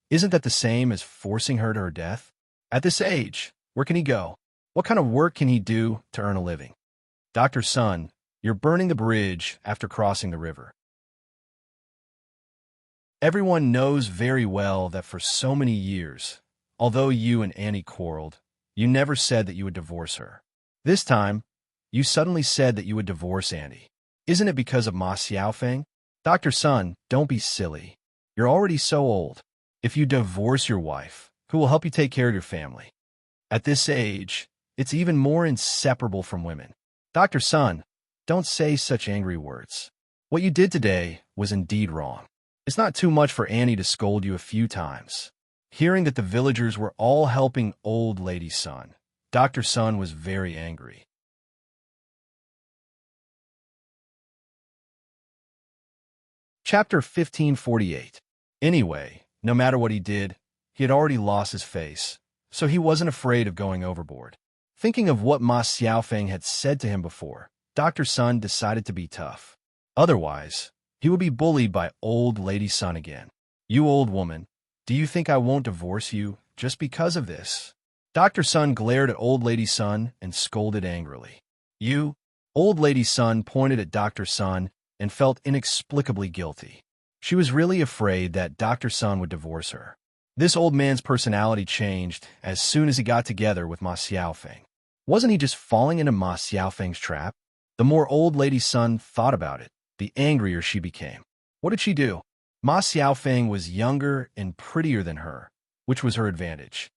isn't that the same as forcing her to her death? At this age, where can he go? What kind of work can he do to earn a living? Dr. Sun, you're burning the bridge after crossing the river. Everyone knows very well that for so many years, although you and Annie quarreled, you never said that you would divorce her. This time, you suddenly said that you would divorce Annie. Isn't it because of Ma Xiaofeng? Dr. Sun, don't be silly. You're already so old. If you divorce your wife, who will help you take care of your family? At this age, it's even more inseparable from women. Dr. Sun, don't say such angry words. What you did today was indeed wrong. It's not too much for Annie to scold you a few times. Hearing that the villagers were all helping Old Lady Sun, Dr. Sun was very angry. Chapter 1548. Anyway, no matter what he did, he had already lost his face, so he wasn't afraid of going overboard. Thinking of what Ma Xiaofeng had said to him before, Dr. Sun decided to be tough. Otherwise, he would be bullied by Old Lady Sun again. You old woman, do you think I won't divorce you just because of this? Dr. Sun glared at Old Lady Sun and scolded angrily. You? Old Lady Sun pointed at Dr. Sun and felt inexplicably guilty. She was really afraid that Dr. Sun would divorce her. This old man's personality changed as soon as he got together with Ma Xiaofeng. Wasn't he just falling into Ma Xiaofeng's trap? The more Old Lady Sun thought about it, the angrier she became. What did she do? Ma Xiaofeng was younger and prettier than her, which was her advantage.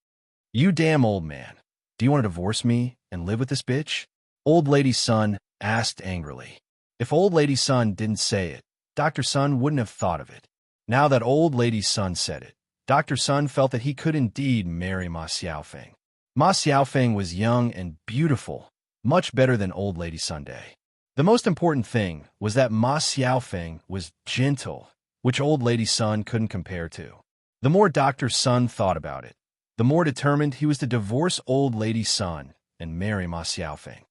You damn old man. Do you want to divorce me and live with this bitch? Old Lady Sun asked angrily. If Old Lady Sun didn't say it, Dr. Sun wouldn't have thought of it. Now that Old Lady Sun said it, Dr. Sun felt that he could indeed marry Ma Xiaofeng. Ma Xiaofeng was young and beautiful, much better than Old Lady Sunday. The most important thing was that Ma Xiaofeng was gentle, which Old Lady Sun couldn't compare to. The more Dr. Sun thought about it, the more determined he was to divorce Old Lady Sun and marry Ma Xiaofeng.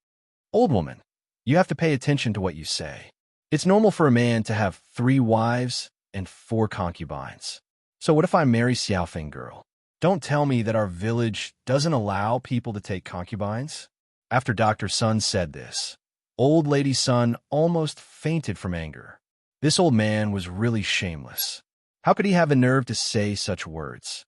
Old woman, you have to pay attention to what you say. It's normal for a man to have 3 wives and 4 concubines. So what if I marry Xiaofeng girl? Don't tell me that our village doesn't allow people to take concubines? After Dr. Sun said this, Old Lady Sun almost fainted from anger. This old man was really shameless. How could he have the nerve to say such words?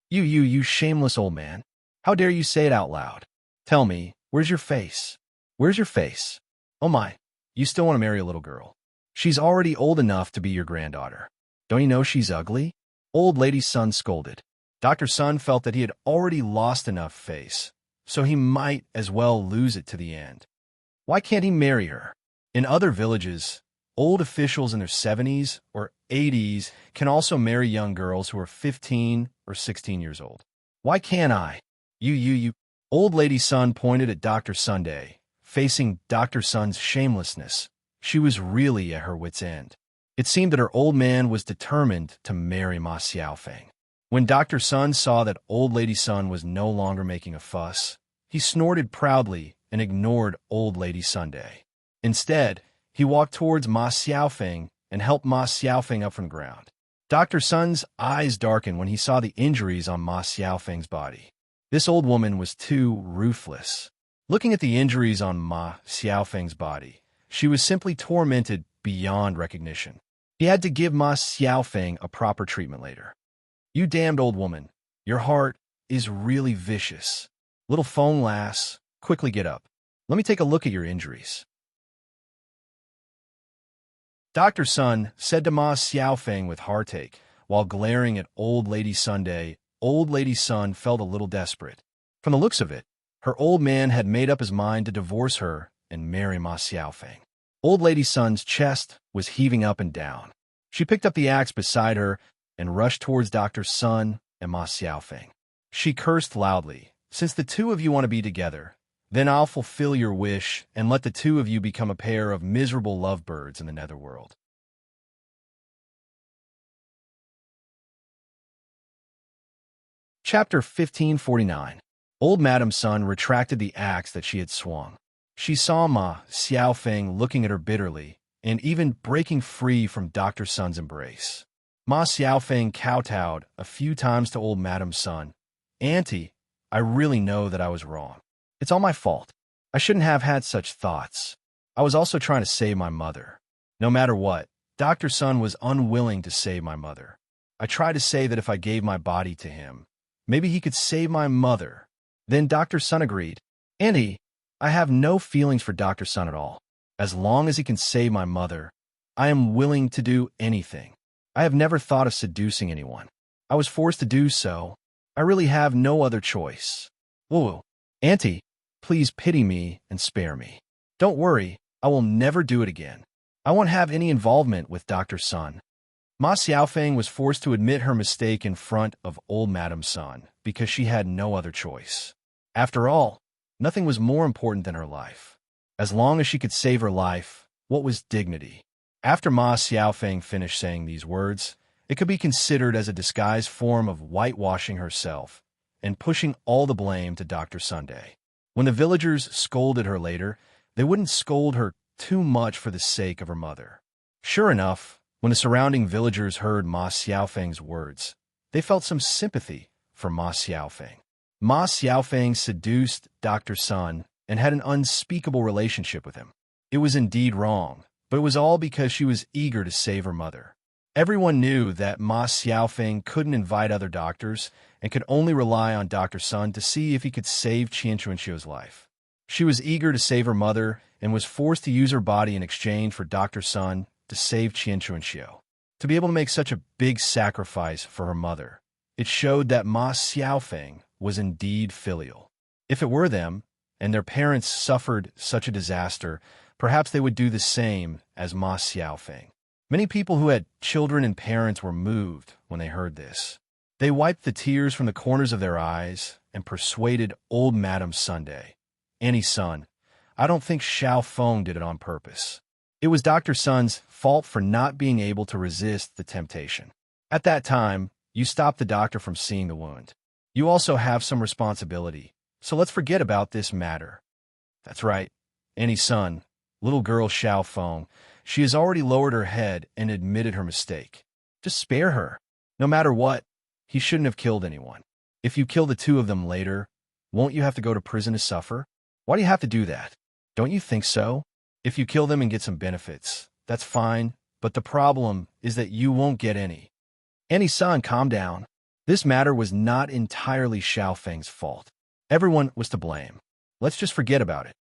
You shameless old man. How dare you say it out loud? Tell me, where's your face? Where's your face? Oh my, you still want to marry a little girl. She's already old enough to be your granddaughter. Don't you know she's ugly? Old Lady Sun scolded. Dr. Sun felt that he had already lost enough face, so he might as well lose it to the end. Why can't he marry her? In other villages, old officials in their 70s or 80s can also marry young girls who are 15 or 16 years old. Why can't I? You. Old Lady Sun pointed at Dr. Sunday, facing Dr. Sun's shamelessness. She was really at her wit's end. It seemed that her old man was determined to marry Ma Xiaofeng. When Dr. Sun saw that Old Lady Sun was no longer making a fuss, he snorted proudly and ignored Old Lady Sunday. Instead, he walked towards Ma Xiaofeng and helped Ma Xiaofeng up from the ground. Dr. Sun's eyes darkened when he saw the injuries on Ma Xiaofeng's body. This old woman was too ruthless. Looking at the injuries on Ma Xiaofeng's body, she was simply tormented beyond recognition. He had to give Ma Xiaofeng a proper treatment later. You damned old woman, your heart is really vicious. Little phone lass, quickly get up. Let me take a look at your injuries. Dr. Sun said to Ma Xiaofeng with heartache, while glaring at Old Lady Sunday old lady Sun felt a little desperate. From the looks of it, her old man had made up his mind to divorce her and marry Ma Xiaofeng. Old lady Sun's chest was heaving up and down. She picked up the axe beside her and rushed towards Dr. Sun and Ma Xiaofeng. She cursed loudly. Since the two of you want to be together, then I'll fulfill your wish and let the two of you become a pair of miserable lovebirds in the netherworld. Chapter 1549. Old Madam Sun retracted the axe that she had swung. She saw Ma Xiaofeng looking at her bitterly and even breaking free from Dr. Sun's embrace. Ma Xiaofeng kowtowed a few times to old Madam Sun. Auntie, I really know that I was wrong. It's all my fault. I shouldn't have had such thoughts. I was also trying to save my mother. No matter what, Dr. Sun was unwilling to save my mother. I tried to say that if I gave my body to him, maybe he could save my mother. Then Dr. Sun agreed. Auntie, I have no feelings for Dr. Sun at all. As long as he can save my mother, I am willing to do anything. I have never thought of seducing anyone. I was forced to do so. I really have no other choice. Whoa, Auntie, please pity me and spare me. Don't worry, I will never do it again. I won't have any involvement with Dr. Sun. Ma Xiaofeng was forced to admit her mistake in front of old Madam Sun because she had no other choice. After all, nothing was more important than her life. As long as she could save her life, what was dignity? After Ma Xiaofeng finished saying these words, it could be considered as a disguised form of whitewashing herself and pushing all the blame to Dr. Sunday. When the villagers scolded her later, they wouldn't scold her too much for the sake of her mother. Sure enough, when the surrounding villagers heard Ma Xiaofeng's words, they felt some sympathy for Ma Xiaofeng. Ma Xiaofeng seduced Dr. Sun and had an unspeakable relationship with him. It was indeed wrong, but it was all because she was eager to save her mother. Everyone knew that Ma Xiaofeng couldn't invite other doctors and could only rely on Dr. Sun to see if he could save Qian Chuanxiu's life. She was eager to save her mother and was forced to use her body in exchange for Dr. Sun to save Qian Chuanxiu. To be able to make such a big sacrifice for her mother, it showed that Ma Xiaofeng was indeed filial. If it were them, and their parents suffered such a disaster, perhaps they would do the same as Ma Xiaofeng. Many people who had children and parents were moved when they heard this. They wiped the tears from the corners of their eyes and persuaded old Madam Sunday. Annie Sun, I don't think Xiao Feng did it on purpose. It was Dr. Sun's fault for not being able to resist the temptation. At that time, you stopped the doctor from seeing the wound. You also have some responsibility, so let's forget about this matter. That's right, Annie Sun, little girl Xiao Feng, she has already lowered her head and admitted her mistake. Just spare her. No matter what, he shouldn't have killed anyone. If you kill the two of them later, won't you have to go to prison to suffer? Why do you have to do that? Don't you think so? If you kill them and get some benefits, that's fine, but the problem is that you won't get any. Annie Sun, calm down. This matter was not entirely Xiao Feng's fault. Everyone was to blame. Let's just forget about it.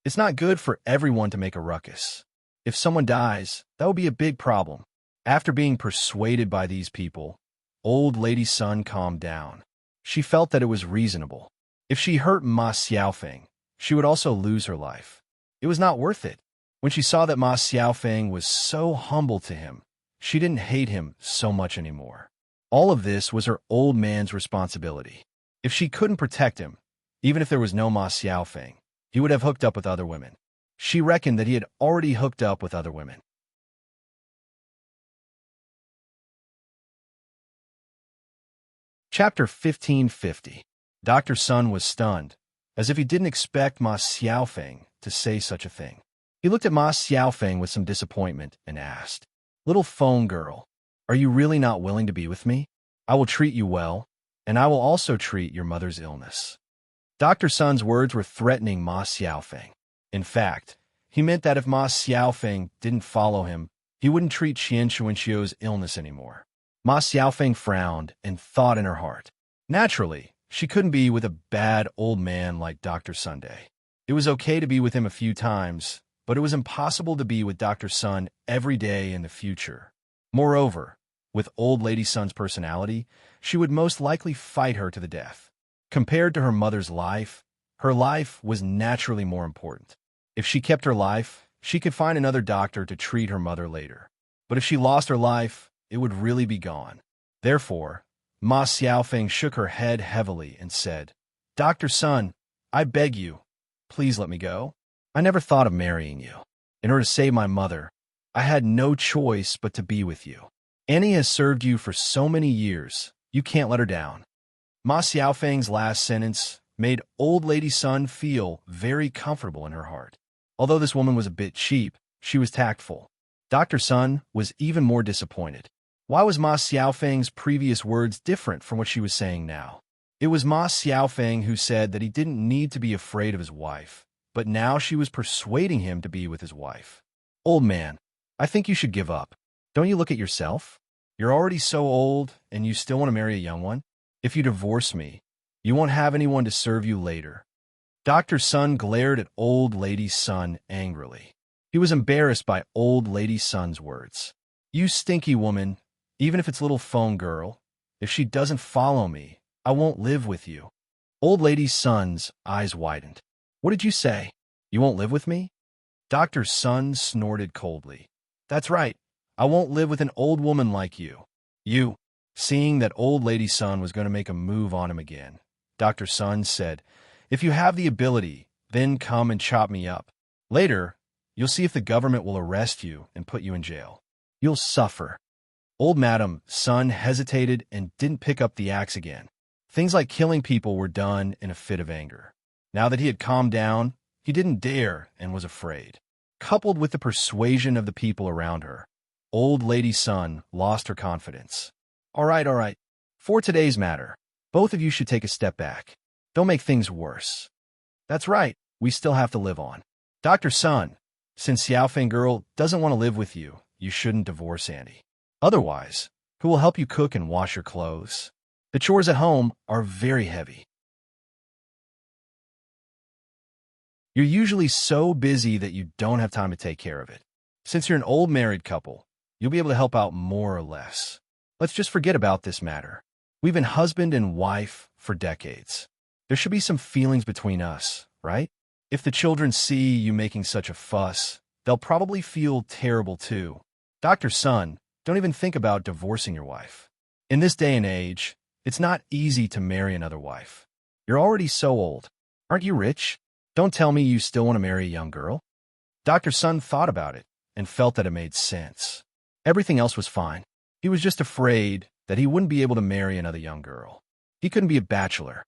It's not good for everyone to make a ruckus. If someone dies, that would be a big problem. After being persuaded by these people, old lady Sun calmed down. She felt that it was reasonable. If she hurt Ma Xiaofeng, she would also lose her life. It was not worth it. When she saw that Ma Xiaofeng was so humble to him, she didn't hate him so much anymore. All of this was her old man's responsibility. If she couldn't protect him, even if there was no Ma Xiaofeng, he would have hooked up with other women. She reckoned that he had already hooked up with other women. Chapter 1550. Dr. Sun was stunned, as if he didn't expect Ma Xiaofeng to say such a thing. He looked at Ma Xiaofeng with some disappointment and asked, Little phone girl, are you really not willing to be with me? I will treat you well, and I will also treat your mother's illness. Dr. Sun's words were threatening Ma Xiaofeng. In fact, he meant that if Ma Xiaofeng didn't follow him, he wouldn't treat Qian Chuanxiu's illness anymore. Ma Xiaofeng frowned and thought in her heart. Naturally, she couldn't be with a bad old man like Dr. Sunday. It was okay to be with him a few times, but it was impossible to be with Dr. Sun every day in the future. Moreover, With old lady Sun's personality, she would most likely fight her to the death. Compared to her mother's life, her life was naturally more important. If she kept her life, she could find another doctor to treat her mother later. But if she lost her life, it would really be gone. Therefore, Ma Xiaofeng shook her head heavily and said, "Dr. Sun, I beg you, please let me go. I never thought of marrying you. In order to save my mother, I had no choice but to be with you. Annie has served you for so many years, you can't let her down." Ma Xiaofeng's last sentence made old lady Sun feel very comfortable in her heart. Although this woman was a bit cheap, she was tactful. Dr. Sun was even more disappointed. Why was Ma Xiaofeng's previous words different from what she was saying now? It was Ma Xiaofeng who said that he didn't need to be afraid of his wife, but now she was persuading him to be with his wife. "Old man, I think you should give up. Don't you look at yourself? You're already so old, and you still want to marry a young one? If you divorce me, you won't have anyone to serve you later." Dr. Sun glared at old lady Sun angrily. He was embarrassed by old lady Sun's words. "You stinky woman, even if it's little phone girl, if she doesn't follow me, I won't live with you." Old lady Sun's eyes widened. "What did you say? You won't live with me?" Dr. Sun snorted coldly. "That's right. I won't live with an old woman like you." "You." Seeing that old lady Sun was going to make a move on him again, Dr. Sun said, "If you have the ability, then come and chop me up. Later, you'll see if the government will arrest you and put you in jail. You'll suffer." Old Madam Sun hesitated and didn't pick up the axe again. Things like killing people were done in a fit of anger. Now that he had calmed down, he didn't dare and was afraid. Coupled with the persuasion of the people around her, old lady Sun lost her confidence. All right. For today's matter, both of you should take a step back. Don't make things worse." "That's right, we still have to live on." "Dr. Sun, since Xiaofeng girl doesn't want to live with you, you shouldn't divorce Annie. Otherwise, who will help you cook and wash your clothes? The chores at home are very heavy. You're usually so busy that you don't have time to take care of it. Since you're an old married couple, you'll be able to help out more or less. Let's just forget about this matter. We've been husband and wife for decades. There should be some feelings between us, right? If the children see you making such a fuss, they'll probably feel terrible too. Dr. Sun, don't even think about divorcing your wife. In this day and age, it's not easy to marry another wife. You're already so old. Aren't you rich? Don't tell me you still want to marry a young girl." Dr. Sun thought about it and felt that it made sense. Everything else was fine. He was just afraid that he wouldn't be able to marry another young girl. He couldn't be a bachelor.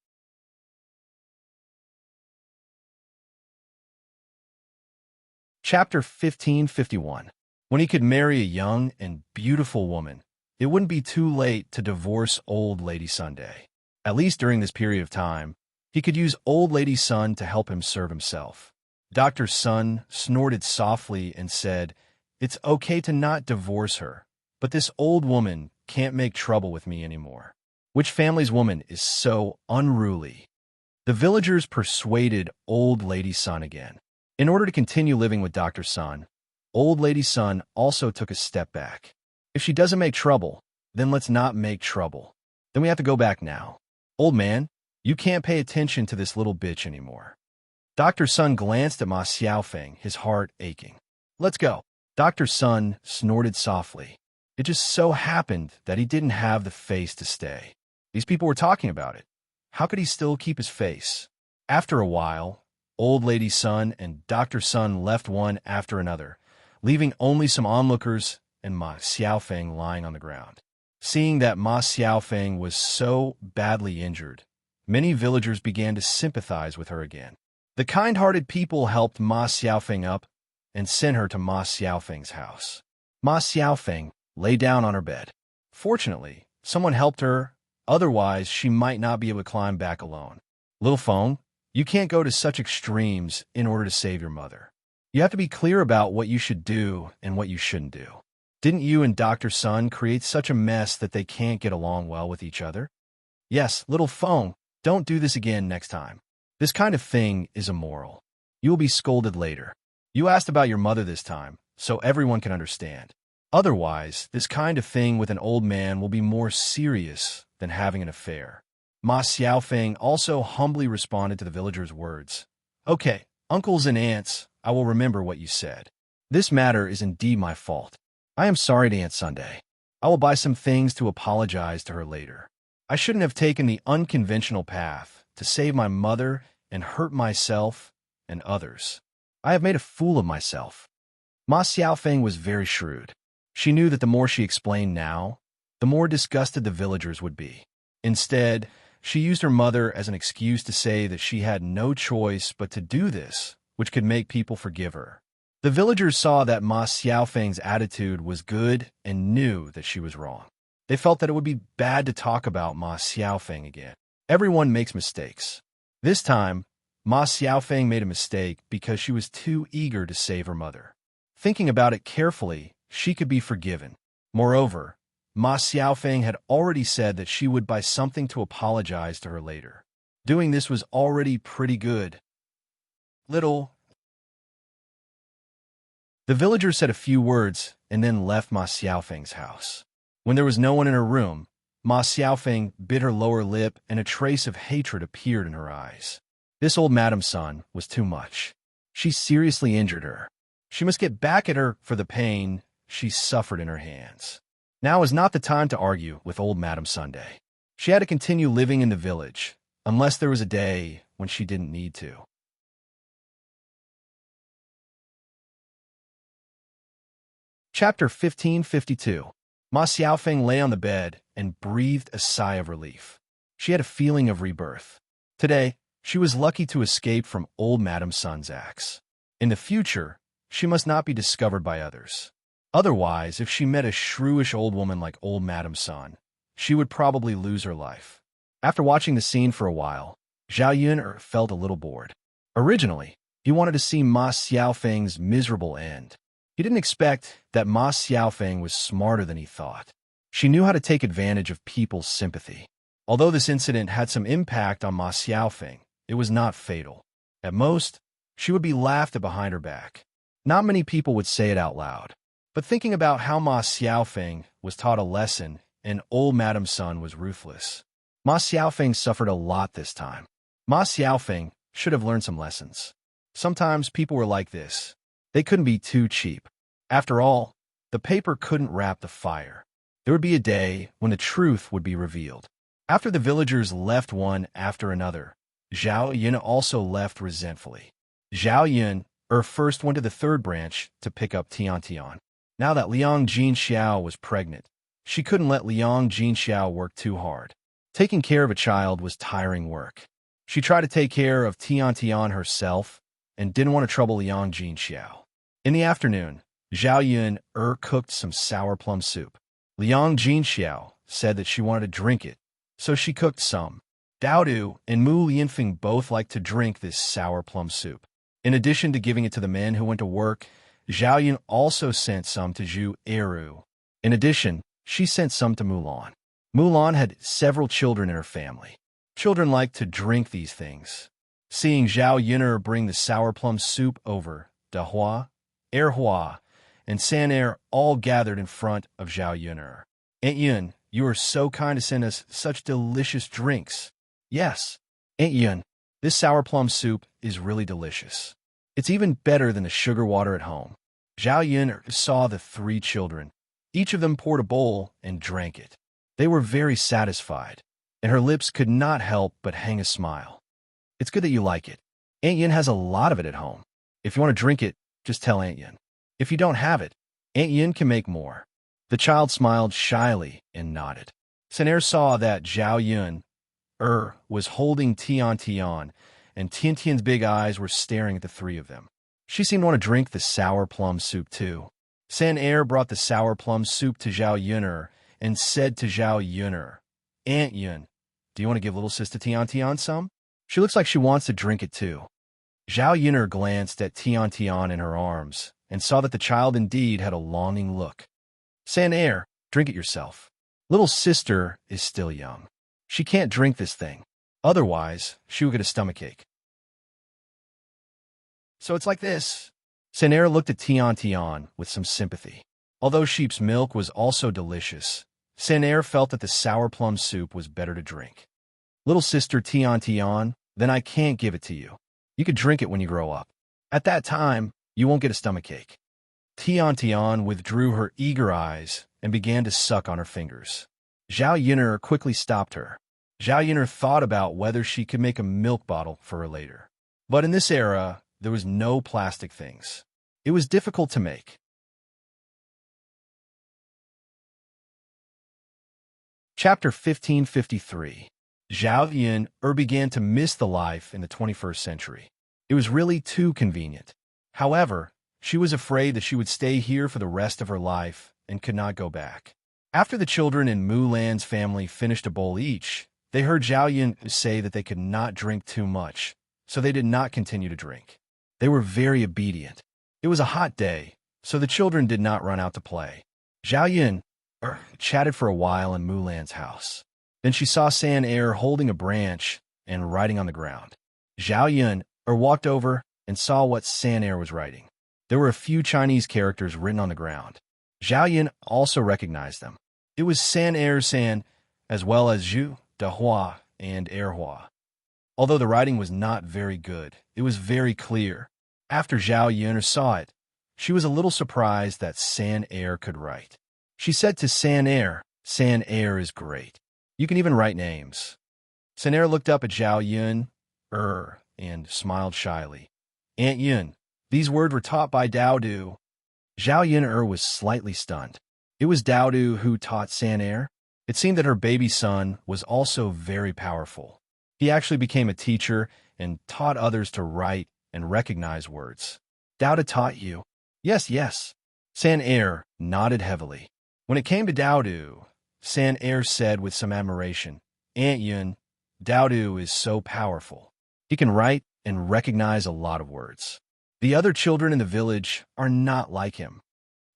Chapter 1551. When he could marry a young and beautiful woman, it wouldn't be too late to divorce old lady Sunday. At least during this period of time, he could use old lady Sun to help him serve himself. Dr. Sun snorted softly and said, "It's okay to not divorce her, but this old woman can't make trouble with me anymore. Which family's woman is so unruly?" The villagers persuaded old lady Sun again. In order to continue living with Dr. Sun, old lady Sun also took a step back. If she doesn't make trouble, then let's not make trouble. Then we have to go back now. Old man, you can't pay attention to this little bitch anymore. Dr. Sun glanced at Ma Xiaofeng, his heart aching. "Let's go." Dr. Sun snorted softly. It just so happened that he didn't have the face to stay. These people were talking about it. How could he still keep his face? After a while, old lady Sun and Dr. Sun left one after another, leaving only some onlookers and Ma Xiaofeng lying on the ground. Seeing that Ma Xiaofeng was so badly injured, many villagers began to sympathize with her again. The kind-hearted people helped Ma Xiaofeng up and sent her to Ma Xiaofeng's house. Ma Xiaofeng lay down on her bed. Fortunately, someone helped her, otherwise she might not be able to climb back alone. "Little Feng, you can't go to such extremes in order to save your mother. You have to be clear about what you should do and what you shouldn't do. Didn't you and Dr. Sun create such a mess that they can't get along well with each other? Yes, little Feng, don't do this again next time. This kind of thing is immoral. You will be scolded later. You asked about your mother this time, so everyone can understand. Otherwise, this kind of thing with an old man will be more serious than having an affair. Ma Xiaofeng also humbly responded to the villager's words. Okay, uncles and aunts, I will remember what you said. This matter is indeed my fault. I am sorry to Aunt Sunday. I will buy some things to apologize to her later. I shouldn't have taken the unconventional path to save my mother and hurt myself and others. I have made a fool of myself. Ma Xiaofeng was very shrewd. She knew that the more she explained now, the more disgusted the villagers would be. Instead, she used her mother as an excuse to say that she had no choice but to do this, which could make people forgive her. The villagers saw that Ma Xiaofeng's attitude was good and knew that she was wrong. They felt that it would be bad to talk about Ma Xiaofeng again. Everyone makes mistakes. This time, Ma Xiaofeng made a mistake because she was too eager to save her mother. Thinking about it carefully, she could be forgiven. Moreover, Ma Xiaofeng had already said that she would buy something to apologize to her later. Doing this was already pretty good. The villagers said a few words and then left Ma Xiaofeng's house. When there was no one in her room, Ma Xiaofeng bit her lower lip and a trace of hatred appeared in her eyes. This old madam's son was too much. She seriously injured her. She must get back at her for the pain she suffered in her hands. Now is not the time to argue with old Madam Sunday. She had to continue living in the village, unless there was a day when she didn't need to. Chapter 1552. Ma Xiaofeng lay on the bed and breathed a sigh of relief. She had a feeling of rebirth. Today, she was lucky to escape from old Madam Sun's axe. In the future, she must not be discovered by others. Otherwise, if she met a shrewish old woman like old Madam Sun, she would probably lose her life. After watching the scene for a while, Zhao Yun felt a little bored. Originally, he wanted to see Ma Xiaofeng's miserable end. He didn't expect that Ma Xiaofeng was smarter than he thought. She knew how to take advantage of people's sympathy. Although this incident had some impact on Ma Xiaofeng, it was not fatal. At most, she would be laughed at behind her back. Not many people would say it out loud. But thinking about how Ma Xiaofeng was taught a lesson and old Madam Sun was ruthless, Ma Xiaofeng suffered a lot this time. Ma Xiaofeng should have learned some lessons. Sometimes people were like this. They couldn't be too cheap. After all, the paper couldn't wrap the fire. There would be a day when the truth would be revealed. After the villagers left one after another, Zhao Yun also left resentfully. Zhao Yun first went to the third branch to pick up Tian. Now that Liang Jinxiao was pregnant, she couldn't let Liang Jinxiao work too hard. Taking care of a child was tiring work. She tried to take care of Tian herself and didn't want to trouble Liang Jinxiao. In the afternoon, Zhao Yun cooked some sour plum soup. Liang Jinxiao said that she wanted to drink it, so she cooked some. Dao Du and Mu Lianfeng both liked to drink this sour plum soup. In addition to giving it to the men who went to work, Zhao Yun also sent some to Zhu Eru. In addition, she sent some to Mulan. Mulan had several children in her family. Children liked to drink these things. Seeing Zhao Yun bring the sour plum soup over, Dahua, Erhua, and San all gathered in front of Zhao Yun. Aunt Yun, you are so kind to send us such delicious drinks. Yes, Aunt Yun, this sour plum soup is really delicious. It's even better than the sugar water at home. Zhao Yun saw the three children. Each of them poured a bowl and drank it. They were very satisfied, and her lips could not help but hang a smile. It's good that you like it. Aunt Yun has a lot of it at home. If you want to drink it, just tell Aunt Yun. If you don't have it, Aunt Yun can make more. The child smiled shyly and nodded. Saner saw that Zhao Yun was holding Tian, and Tian's big eyes were staring at the three of them. She seemed to want to drink the sour plum soup too. Saner brought the sour plum soup to Zhao Yun and said to Zhao Yun, Aunt Yun, do you want to give little sister Tian some? She looks like she wants to drink it too. Zhao Yun glanced at Tian in her arms and saw that the child indeed had a longing look. Saner, drink it yourself. Little sister is still young. She can't drink this thing. Otherwise, she would get a stomachache. So it's like this. Saner looked at Tian with some sympathy. Although sheep's milk was also delicious, Saner felt that the sour plum soup was better to drink. Little sister Tian, then I can't give it to you. You could drink it when you grow up. At that time, you won't get a stomachache. Tian withdrew her eager eyes and began to suck on her fingers. Zhao Yun'er quickly stopped her. Zhao Yun'er thought about whether she could make a milk bottle for her later. But in this era, there was no plastic things. It was difficult to make. Chapter 1553. Zhao Yun'er began to miss the life in the 21st century. It was really too convenient. However, she was afraid that she would stay here for the rest of her life and could not go back. After the children in Mulan's family finished a bowl each, they heard Zhao Yun say that they could not drink too much, so they did not continue to drink. They were very obedient. It was a hot day, so the children did not run out to play. Zhao Yun chatted for a while in Mulan's house. Then she saw Saner holding a branch and writing on the ground. Zhao Yun walked over and saw what Saner was writing. There were a few Chinese characters written on the ground. Zhao Yun also recognized them. It was San, as well as Zhu, Dahua, and Erhua. Although the writing was not very good, it was very clear. After Zhao Yun saw it, she was a little surprised that Saner could write. She said to Saner is great. You can even write names. Saner looked up at Zhao Yun, and smiled shyly. Aunt Yun, these words were taught by Dao Du. Zhao Yun was slightly stunned. It was Dao Du who taught Saner. It seemed that her baby son was also very powerful. He actually became a teacher and taught others to write and recognize words. Dao Du taught you? Yes. Saner nodded heavily. When it came to Dao Du, Saner said with some admiration, Aunt Yun, Dao Du is so powerful. He can write and recognize a lot of words. The other children in the village are not like him.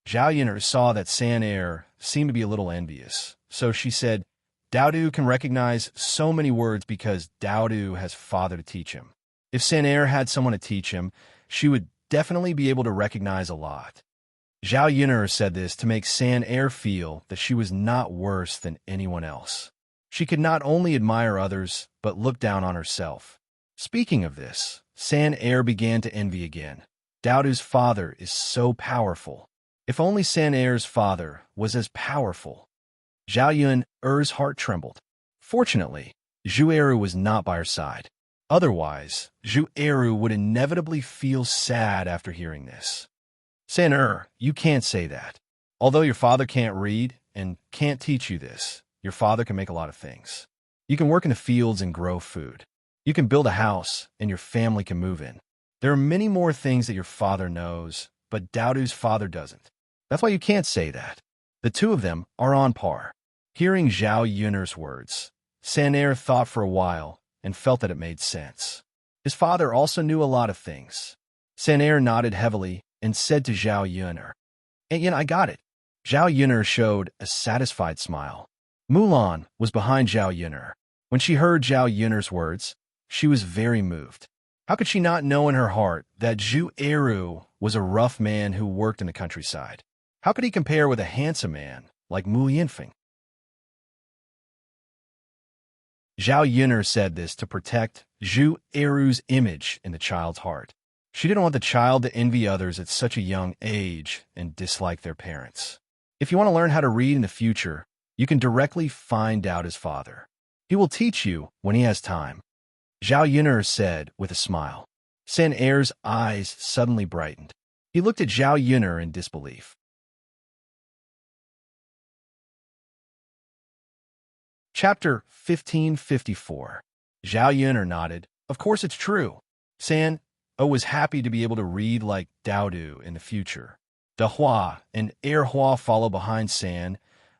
Zhao Yun saw that Saner seemed to be a little envious, so she said, Dao Du can recognize so many words because Dao Du has father to teach him. If Saner had someone to teach him, she would definitely be able to recognize a lot. Zhao Yun said this to make Saner feel that she was not worse than anyone else. She could not only admire others, but look down on herself. Speaking of this, Saner began to envy again. Dao Du's father is so powerful. If only Saner's father was as powerful. Zhao Yun's heart trembled. Fortunately, Zhu Eru was not by her side. Otherwise, Zhu Eru would inevitably feel sad after hearing this. Saner, you can't say that. Although your father can't read and can't teach you this, your father can make a lot of things. You can work in the fields and grow food. You can build a house and your family can move in. There are many more things that your father knows, but Dao Du's father doesn't. That's why you can't say that. The two of them are on par. Hearing Zhao Yun's words, Saner thought for a while and felt that it made sense. His father also knew a lot of things. Saner nodded heavily and said to Zhao Yun, Aunt Yun, I got it. Zhao Yun show a satisfied smile. Mulan was behind Zhao Yun. When she heard Zhao Yun's words, she was very moved. How could she not know in her heart that Zhu Eru was a rough man who worked in the countryside? How could he compare with a handsome man like Mu Yinfeng? Zhao Yun said this to protect Zhu Eru's image in the child's heart. She didn't want the child to envy others at such a young age and dislike their parents. If you want to learn how to read in the future, you can directly find out his father. He will teach you when he has time. Zhao Yun said with a smile. Saner's eyes suddenly brightened. He looked at Zhao Yun in disbelief. Chapter 1554. Zhao Yun nodded. Of course it's true. San was happy to be able to read like Dao Du in the future. Dahua and Erhua followed behind San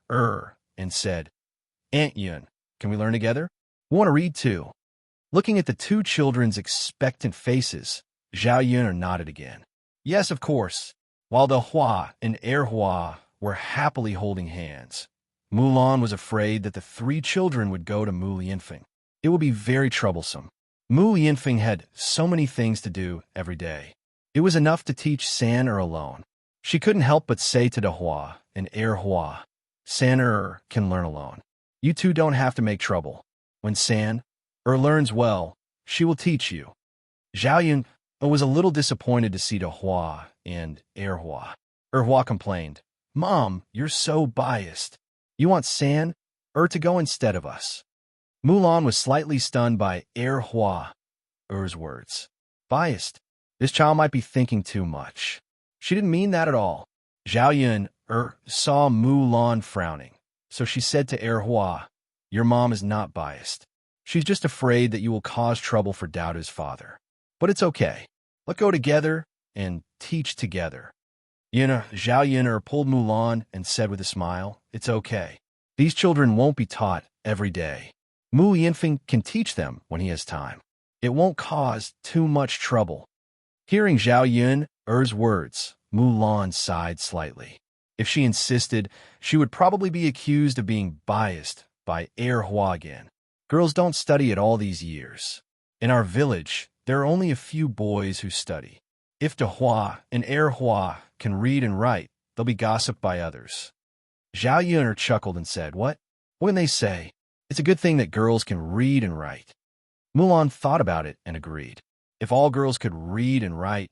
and said, Aunt Yun, can we learn together? We want to read too. Looking at the two children's expectant faces, Zhao Yun nodded again. Yes, of course. While Dahua and Erhua were happily holding hands, Mulan was afraid that the three children would go to Mu Yinfeng. It would be very troublesome. Mu Yinfeng had so many things to do every day. It was enough to teach San alone. She couldn't help but say to Dehua and Hua, San can learn alone. You two don't have to make trouble. When San learns well, she will teach you. Zhao Yun was a little disappointed to see Dehua and Hua. Hua complained, Mom, you're so biased. You want San to go instead of us. Mulan was slightly stunned by Hua's words. Biased? This child might be thinking too much. She didn't mean that at all. Zhao Yun saw Mulan frowning, so she said to Hua, Your mom is not biased. She's just afraid that you will cause trouble for Daoda's father. But it's okay. Let's go together and teach together. Zhao Yun pulled Mulan and said with a smile, It's okay. These children won't be taught every day. Mu Yinfeng can teach them when he has time. It won't cause too much trouble. Hearing Zhao Yun's words, Mulan sighed slightly. If she insisted, she would probably be accused of being biased by Hua again. Girls don't study it all these years. In our village, there are only a few boys who study. If Dehua and Hua can read and write, they'll be gossiped by others. Zhao Yun chuckled and said, What? What can they say? It's a good thing that girls can read and write. Mulan thought about it and agreed. If all girls could read and write,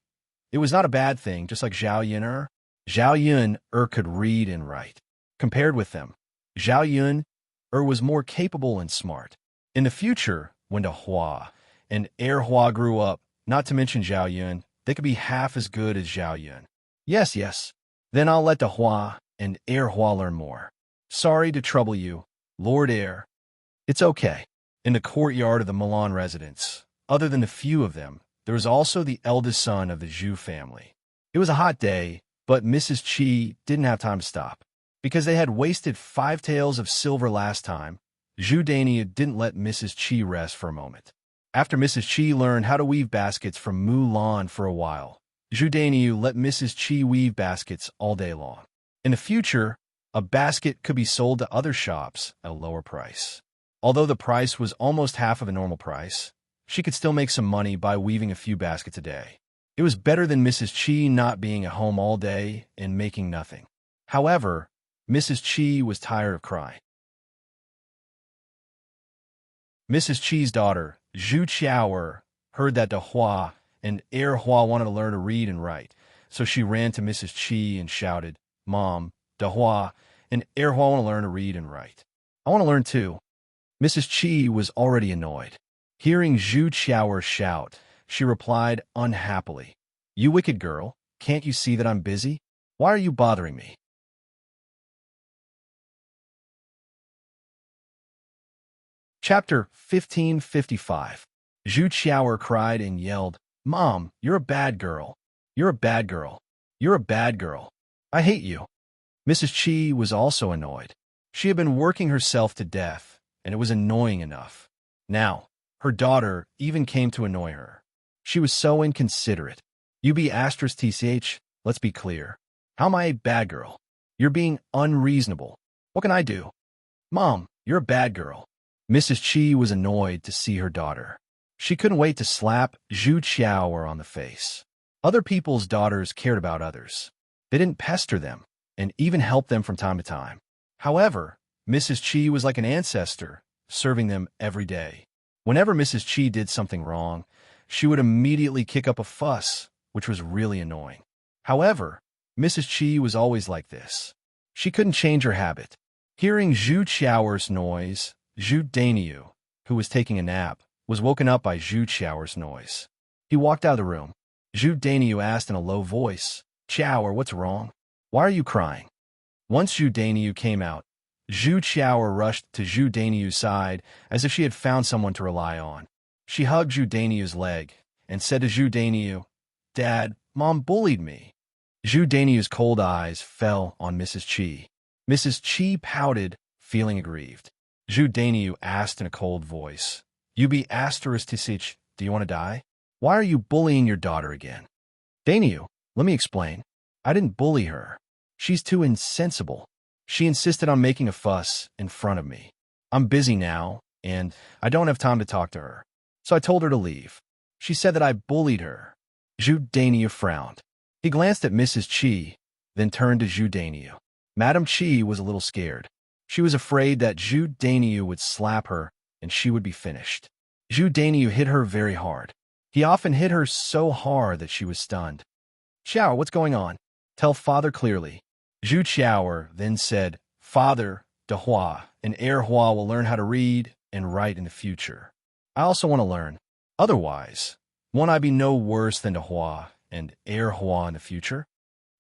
it was not a bad thing, just like Zhao Yun. Zhao Yun could read and write. Compared with them, Zhao Yun was more capable and smart. In the future, when Dehua and Hua grew up, not to mention Zhao Yun, they could be half as good as Zhao Yun. Yes. Then I'll let Dehua and Hua learn more. Sorry to trouble you, Lord Air. It's okay. In the courtyard of the Milan residence, other than a few of them, there was also the eldest son of the Zhu family. It was a hot day, but Mrs. Qi didn't have time to stop. Because they had wasted 5 taels of silver last time, Zhu Dania didn't let Mrs. Qi rest for a moment. After Mrs. Qi learned how to weave baskets from Mulan for a while, Zhu Dania let Mrs. Qi weave baskets all day long. In the future, a basket could be sold to other shops at a lower price. Although the price was almost half of a normal price, she could still make some money by weaving a few baskets a day. It was better than Mrs. Qi not being at home all day and making nothing. However, Mrs. Qi was tired of crying. Mrs. Qi's daughter, Zhu Qiaoer, heard that Dehua and Hua wanted to learn to read and write, so she ran to Mrs. Qi and shouted, Mom, Dehua and Hua want to learn to read and write. I want to learn too. Mrs. Qi was already annoyed. Hearing Zhu Qiaoer shout, she replied unhappily, You wicked girl, can't you see that I'm busy? Why are you bothering me? Chapter 1555. Zhu Qiaoer cried and yelled, Mom, you're a bad girl. You're a bad girl. You're a bad girl. I hate you. Mrs. Qi was also annoyed. She had been working herself to death, and it was annoying enough. Now, her daughter even came to annoy her. She was so inconsiderate. You be *tch, let's be clear. How am I a bad girl? You're being unreasonable. What can I do? Mom, you're a bad girl. Mrs. Qi was annoyed to see her daughter. She couldn't wait to slap Zhu Qiaoer on the face. Other people's daughters cared about others. They didn't pester them, and even help them from time to time. However, Mrs. Qi was like an ancestor, serving them every day. Whenever Mrs. Qi did something wrong, she would immediately kick up a fuss, which was really annoying. However, Mrs. Qi was always like this. She couldn't change her habit. Hearing Zhu Qiaoer's noise, Zhu Daniu, who was taking a nap, was woken up by Zhu Qiaoer's noise. He walked out of the room. Zhu Daniu asked in a low voice, Qiaoer, what's wrong? Why are you crying? Once Zhu Daniu came out, Zhu Qiaoer rushed to Zhu Daniu's side as if she had found someone to rely on. She hugged Zhu Daniu's leg and said to Zhu Daniu, Dad, Mom bullied me. Zhu Daniu's cold eyes fell on Mrs. Qi. Mrs. Qi pouted, feeling aggrieved. Zhu Daniu asked in a cold voice, You be *tch, do you want to die? Why are you bullying your daughter again? Daniu, let me explain. I didn't bully her. She's too insensible. She insisted on making a fuss in front of me. I'm busy now, and I don't have time to talk to her. So I told her to leave. She said that I bullied her. Zhu Daniu frowned. He glanced at Mrs. Qi, then turned to Zhu Dainiu. Madame Qi was a little scared. She was afraid that Zhu Dainiu would slap her and she would be finished. Zhu Dainiu hit her very hard. He often hit her so hard that she was stunned. "Xiao, what's going on? Tell father clearly." Zhu Qiao then said, "Father, De Hua and heir Hua will learn how to read and write in the future. I also want to learn. Otherwise, won't I be no worse than De Hua and heir Hua in the future?"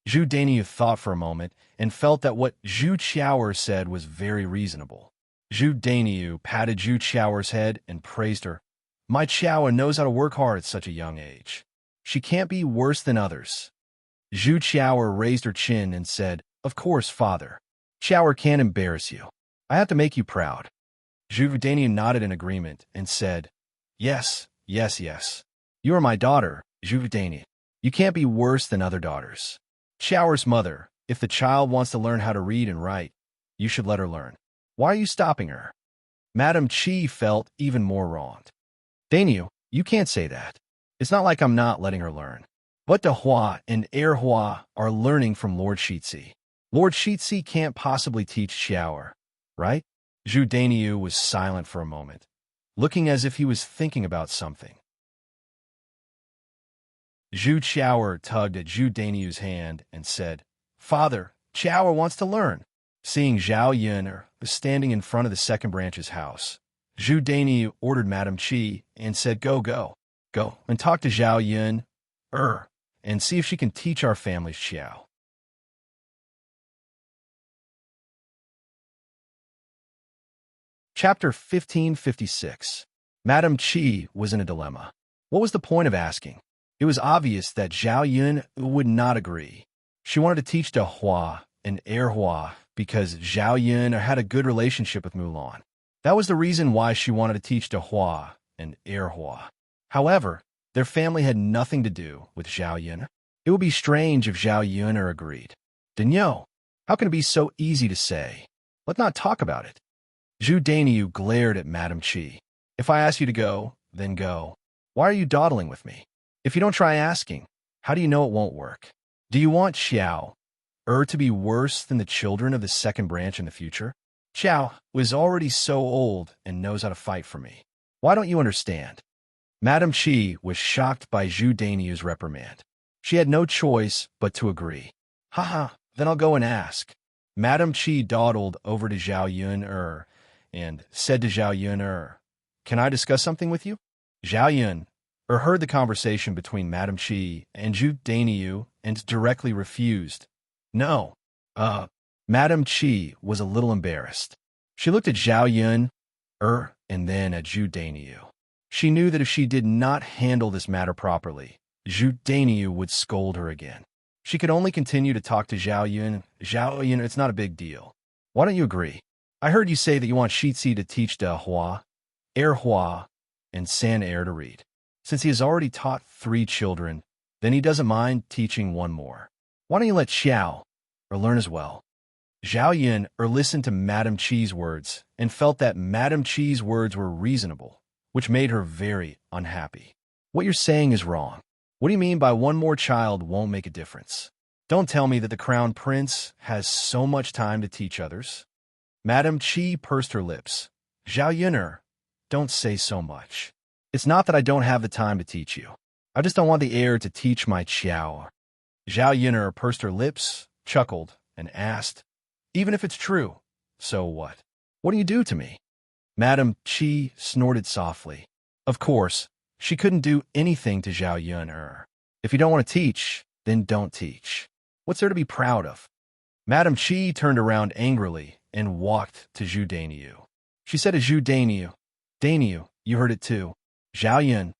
Zhu Dainiu thought for a moment and felt that what Zhu Qiao said was very reasonable. Zhu Dainiu patted Zhu Qiao's head and praised her. "My Qiao knows how to work hard at such a young age. She can't be worse than others." Zhu Qiao raised her chin and said, "Of course, father. Qiao can't embarrass you. I have to make you proud." Zhu Dainiu nodded in agreement and said, "Yes, yes, yes. You are my daughter, Zhu Dainiu. You can't be worse than other daughters. Qiao's mother, if the child wants to learn how to read and write, you should let her learn. Why are you stopping her?" Madame Qi felt even more wronged. "Dainiu, you can't say that. It's not like I'm not letting her learn. But De Hua and heir Hua are learning from Lord Shitzi. Lord Shitzi can't possibly teach Xiao, right?" Zhu Dainiu was silent for a moment, looking as if he was thinking about something. Zhu Qiao tugged at Zhu Dainiu's hand and said, "Father, Qiao wants to learn." Seeing Zhao Yun was standing in front of the second branch's house, Zhu Dainiu ordered Madame Qi and said, Go and talk to Zhao Yun, and see if she can teach our family's Qiao." Chapter 1556. Madame Qi was in a dilemma. What was the point of asking? It was obvious that Zhao Yun would not agree. She wanted to teach De Hua and heir Hua because Zhao Yun had a good relationship with Mulan. That was the reason why she wanted to teach De Hua and heir Hua. However, their family had nothing to do with Zhao Yun. It would be strange if Zhao Yun agreed. "Dinyo, how can it be so easy to say? Let's not talk about it." Zhu Dainiu glared at Madame Qi. "If I ask you to go, then go. Why are you dawdling with me? If you don't try asking, how do you know it won't work? Do you want Xiao to be worse than the children of the second branch in the future? Xiao was already so old and knows how to fight for me. Why don't you understand?" Madame Qi was shocked by Zhu Dainiu's reprimand. She had no choice but to agree. "Haha, then I'll go and ask." Madame Qi dawdled over to Zhao Yun and said to Zhao Yun, "Can I discuss something with you?" Zhao Yun heard the conversation between Madame Qi and Zhu Dainiu and directly refused. "No." Madame Qi was a little embarrassed. She looked at Zhao Yun and then at Zhu Dainiu. She knew that if she did not handle this matter properly, Zhu Dainiu would scold her again. She could only continue to talk to Zhao Yun. "Zhao Yun, it's not a big deal. Why don't you agree? I heard you say that you want Shitzi to teach De Hua, heir Hua, and San heir to read. Since he has already taught 3 children, then he doesn't mind teaching 1 more. Why don't you let Xiao learn as well?" Zhao Yun listened to Madame Qi's words and felt that Madame Qi's words were reasonable, which made her very unhappy. "What you're saying is wrong. What do you mean by 1 more child won't make a difference? Don't tell me that the crown prince has so much time to teach others." Madame Qi pursed her lips. "Zhao Yun, don't say so much. It's not that I don't have the time to teach you. I just don't want the heir to teach my Qiao." Zhao Yun pursed her lips, chuckled, and asked, "Even if it's true, so what? What do you do to me?" Madame Qi snorted softly. Of course, she couldn't do anything to Zhao Yun. "If you don't want to teach, then don't teach. What's there to be proud of?" Madame Qi turned around angrily and walked to Zhu Dainiu. She said to Zhu Dainiu, "Dainiu, you heard it too. Zhao Yun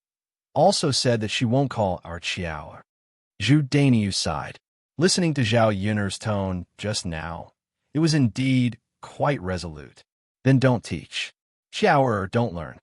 also said that she won't call our Qiao." Zhu Dainiu sighed. Listening to Zhao Yun's tone just now, it was indeed quite resolute. "Then don't teach. Qiao don't learn."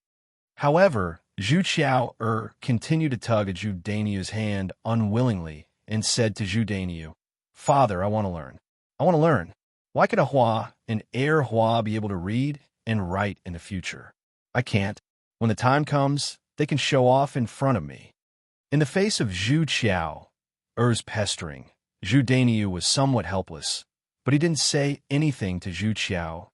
However, Zhu Qiao continued to tug at Zhu Dainiu's hand unwillingly and said to Zhu Dainiu, "Father, I want to learn. I want to learn. Why could a Hua and heir Hua be able to read and write in the future? I can't. When the time comes, they can show off in front of me." In the face of Zhu Qiao's pestering, Zhu Dainiu was somewhat helpless, but he didn't say anything to Zhu Qiao.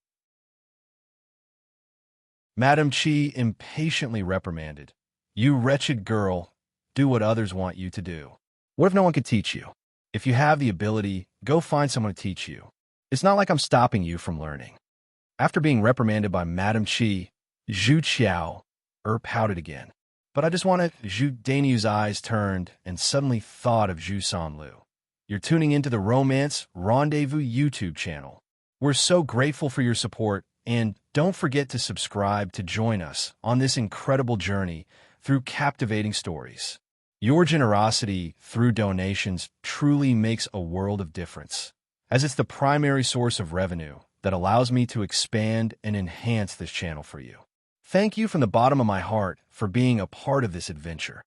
Madame Qi impatiently reprimanded, "You wretched girl, do what others want you to do. What if no one could teach you? If you have the ability, go find someone to teach you. It's not like I'm stopping you from learning." After being reprimanded by Madame Qi, Zhu Qiao pouted again. "But I just wanted—" Zhu Dainiu's eyes turned and suddenly thought of Zhu Sanlu. "You're tuning into the Romance Rendezvous YouTube channel. We're so grateful for your support, and don't forget to subscribe to join us on this incredible journey through captivating stories. Your generosity through donations truly makes a world of difference, as it's the primary source of revenue that allows me to expand and enhance this channel for you. Thank you from the bottom of my heart for being a part of this adventure.